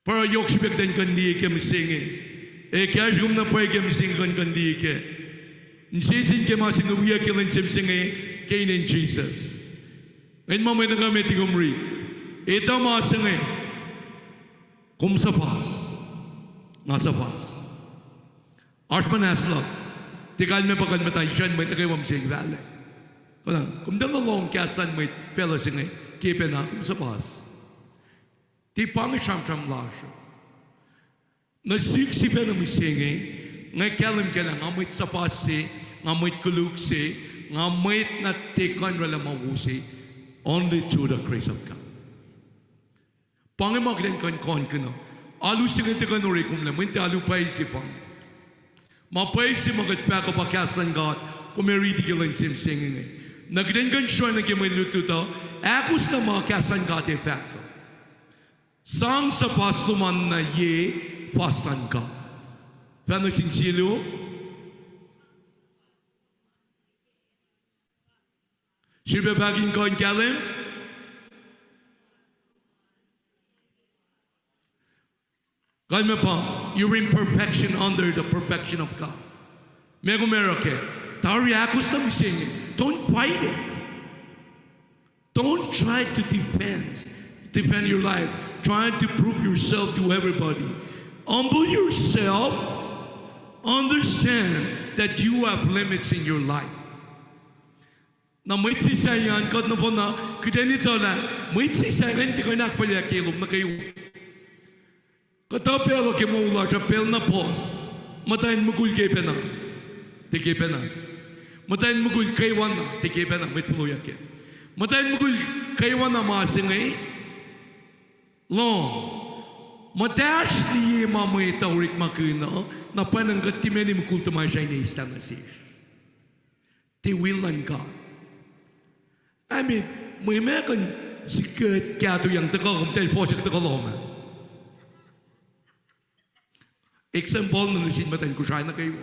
[SPEAKER 6] Para yok shibek den kandi ke misingi. Kaya jum na pa ke misingi kandi ke. Nsisin ke masing uya ke lan simsingi kain in Jesus. Ngayon mamay na kami tingumri. Ito masingi. Kum sa pas. Nga sa pas. Ashman hasla. Tikal me pakal matay siyan may nakaiwam sing vale. Kum dala long kasan may fella singi. Kipe na kum sa pas. Ti pang sham lasha. Nasiksi pa na misingi. Ngay kalim ka lang, ngamit sa pasi, ngamit kulukse, ngamit na tekan wala mawusi, only through the grace of God. Pangimak din kan ka na, alu singa tekan uri kumla, minti alu pa isi pang. Mapaisi magat faka pa kasan God, kumeriti ka lang singing. Nagden kan siya na kimay luto to, akus na mga kasan God e faka. Sang sa pastuman na ye, fastan God. Fano sincilo? Should be back in going Galim? God me pa, you're in perfection under the perfection of God. Mego meroke, tari akus na mising. Don't fight it. Don't try to defend your life, trying to prove yourself to everybody. Humble yourself. Understand that you have limits in your life. Na may sisayan kad na po na kita nito na may sisayan di ko nakapalya kilom na kayo. Katapelo ke mo ula siya pel na pos. Matayin mo kul kay pena. Tiki pena. Matayin mo kul kaywan na. Tiki pena. May tuloy ke. Matayin mo kul kaywan na masingay. Long. Matash niye mamay taurik makina na panangkat timeni mkulta may siya ina nasir. Ti will and God. I mean, may mekan sikat kato yang takakam telefon siya takaloma. Example na nasin matan ko siya na kayo.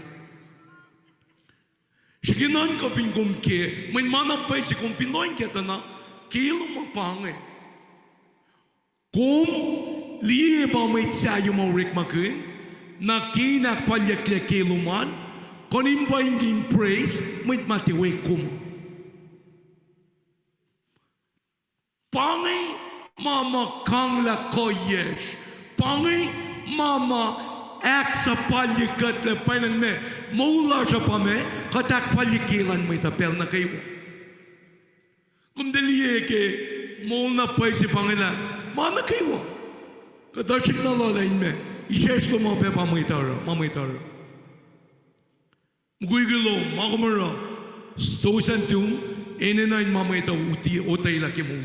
[SPEAKER 6] Siginan ka pingkom ke, may manapay si kong pinoy kita na kilo mapangay. Liye ba may tsayo maurik makun? Na kinakpalyak kiluman? Konim ba yung praise? May matiwek kum. Pangay mama kang la koyesh. Pangay mama ek sa palikat na panan me. Mula siya pa me. Katak palikilan may tapel na kayo. Kung daliye ke mula pa si Panginoon. Mana kayo? Kadachik na lalain me, ishes lo mga pepa mamitara. Mugigilo, makamara, stosan tung, enenay mamita uti otay laki mo.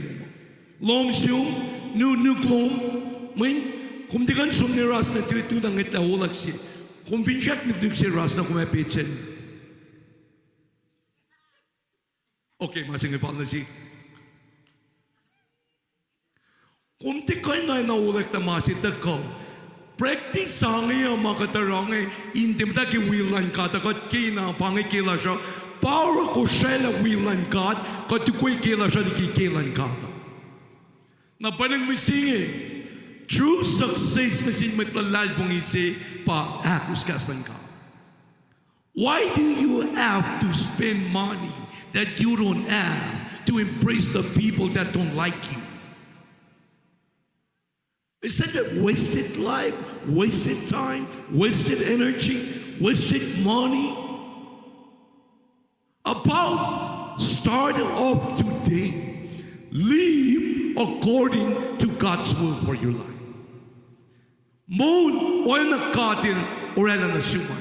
[SPEAKER 6] Long siyong, nuklong, main, kung di kan sum ni ras na tutudang ita ulag si, kung pinsyak nagdug si ras na kumapitsin. Okay, masingipal na si. Kung di kayo na naulag na masitag ko, practice sangi ang makatarangay, intim ta kiwilan ka, takat kina, pangikila siya, para ko siya la wilan ka, katukoy kila siya di kikilan ka. Na panang misingi, true success na sinmatalal pong isi, pa akus kasan ka. Why do you have to spend money that you don't have to impress the people that don't like you? Is that a wasted life, wasted time, wasted energy, wasted money? About starting off today, live according to God's will for your life. Moon o na katil o na nasuman.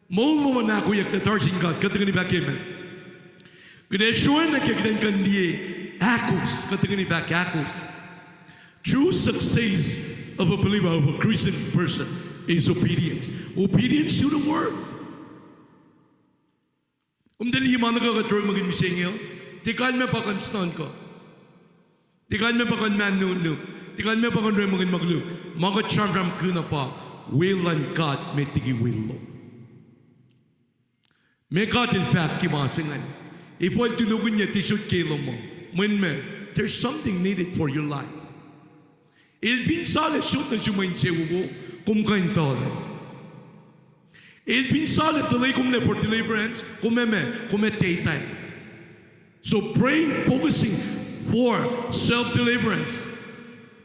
[SPEAKER 6] Molo na ako yak the touching God. Katingin back amen. Kaya sure na kaya kan diye akos. Katingin back akos. True success of a believer, of a Christian person, is obedience. Obedience to the word. Dali mana ka katroy magin misengyo. Tikal me pa kan stand ko. Tikal me pa kan man no. Tikal me pa kan roy magin maglu. Mga charm kuna pa. Will and God may tigi will lo. May God in fact kimasingan. If all tulugun niya tisod kilo mo. When me, there's something needed for your life. Il pinsale shoot na siya main sewo kum kain tole. Il pinsale tuloy kum ne for deliverance kume tay. So praying, focusing for self-deliverance,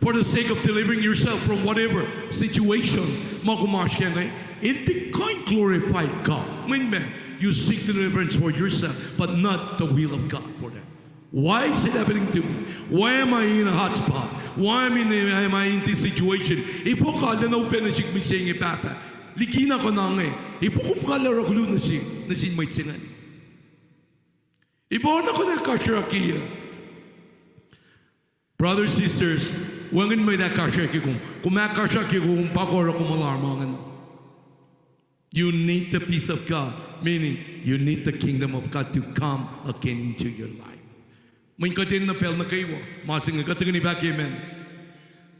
[SPEAKER 6] for the sake of delivering yourself from whatever situation makumash kaya ngay, it can't glorify God. When you seek deliverance for yourself, but not the will of God for that. Why is it happening to me? Why am I in a hot spot? Why am I in this situation? Ipo kala na upen na sigmising papa. Likina ko na nga. Ipo kum kala rakulu na sin may tsingan. Ipo na ko na kasyarakiya. Brothers, sisters, wangin may na kasyaraki kung kumakasyaraki kung pakora kumalarmangan. You need the peace of God, meaning you need the kingdom of God to come again into your life. May katin na pel na kayo, masing katingin ni back amen.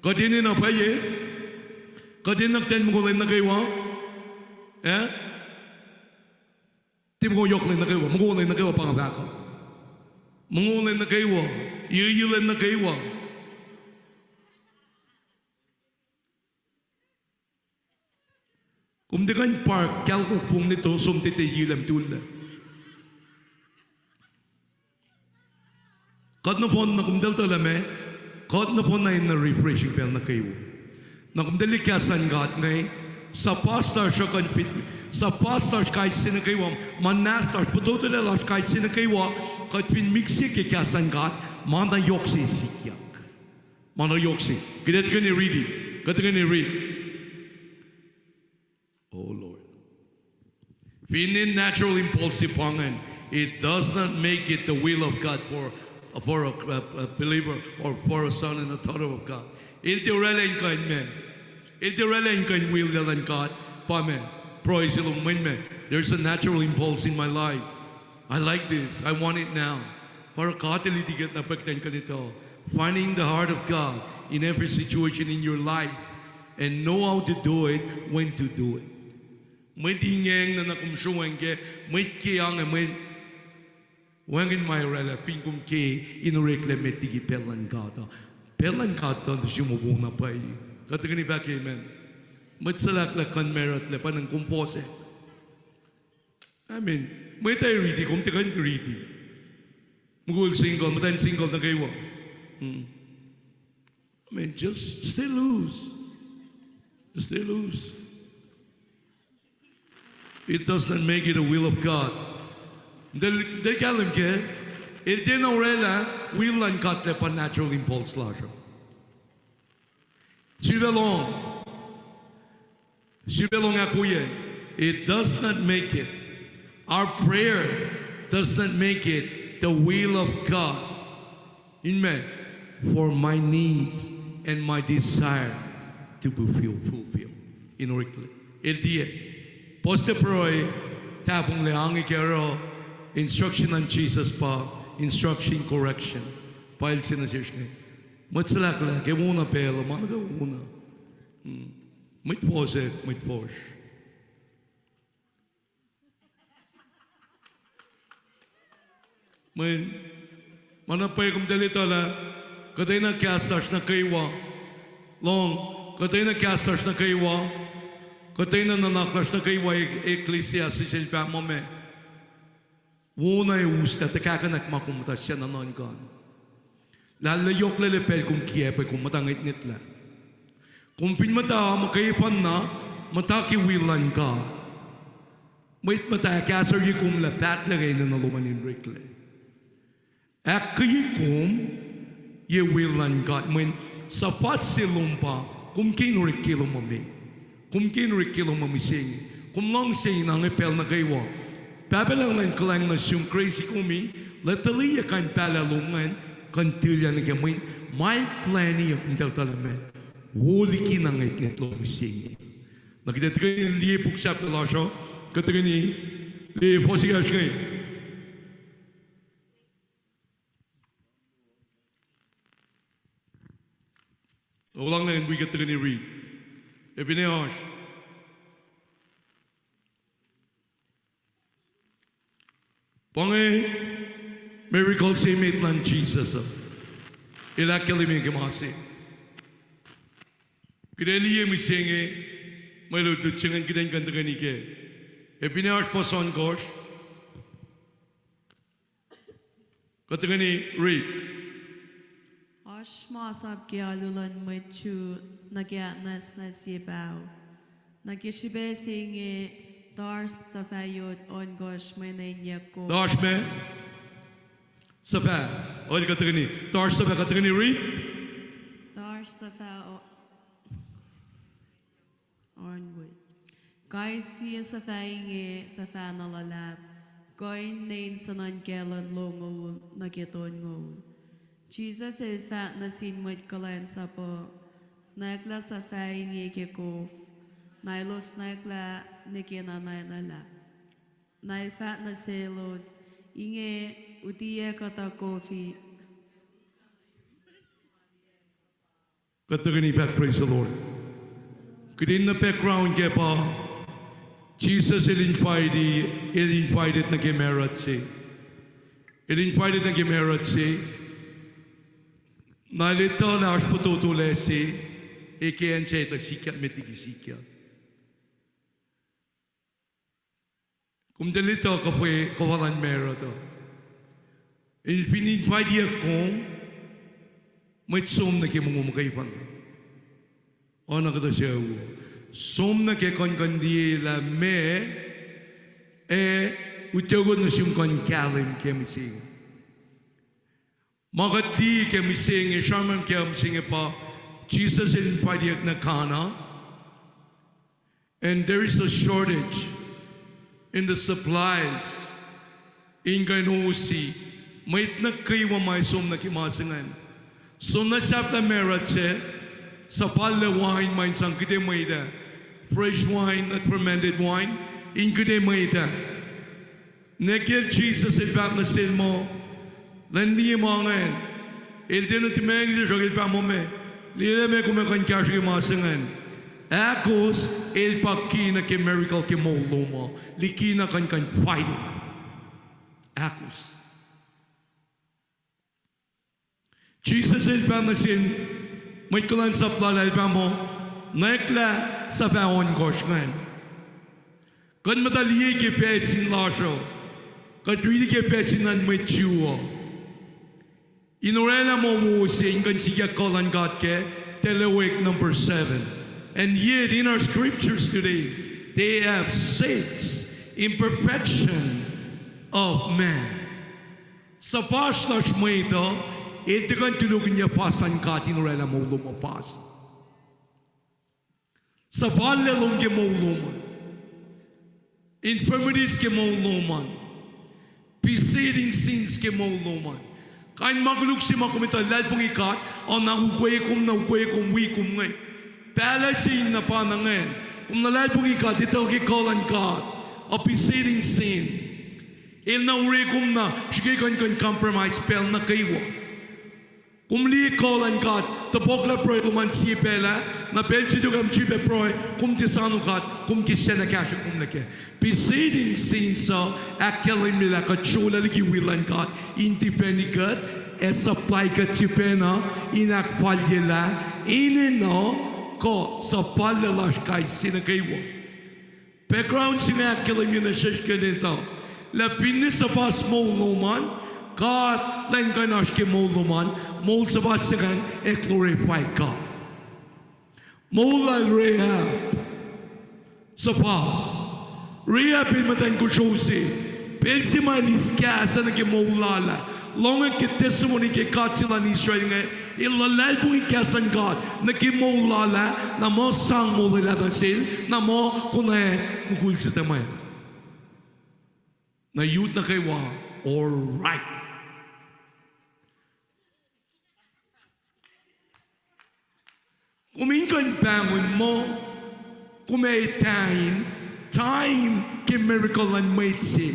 [SPEAKER 6] Katin na pa ye, katin na ten mo kulay na kayo, tim ko yok na kayo, mungulay na kayo pang baka, mungulay na kayo, iyulan na kayo. Kung di kan park, kalkot pong nito, sumtite yilam tula. Kad na po na kumdal talame, kad na po na in na refreshing pel na kayo. Na kumdali kasan God ngay, sa pastor siya kan fit, sa pastor kahit sinakayo, manastar, patutulala kahit sinakayo, kahit fin mixi kay kasan God, mana yoksi sikyak. Mana yoksi. Kadat ka ni read. Kadat ka ni read. Oh Lord. Finin natural impulsive pangan, it does not make it the will of God for a believer or for a son and a daughter of God. Il te relain kain men. Il te relain kain will dalan God. Pa men. Praise the Lord. Men. There's a natural impulse in my life. I like this. I want it now. Para katilitigat na pagtan ka nito. Finding the heart of God in every situation in your life and know how to do it, when to do it. May tingeng na nakumsuwan ke, may kiyang may wangin may rela fingkum ke inureklame tigi pelan gata. Pelan gata na sumubong na pay. Katingin ba ke amen? Matsalak kan merat le panang kumpose. Amen. May tayo riti kung tikan riti. Mugul single, matayin single na kayo. Amen. Just stay loose. Stay loose. It doesn't make it a will of God. Del kalim ke, il tino rela will and cut le pan natural impulse lasha. Shibelong akuye. It does not make it. Our prayer does not make it the will of God. Amen. For my needs and my desire to be fulfilled. Inorikle. Il tie. Poste proy tafong leangi kero instruction on Jesus pa instruction correction pail sinasirshne matsalak la ke muna pelo mana ka muna mit force man mana pay kum dalita la katay na casters na kaywa long katay na casters na kaywa katay na nanaklas na kaywa ecclesia si silpa mo me wuna e usta te kakanak makumta siya na non kan lalayok lelepel kung kiepe kung matangit nitla kung pinmata makaipan na mataki wilan ka wait mata kasar yi kum lapat lagay na nalumanin rikle ak kayi kum ye wilan ka when sapat silumpa kum kinurikilo mami kum kinurikilo mamising kum long say nang pel na kay wa pabelang lang kalang na sum crazy kumi latali ya kan pala lungan kan tilya na kemin my plan ya kum taltalame woli ki nang it lo sing nakita trin li buksap la sho katrini li fosiga shkay Ulang lang we get to read. Epineos. Pange miracle say mitlan Jesus. Ila kelimi kemasi. Kideli mi senge malu tu chengan kiden kantagani ke. Epineos poson gosh. Katagani read.
[SPEAKER 9] Ashmasab gialulan mechu nagyat nas nasibao. Nagishibe singe dars safayot on gosh menanyako.
[SPEAKER 6] Dash me. Safa. Oil katagani. Dash safa katagani read.
[SPEAKER 9] Dars safao on good. Guys see safayinge safana lalab. Going nain sanan galan longo nageton ngol. Jesus el fat na sin mit kalan sa po. Naikla sa fay ngi ke kof. Nailos naikla nikina nainala. Nail fat na selos. Inge utiye kata kofi.
[SPEAKER 6] Katagani back, praise the Lord. Good in the background ke pa. Jesus il invited na ke merat se. Il invited na ke merat se. Nalita na as pototole se eke ancheta sikat metiki sikat. Kum delita ka fue kawalan mera to. Il finin fadia kong may som na ke mungum kaifan. Ona kata siya som na ke kon la me utyogon na siyong kon kalim ke mising. Magati ke mising shaman ke mising pa Jesus invited na Kana and there is a shortage in the supplies in Ganosi mait na kaiwa may som na kimasingan so na sap na merat se sa pala wine may sang kite maida fresh wine not fermented wine in kite maida nekir Jesus invite na silmo Lendi mangan, il tenu timeng di jogil pa mome, lile me kume kan kashi masengan. Akos il pakina ke miracle ke moloma, likina kan fight it. Akos. Jesus il panasin, may kulan sa plala il pamo, naikla sa paon koshkan. Kan mataliye ke pesin lasho, kan tuili ke pesinan may chuo. Inorela mo wo saying kan siya kalan God ke telewek number 7. And yet in our scriptures today, they have 6 imperfection of man. Sa paslash mo ito, ito kan tulugin niya pasan ka inorela mo lumapas. Sa valalong ke mo luman. Infirmities ke mo luman. Preceding sins ke mo luman. Kain magluk si makumita lal pong ikat o nahukway kum wikum ngay. Pala sin na panangan. Kung nalal pong ikat ito kikolan ka o preceding sin. Il na urikum na shikikan kan compromise pel na kaywa. Kung li kolan ka tapok la proy kuman si pela na pel si dugam chipe proy kum tisano kat kum kisena kasha kum lake. Preceding sin so akalim nila ka chula ligi wilan kat independent e supply ka chipena inakpalyela inino ko sa palalash kay sinakaywa. Background sina akalim yun na shishkanito. La pinis sa pas mo luman God lain kanash ke mo luman mol sa basigan e glorify God. Mola Rehab sa pas. Rehab in matan ko shosi. Pensi malis kasa na ke molala. Longan ke testimony ke katsila ni Israel nga ilalal po ikasan God, nakimulala, na mo sang mulila dasil, na mo kunay mukul sa tamay. Na yun na kayo, alright. Kuminkan bangon mo, kumaitahin, time ke miracle and maitse,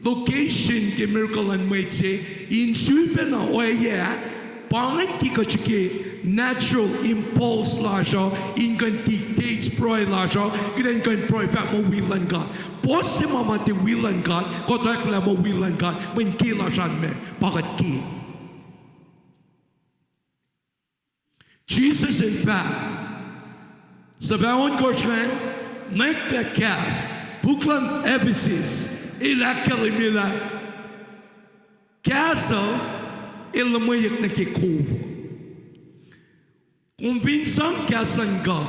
[SPEAKER 6] location ke miracle and maitse, in super na oye, pangan ki kachike, natural impulse la siya, ingan dictates proy la siya, kinan kan proy fat mo willan God. Poste mama te willan God, kotak la mo willan God, when ki la siya me, pakat ki. Jesus in fact, sa bawon korsyan, naklakas, buklan ebisis, ilakalimila, kaso, ilamayak na kikuvo. Kumbinsang kasan ka,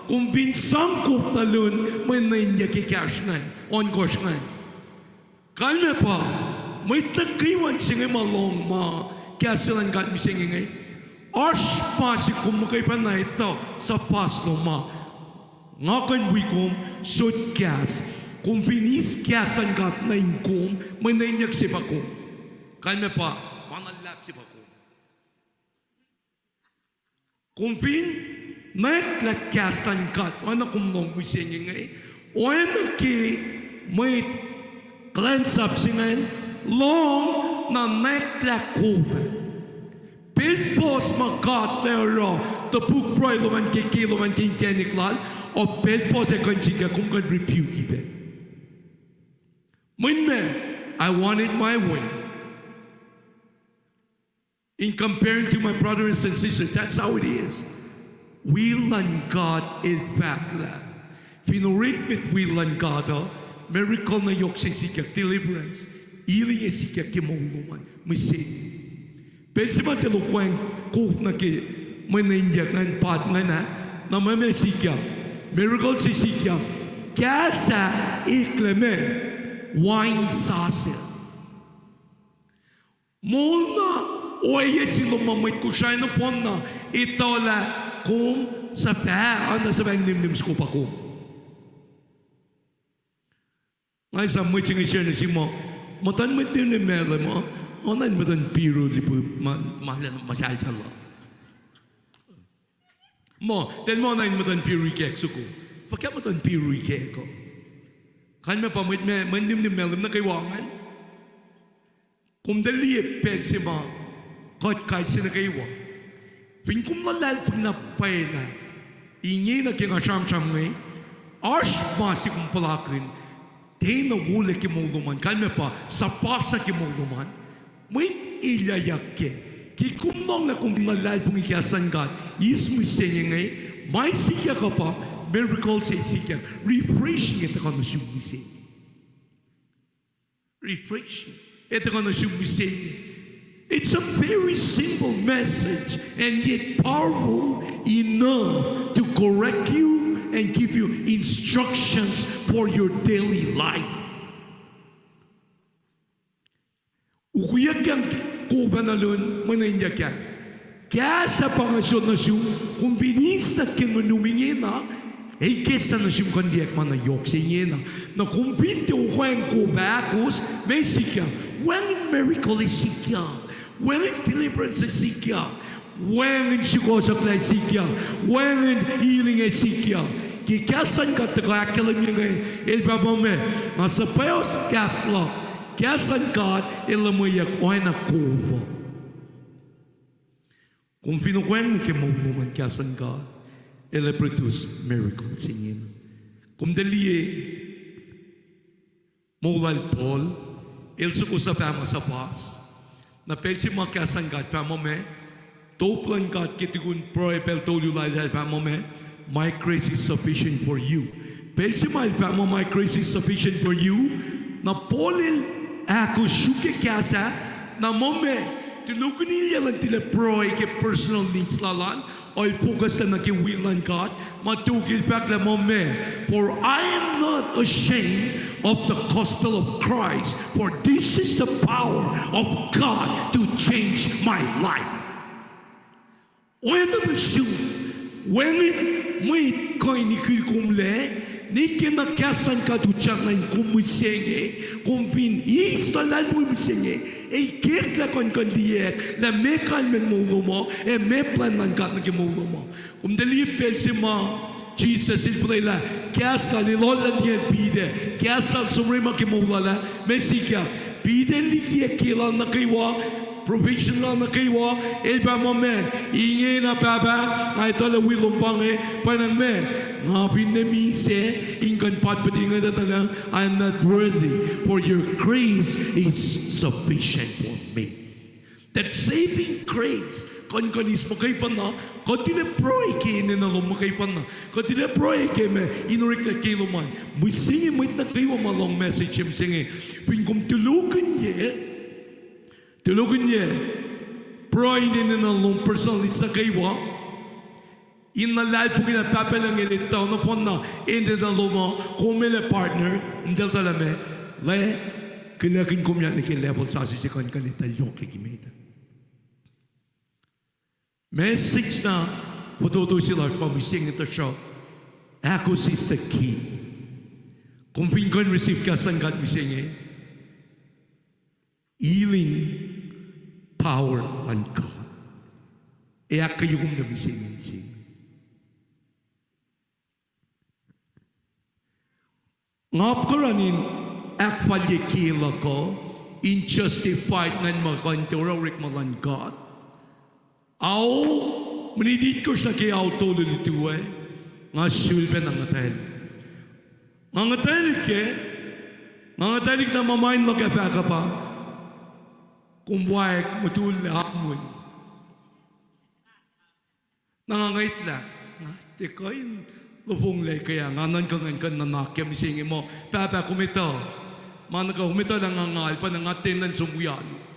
[SPEAKER 6] kumbinsang kupnalun, may nainya kikasnan, on korsyan. Kalme pa, may takriwan singay malong ma, kasilan kat misingay. Arsh pasi kumakay pa na ito sa paslo ma. Ngakan wikom, sot kas. Kung pinis kasan kat na inkom, may nainyak si bakom. Kalme pa, manalap si bakom. Kung pin, naiklat kasan kat, ano kumlong misingin ngay, o ano ki, may cleanse up singan, long na naiklat kuva. Pilpos makat lero tapuk proy luman ke kiloman king keniklal o pilpos e kanchika kum kan rebuke ibe. I wanted my way. In comparing to my brothers and sisters, that's how it is. We learn God in fact la. Finurik mit we learn God miracle na yok sikak deliverance. Healing e sikak kimoluman. Misi. Pensi ba telo kweng kuf na ki manindyak ngan pat nga na mame sikya miracle si sikya kasa ikleme wine sasil molna oye silo mamay kushay na pon na itola kum sa pa ana sa bang nimnim skupa kum ngay sa mwitsing isya na si mo matan mitin ni mele mo Onan mo tan piro lipo masal sala. Mo, ten mo onan mo tan piro ikek suko. Fakya mo tan piro ikek ko. Kan me pamit me mandim ni melim na kaywangan. Kum dali peg si ma kot kai sina kaywa. Fin kum lalal fin na paila. Ingi na kinga sham ngay. Arsh ma si kum palakin. Te na wule ki moluman. Kan me pa sa pasa ki moluman. May ilayak ke. Kikumnong na kung nalal pong ikasan God, is mo siya ngay, may sikya ka pa, miracle siya sikya, refreshing ito ka na siyang refreshing. Ito ka na siyang It's a very simple message and yet powerful enough to correct you and give you instructions for your daily life. Ukuyak yang kubanalun manindyak yan. Kaya sa pangasyon na siyo, kung binis na kinunumingin na, ay kesa na siyo kandiyak manayok sa inyo na kung pinti ukayang kubakos, may sikya. When miracle is sikya, when deliverance is sikya, when sikosak na sikya, when healing is sikya, kikasan ka tagakalam yung ilbabame, nasa payos kaslo, Kasan God ilamuyak oy na kuvo. Kung finukweng ke mauluman kasan God, ila produce miracles in Kung daliye mulal Paul, il suko sa fama sa pas. Na pensi mo kasan God fama me, toplan God kitigun pro epel tolu la fama me, my grace is sufficient for you. Pensi mo fama my grace is sufficient for you. Na Paul ako shuke kasa na mome tinukunilya lang tila proy ke personal needs lalan o focus na nakiwilan God matugil pak la mome for I am not ashamed of the gospel of Christ for this is the power of God to change my life. When the shoe, when it might coin kumle, Niki na kasan ka tuchang na kumisenge, kumpin istalan mo misenge, kek la kon liek, la mekan men mo, me plan nan kat na kimulo mo. Dali pensi mo, Jesus ilfrela, kasa ni lola niya pide, kasa sumrema kimulala, mesika, pide likia kila na kaywa, professional na kaywa, iba mo me, ingay na baba, ay tala wilumpange, panang me, nga pinnemise, ingan patpating na tala, I'm not worthy, for your grace is sufficient for me. That saving grace, kon is makaipan na, kotile proy ke na lo makaipan na, kotile proy ke me inurik na kilo man, musingi mo itna kayo malong message yung singi, fingkom tulugan ye, proy na long personal it's na kayo, inalal po kina papelang ilitaw na po na, hindi na lo mo, kumile partner, hindi talame, le, kinakin kumya ni level sa sisikon kalital yung klikimita. Message na foto sila pamising ito siya. Ako is the key. Kung pingon receive ka sangkat mising healing power on God. Ako yung na misingin sing. Ngap ko ranin akfalye kila ko in justified nan makanturawik malan God. Ao, menidit ko siya kaya auto lito nga sulpe ng ngatel. Nga ngatel na mamain lo kaya ka pa, kumwag matul na hamon. Nangangait lang, nga tikoy, lufong lay kaya, nga nan ka nanakya, misingin mo, papa kumito, mana ka kumito nangangal pa ng atin ng sumuyalo.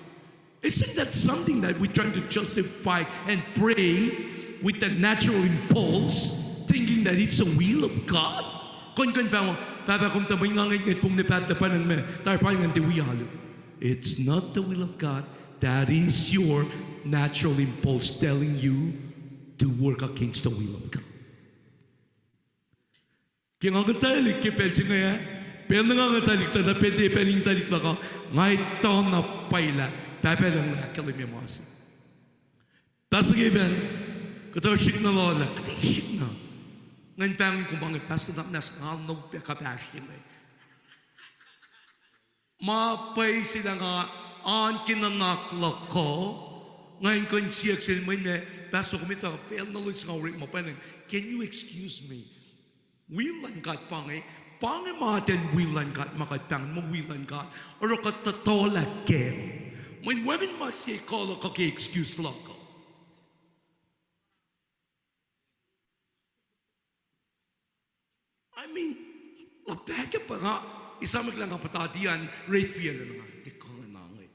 [SPEAKER 6] Isn't that something that we're trying to justify and pray with a natural impulse, thinking that it's the will of God? It's not the will of God. That is your natural impulse telling you to work against the will of God. Kaya nga talik, kipelsi nga ya, pero nga talik, na pwede peling talik na ka, ngay taon na paila, Papa lang na kalimya mo asi. Tas given, kato shik na lola, kati shik na. Ngayon pangin kung bangin, pasto na nas ngal no kapash yung mapay sila nga an kinanakla ko. Ngayon kung siyak sila mo yun, pasto kumita ka, pero nalis nga ulit mo pa can you excuse me? Wilan kat pangin, pangin matin wilan kat makatang mo wilan kat, or katatola kem. When women must say, call a cocky excuse local. I mean, lapake pa nga, isamag lang ang patatian, rate fee na nga. Tiko nga nga,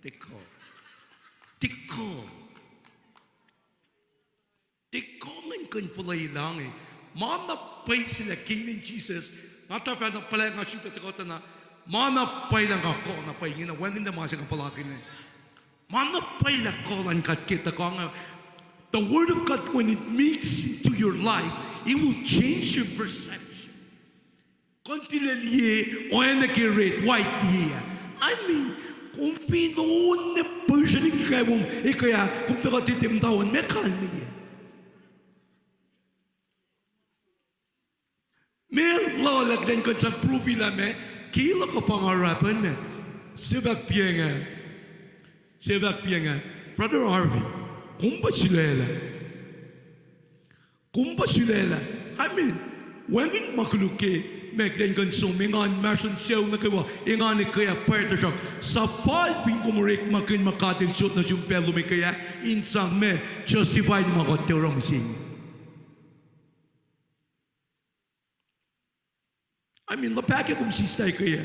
[SPEAKER 6] tiko. Tiko man kan fulay lang Mana pay sila, King in Jesus, natapay na pala nga siya katikota na, mana pay lang ako, na pay nga, wala na mga siya kapalaki na Manapay na kolan kat kita ko nga. The Word of God, when it meets into your life, it will change your perception. Kontilaliye, o yan nakirate, white diya. I mean, kung pinoon na person yung kaya mong, kaya kung takatitim taon, may kalmi yan. May lalagdan ko sa profila me, kila ko pangarapan me. Sibak piya nga, Brother Harvey, kumba silela. I mean, when in makuluke, megden kan sumingan, mason siyaw na kawa, ingani kaya parta siya, sa palping kumurik makin makatil sut na siyong pelo may kaya, insang me, justified makatirang sing. I mean, lapake kung sistay kaya,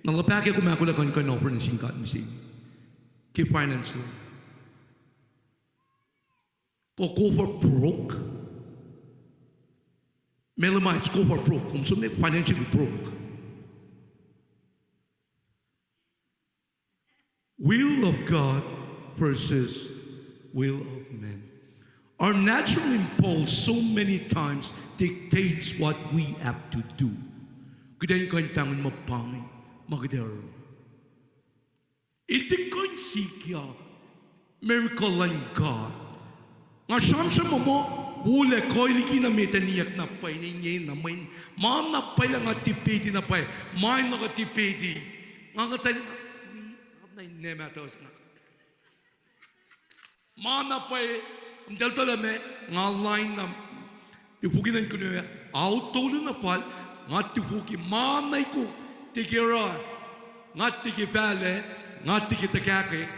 [SPEAKER 6] nang lapake kung makulakan kan offer na singkat mising. Keep finance loan. Go for broke. Melamites go for broke. Kung sumit financially broke. Will of God versus will of men. Our natural impulse so many times dictates what we have to do. Kudain ko pangon mapangi, magdero. Iti ko sikya, miracle and God. Nga siyam mo, wule ko iliki na metaniyak na pay, ninye na may, maam na pay lang at tipidi na pay, main na katipidi. Nga tayo, na inematos nga. Maam na pay, Dal talame ngaline na tifuginan ko niya auto na pal nga tifugi manay ko tikira nga tikifale nga tikitakake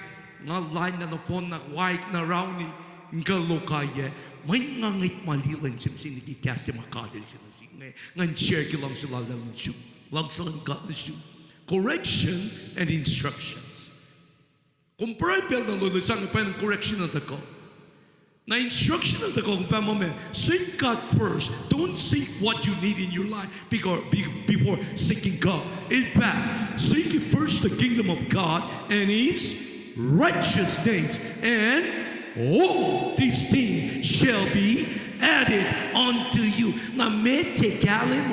[SPEAKER 6] nga line na napon na white na roundy nga lokaye may ngangit malilan simsin nikikasi makadil sila singe ngan share kilang sila lang shoe lang sila got the shoe correction and instructions compare pel na lulusang pa ng correction na tako. Na instruction of the government, seek God first. Don't seek what you need in your life before seeking God. In fact, seek first the kingdom of God and His righteousness, and all these things shall be added unto you. Na mete kalimo.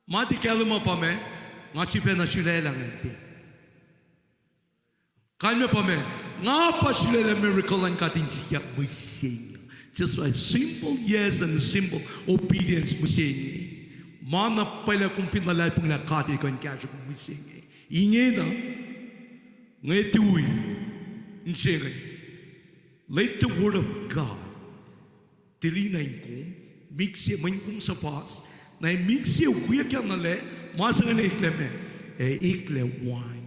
[SPEAKER 6] Mati kalimo pa me, ngasipe na sila lang ente. Kanya pa me, nga pa sila miracle ang kating siyak mo siya. Just a simple yes and a simple obedience mo siya. Mana pala kung pinalay pong nakati ko ang kasya mo siya. Ingay na, ngay tuwi, siya. Let the word of God tilinayin ko, mix siya man kong sapas, na mix siya kuya kya nale, masang na ikleme, ikle wine.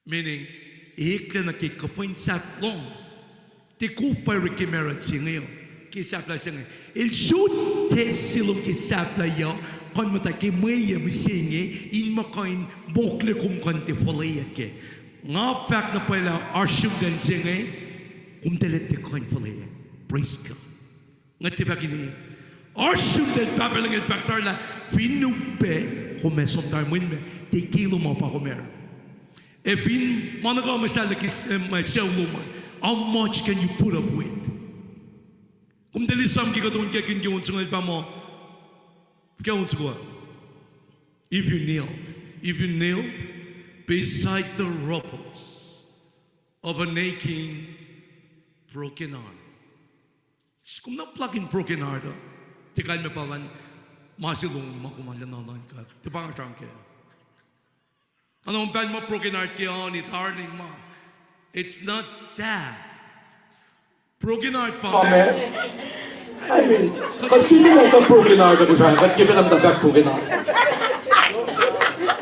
[SPEAKER 6] Meaning, ikle na kikapoin saklong. Tikupay rikimera singayo. Kisapla singayo. Il should test silong kisapla yo. Kon mataki maya misingi. In makain bokle kum kanti falaya ke. Nga fact na pala arsyung gan singayo. Kum telet te kain falaya. Praise God. Nga tiba kini. Arsyung gan papalang in fact arla. Finube. Kumesom tar mwinme. Tikilo mo pa kumera. If in managa myself woman, how much can you put up with? Kung dali sam kikaton kaya kinkiyon sa ngayon pa mo, kaya ko. If you knelt beside the rubbles of an aching, broken heart. Kung na-plug in broken heart, tikal me palan, masilong makumalanan ka. Tipang asang kaya. Anong pan mo broken heart kaya ni darling ma? It's not that. Broken heart pa.
[SPEAKER 10] I mean, considering like a broken heart ako siya, ba't given ang dagat broken heart?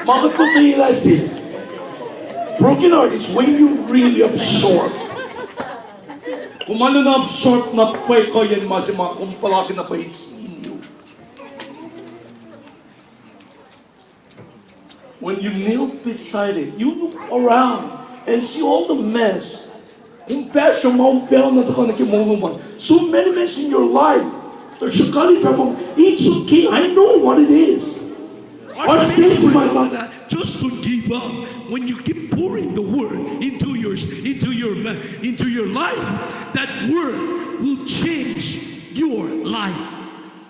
[SPEAKER 10] Bakit ko realize it? Broken heart is when you really absorb. Kung ano na absorb na pa'y ko yan masima, kung palaki na pa'y it's in you. When you kneel beside it, you look around and see all the mess. So many mess in your life. It's okay, I know what it is.
[SPEAKER 6] Just to give up when you keep pouring the word into your life. That word will change your life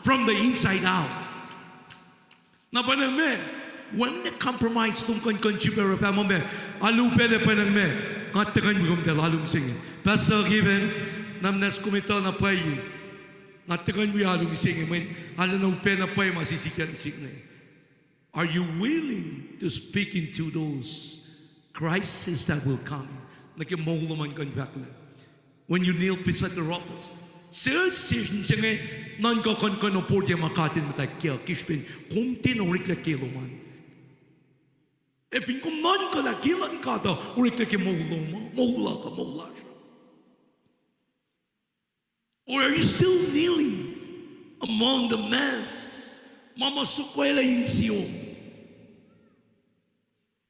[SPEAKER 6] from the inside out. Now, when the compromise tung consumer pa mo me, alupe na pa nang me, ngatakan mo kung dalalum singin. Pastor given, namnas kumito na pa yun, ngatakan mo alum singin, when alanaw pe na pa yun masisikan signay. Are you willing to speak into those crises that will come? Nakimahulaman kan bakla. When you kneel beside the robbers, seriously, singay, nan ko kon por dia makatin mata kia kishpin, kumti na urik la kilo man. If you come non ka la kilan ka da urik la ki mohula ka mohula. Or are you still kneeling among the mess? Mama sukwela in Sion.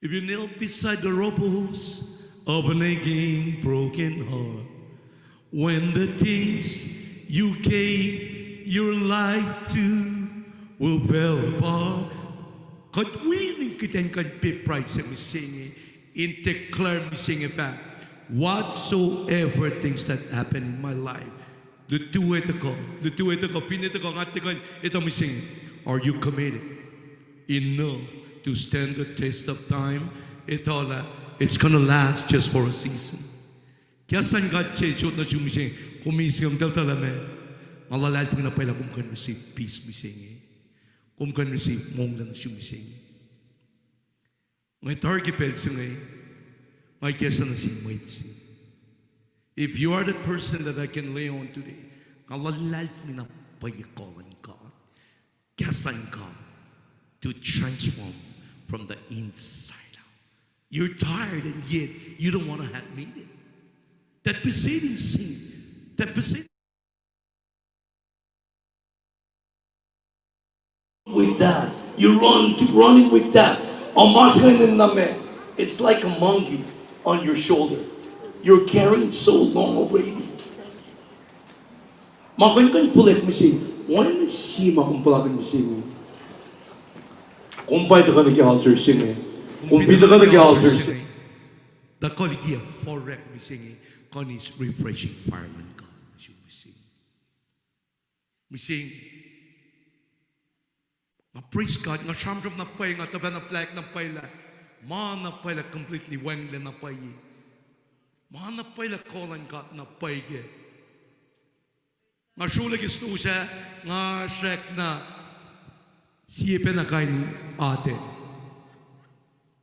[SPEAKER 6] If you kneel beside the rubbles of an aching, broken heart, when the things you gave your life to will fall apart, kat willing kita kan pay price sa misingi, in declare misingi pa, whatsoever things that happen in my life, lutuwe ko, finito ko, ito missing. Are you committed enough to stand the test of time? It's gonna last just for a season. Kaya san God chechot na sumising, kumising ang daltalame, malalal pang napay kung kan receive peace mising, kung kan receive mong na sumising. Ngay target pensing ay, may kesa na si Maitsi. If you are the person that I can lay on today, malalal pang napay calling God, kasan ka to transform from the inside out. You're tired and yet you don't want to admit it. That besetting sin, that besetting
[SPEAKER 10] with that. You keep running with that. It's like a monkey on your shoulder. You're carrying so long already. Makan pulit mo siya. Wala na siya makumpalakan mo siya. Kumpay ito ka nag-alter siya. Kumpay ito ka nag-alter siya.
[SPEAKER 6] the quality of forex missing kon is refreshing fireman God missing nga praise God nga shamram na pay nga taban na plak na payla ma na payla completely wang na pay ma na payla kolan God na pay ge nga shulag isto siya nga shek na siyepe na kain ate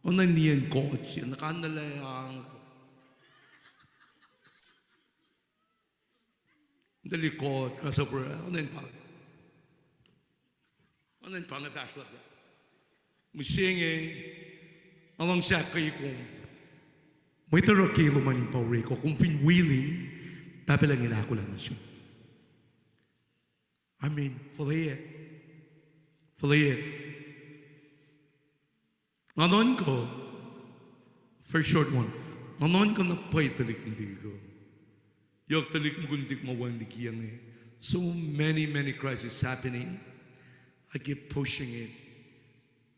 [SPEAKER 6] onan niyan coach nakanalayang dalikot kasapura onan pa na fashion misinge along siya kay kung may taro kilo man yung power ko kung fin willing papalangin ako lang siya I mean fully nganon ko first short one nganon ko na pay talik hindi ko yok talik mundik mawang dikiyang so many crises happening I keep pushing it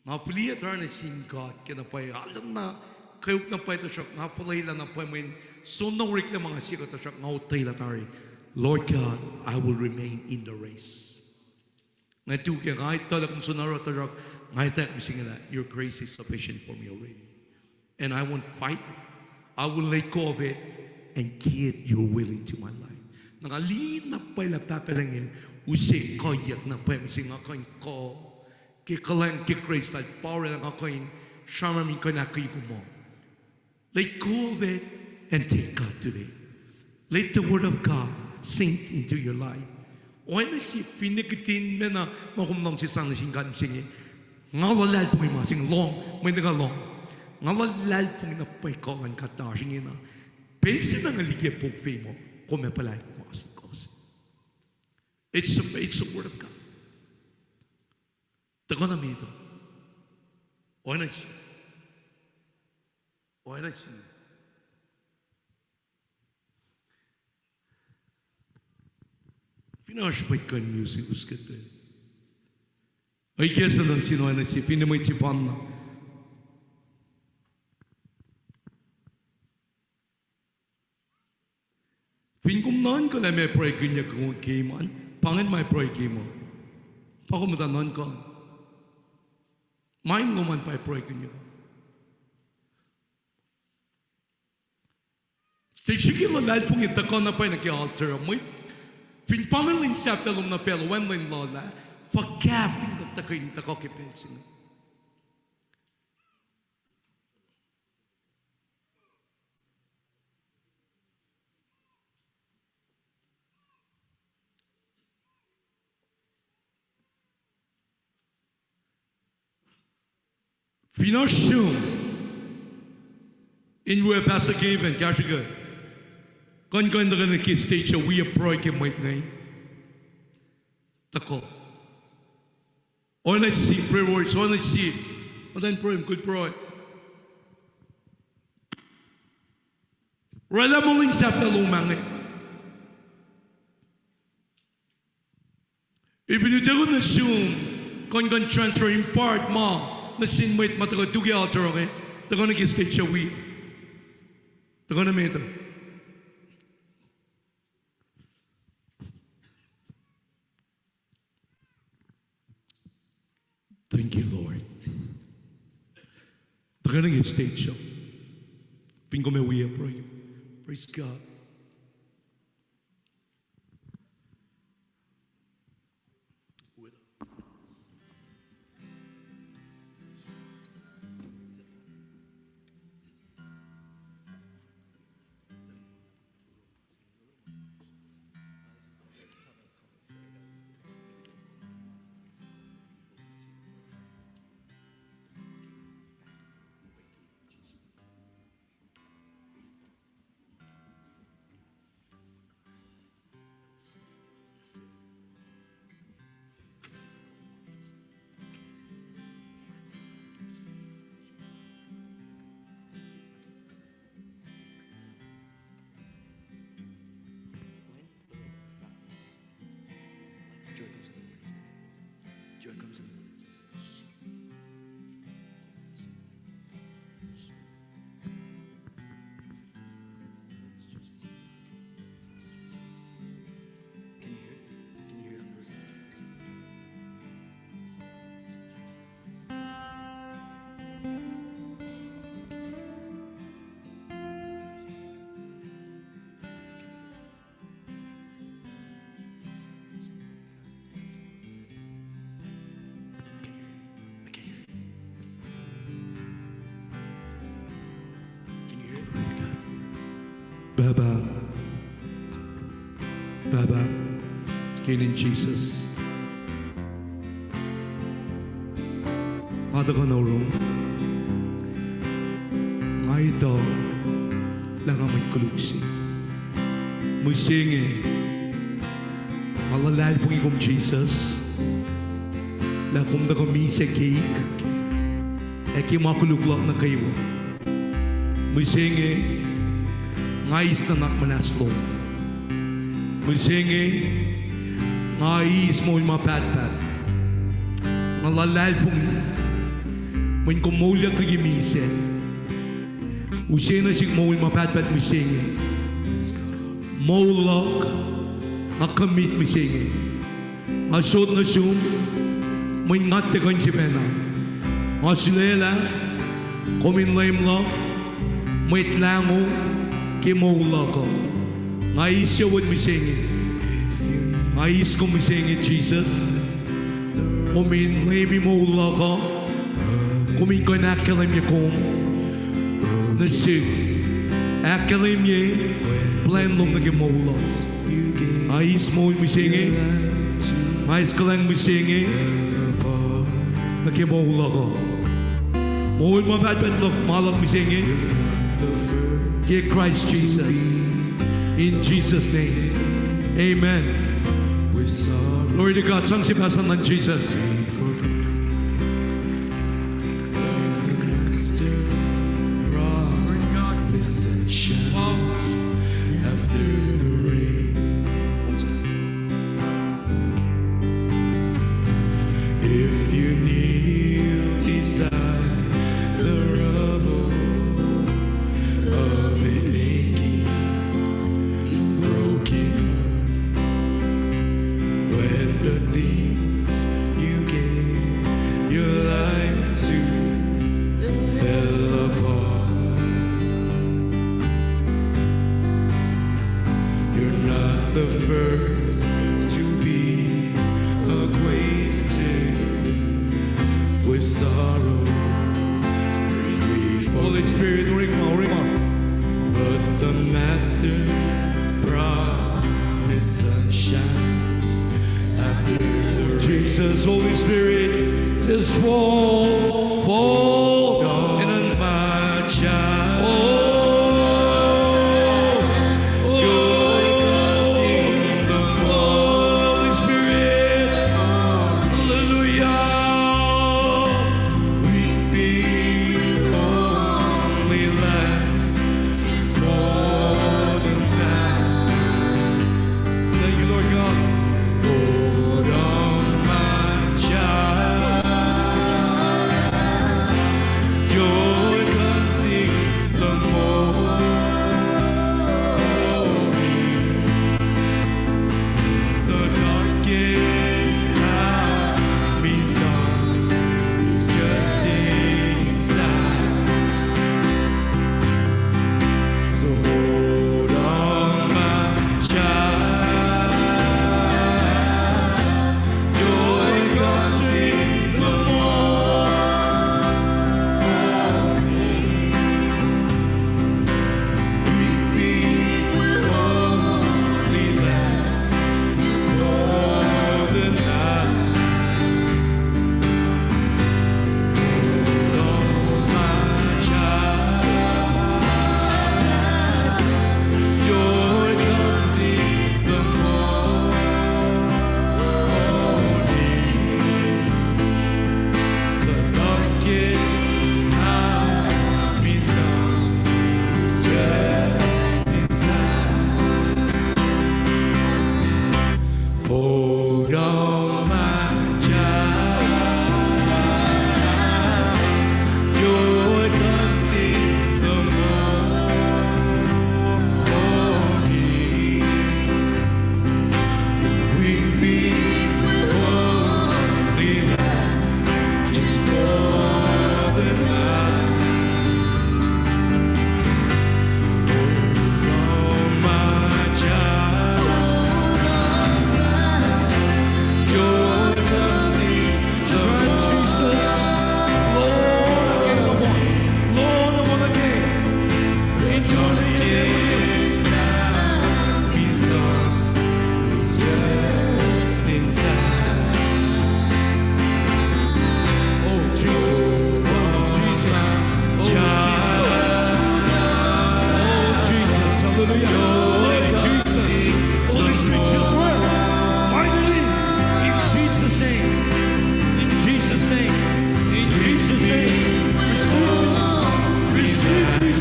[SPEAKER 6] nga fully attorney sin God kina pay alam na kayok na pay to siya nga fully lang na pay when so no rik na mga sikat to siya nga utay latari Lord God I will remain in the race nga tu kaya nga ito kung sunaro to siya nga ito missing na your grace is sufficient for me already and I won't fight it I will let go of it and give your will into my life nangalin na pay la papalangin usi kayak na pay missing nga kain ko kikalang kikrace like power lang ako in shama min ko na kayo mo let go of it and take God today let the word of God sink into your life oy na si pinikitin me na makumlang si sang singgan singi ngalalal po yung masing long may nagalong ngalalal po yung napay ko ang katashing ina pesi na nga ligya po mo kung may palay masing kos it's the word of God tago na mito oy na si finish with good music was good there ay kesa lang sino na si pinamay si Panna finkumnan ko na may pray kanya kung kiman pangin may pray kimo pakumutanan ko main nguman pa pray kanya Sigil na lahat pong ita ko na pa nag-alter mo finpangan lang siya fellow na fellow when lola Fakafin ko takay ni tako kipensin. Finashum in where Pastor Kevin Kashiga kon da na kiss stage we a pro ke might ngay tako Only see prayer words, only see. And then pray, good pray. Rala mo lang sa pelumang. If you don't assume, kon transfer in part ma, na sin mo it matagal tugi altar okay, tago nag-stage siya we. Taga na meter. Thank you, Lord. Taga na stage show. Pingo me we pray. Praise God. Baba, Baba, again in Jesus. Ada ka na room. Nga ito, lang ang may kulugsi. May singi, malalal pong ikom Jesus. La kung na kami sa cake, eki makuluglak na kayo. May singi, ngais na nakmanaslo. Masingi, ngais mo yung mapatpat. Ngalalal pong may kumulyak na gimise. Usin na siyang mo yung mapatpat masingi. Maulak, nakamit masingi. Asot na siyong may ngatakan si Pena. Asilela, kuminlaim lang, may tlango, Kimola ko. Ngais siya would be singing. Ngais ko be singing, Jesus. Kumin, maybe mola ko. Kumin ko nakalim niya kong. Nasig. Akalim niya. Plan long na kimola. Ngais mo be singing. Ngais ka lang be singing. Nakimola ko. Mohon mabadbad look, malak be singing. Dear Christ Jesus, in Jesus' name, amen. Glory to God. Sang si Pastor ng Jesus. Jesus, Holy Spirit, just fall in a my child. Joy comes in the Holy Spirit. Hallelujah. Weeping only lasts more than that. Thank you, Lord God. Hold on, my child.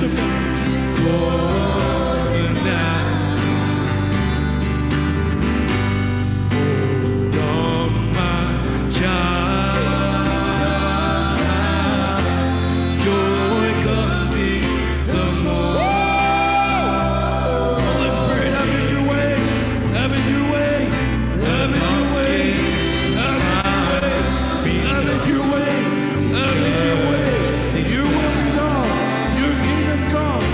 [SPEAKER 6] of God. More than that. Your kingdom come.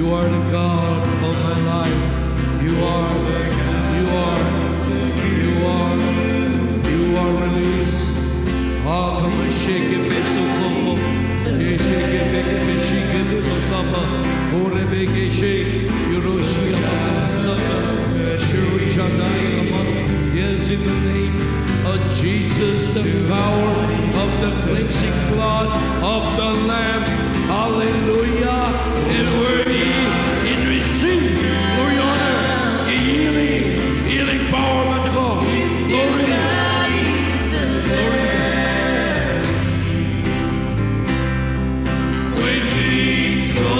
[SPEAKER 6] You are the God of my life. You are released. Ah, come and shake it, Mr. Como. Shake it, make it, shake it, Mr. Samba. Or make it shake. Hiroshima, Samba. Shuri Shaddai, yes, in the name of Jesus, the power of the cleansing blood of the Lamb. Hallelujah. And worthy in receive glory, honor, healing power unto God. Glory. When things go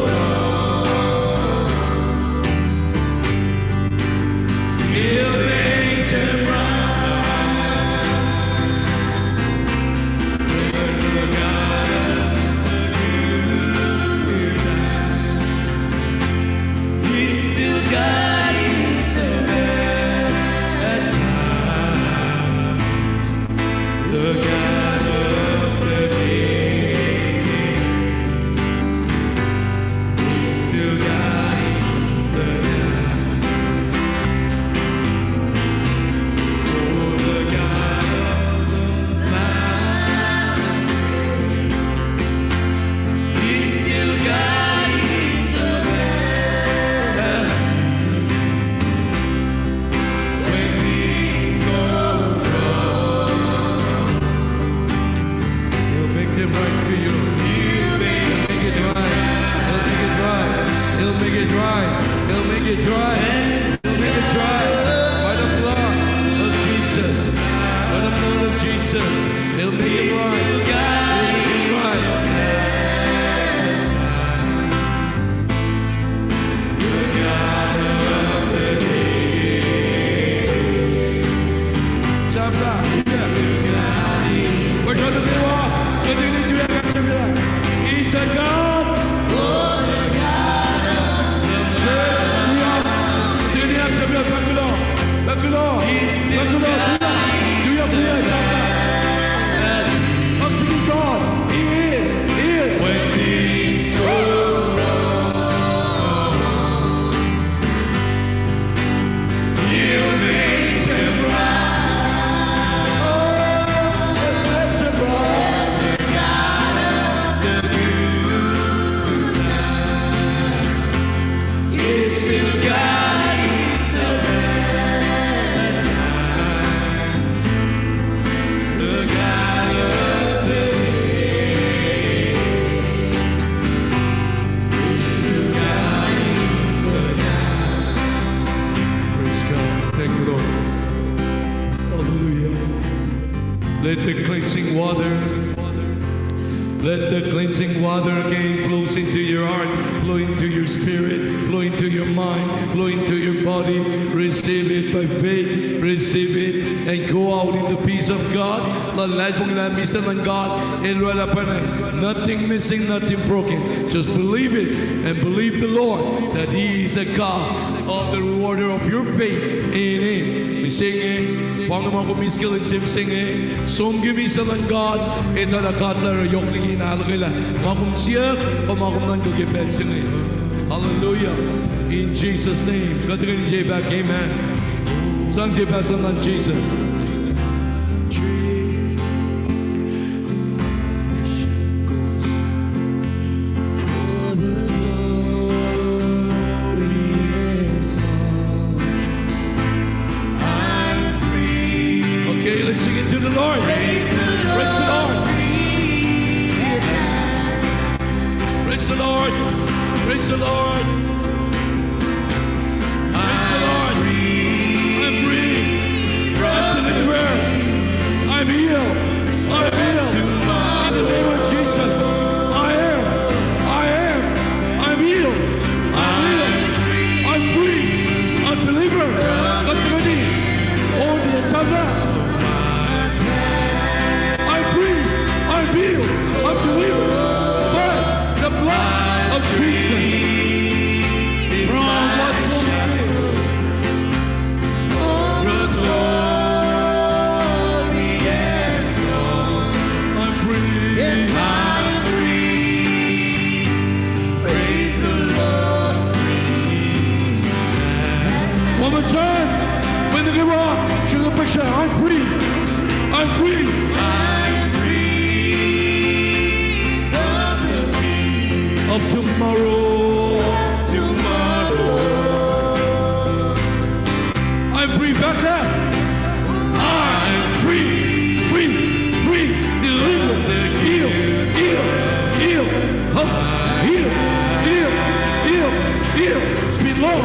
[SPEAKER 6] wrong, He'll make them right. When the God of the good time, He's still guiding the bad times. The God of the day, He's still guiding the night. Oh, the God of the mountains, He's still guiding the bad. When things go wrong, He'll make them right to you. He'll make it right. He'll make it right. He'll make it right. He'll make it dry. He'll make it dry. By the blood of Jesus. By the blood of Jesus. He'll make it right. He'll make it right. The God of the day. Sabra, He's the God. Church, do you clear God? He is. When things go wrong, He'll make them right. He'll make them right. The God of the good time is still guiding the bad times. The God of the day is still guiding the night. Praise God. Thank you, Lord. Hallelujah. Let the cleansing water again flow into your heart, flow into your spirit, flow into your mind, flow into your body. Receive it by faith, receive it, and go out in the peace of God. God, nothing missing, nothing broken. Just believe it and believe the Lord that He is a God of the rewarder of your faith in Him. We sing it. Panginoon ko miskil and sing it. Som gimisalan God. Ito na katlar yokling inalagila. Makum siya o makum nang gugipet sing it. Hallelujah. In Jesus' name. God rin J back. Amen. Sang J back ng Jesus. Okay, let's sing it to the Lord. Praise the Lord. Praise the Lord. Praise the Lord. Praise the Lord. I'm free. I'm delivered. I'm healed. I'm healed. In the name of Jesus. I'm healed. I'm free. I'm delivered. I'm ready. Oh, the Son. I'm healed, I'm delivered by the blood of Jesus. From whatsoever for the glorious song, I'm siya, I'm free. I'm free.
[SPEAKER 3] I'm free from the fear
[SPEAKER 6] Of tomorrow.
[SPEAKER 3] of tomorrow.
[SPEAKER 6] I'm free back there. I'm free. Delivered. Heal. Heal. Speed low.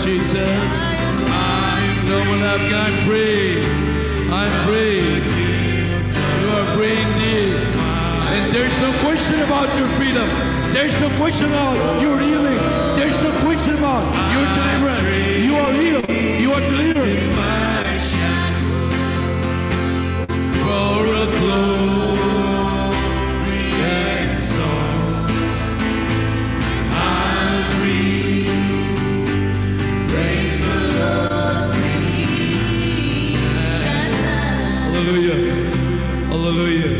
[SPEAKER 6] Jesus, I'm free. I'm free. You are free indeed. And there's no question about your freedom. There's no question about your healing. There's no question about your deliverance. You are healed. You are delivered. For a glorious song, I'm free. Praise the Lord. Hallelujah. Hallelujah.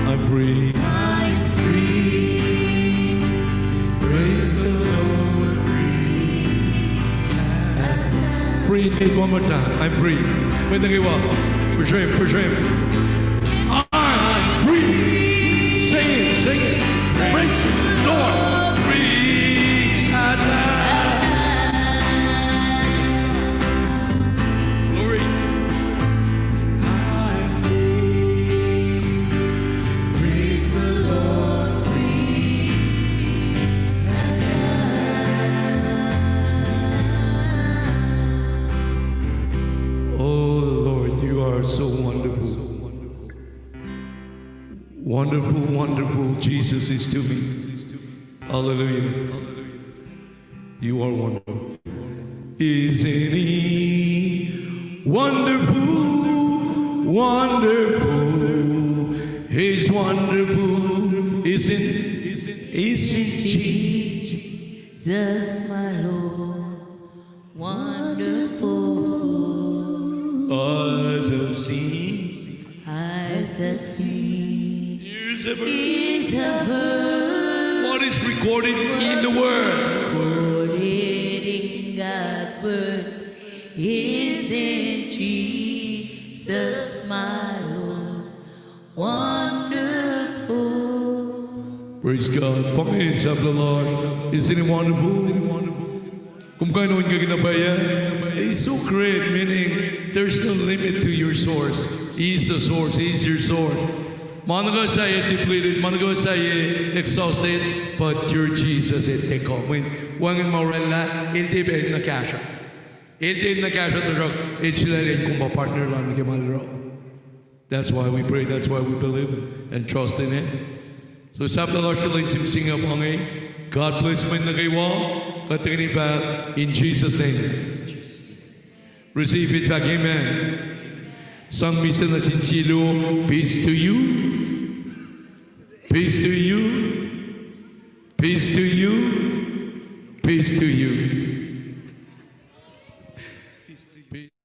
[SPEAKER 6] I'm free. I'm free. Praise the Lord. Free indeed. One more time. I'm free. When they go up, push him. I'm free. Sing it. Praise the Lord. Free at last. Glory. I'm free. Praise the Lord. Free at last. Oh Lord, you are so wonderful. Wonderful Jesus is to me. Hallelujah. You are wonderful. Isn't he wonderful? He's wonderful. Isn't
[SPEAKER 11] Jesus, my Lord, wonderful.
[SPEAKER 6] eyes have seen,
[SPEAKER 11] Eyes have seen,
[SPEAKER 6] ears have heard
[SPEAKER 11] ears have heard,
[SPEAKER 6] what is recorded in the Word.
[SPEAKER 11] recorded in God's word. Isn't Jesus, my Lord, wonderful?
[SPEAKER 6] Praise God. Put your hands up to the Lord. Isn't he wonderful? Kung gano'n ka ginabayan, He's so great, meaning there's no limit to your source. He's the source. He's your source. Managa saya depleted, managa saya exhausted, but your Jesus it take off. When wangin maurela, il depend na kasha. Il depend na kasha to rock. It's rin kung partner lang ni Kemalro. That's why we pray. That's why we believe and trust in Him. So sabi the Lord kilang simsing up God bless me na kayo. Katingin back in Jesus' name. Receive it back. Amen. Sang misa na sinchilo. Peace to you. Peace to you. Peace to you. Peace to you. Peace to you.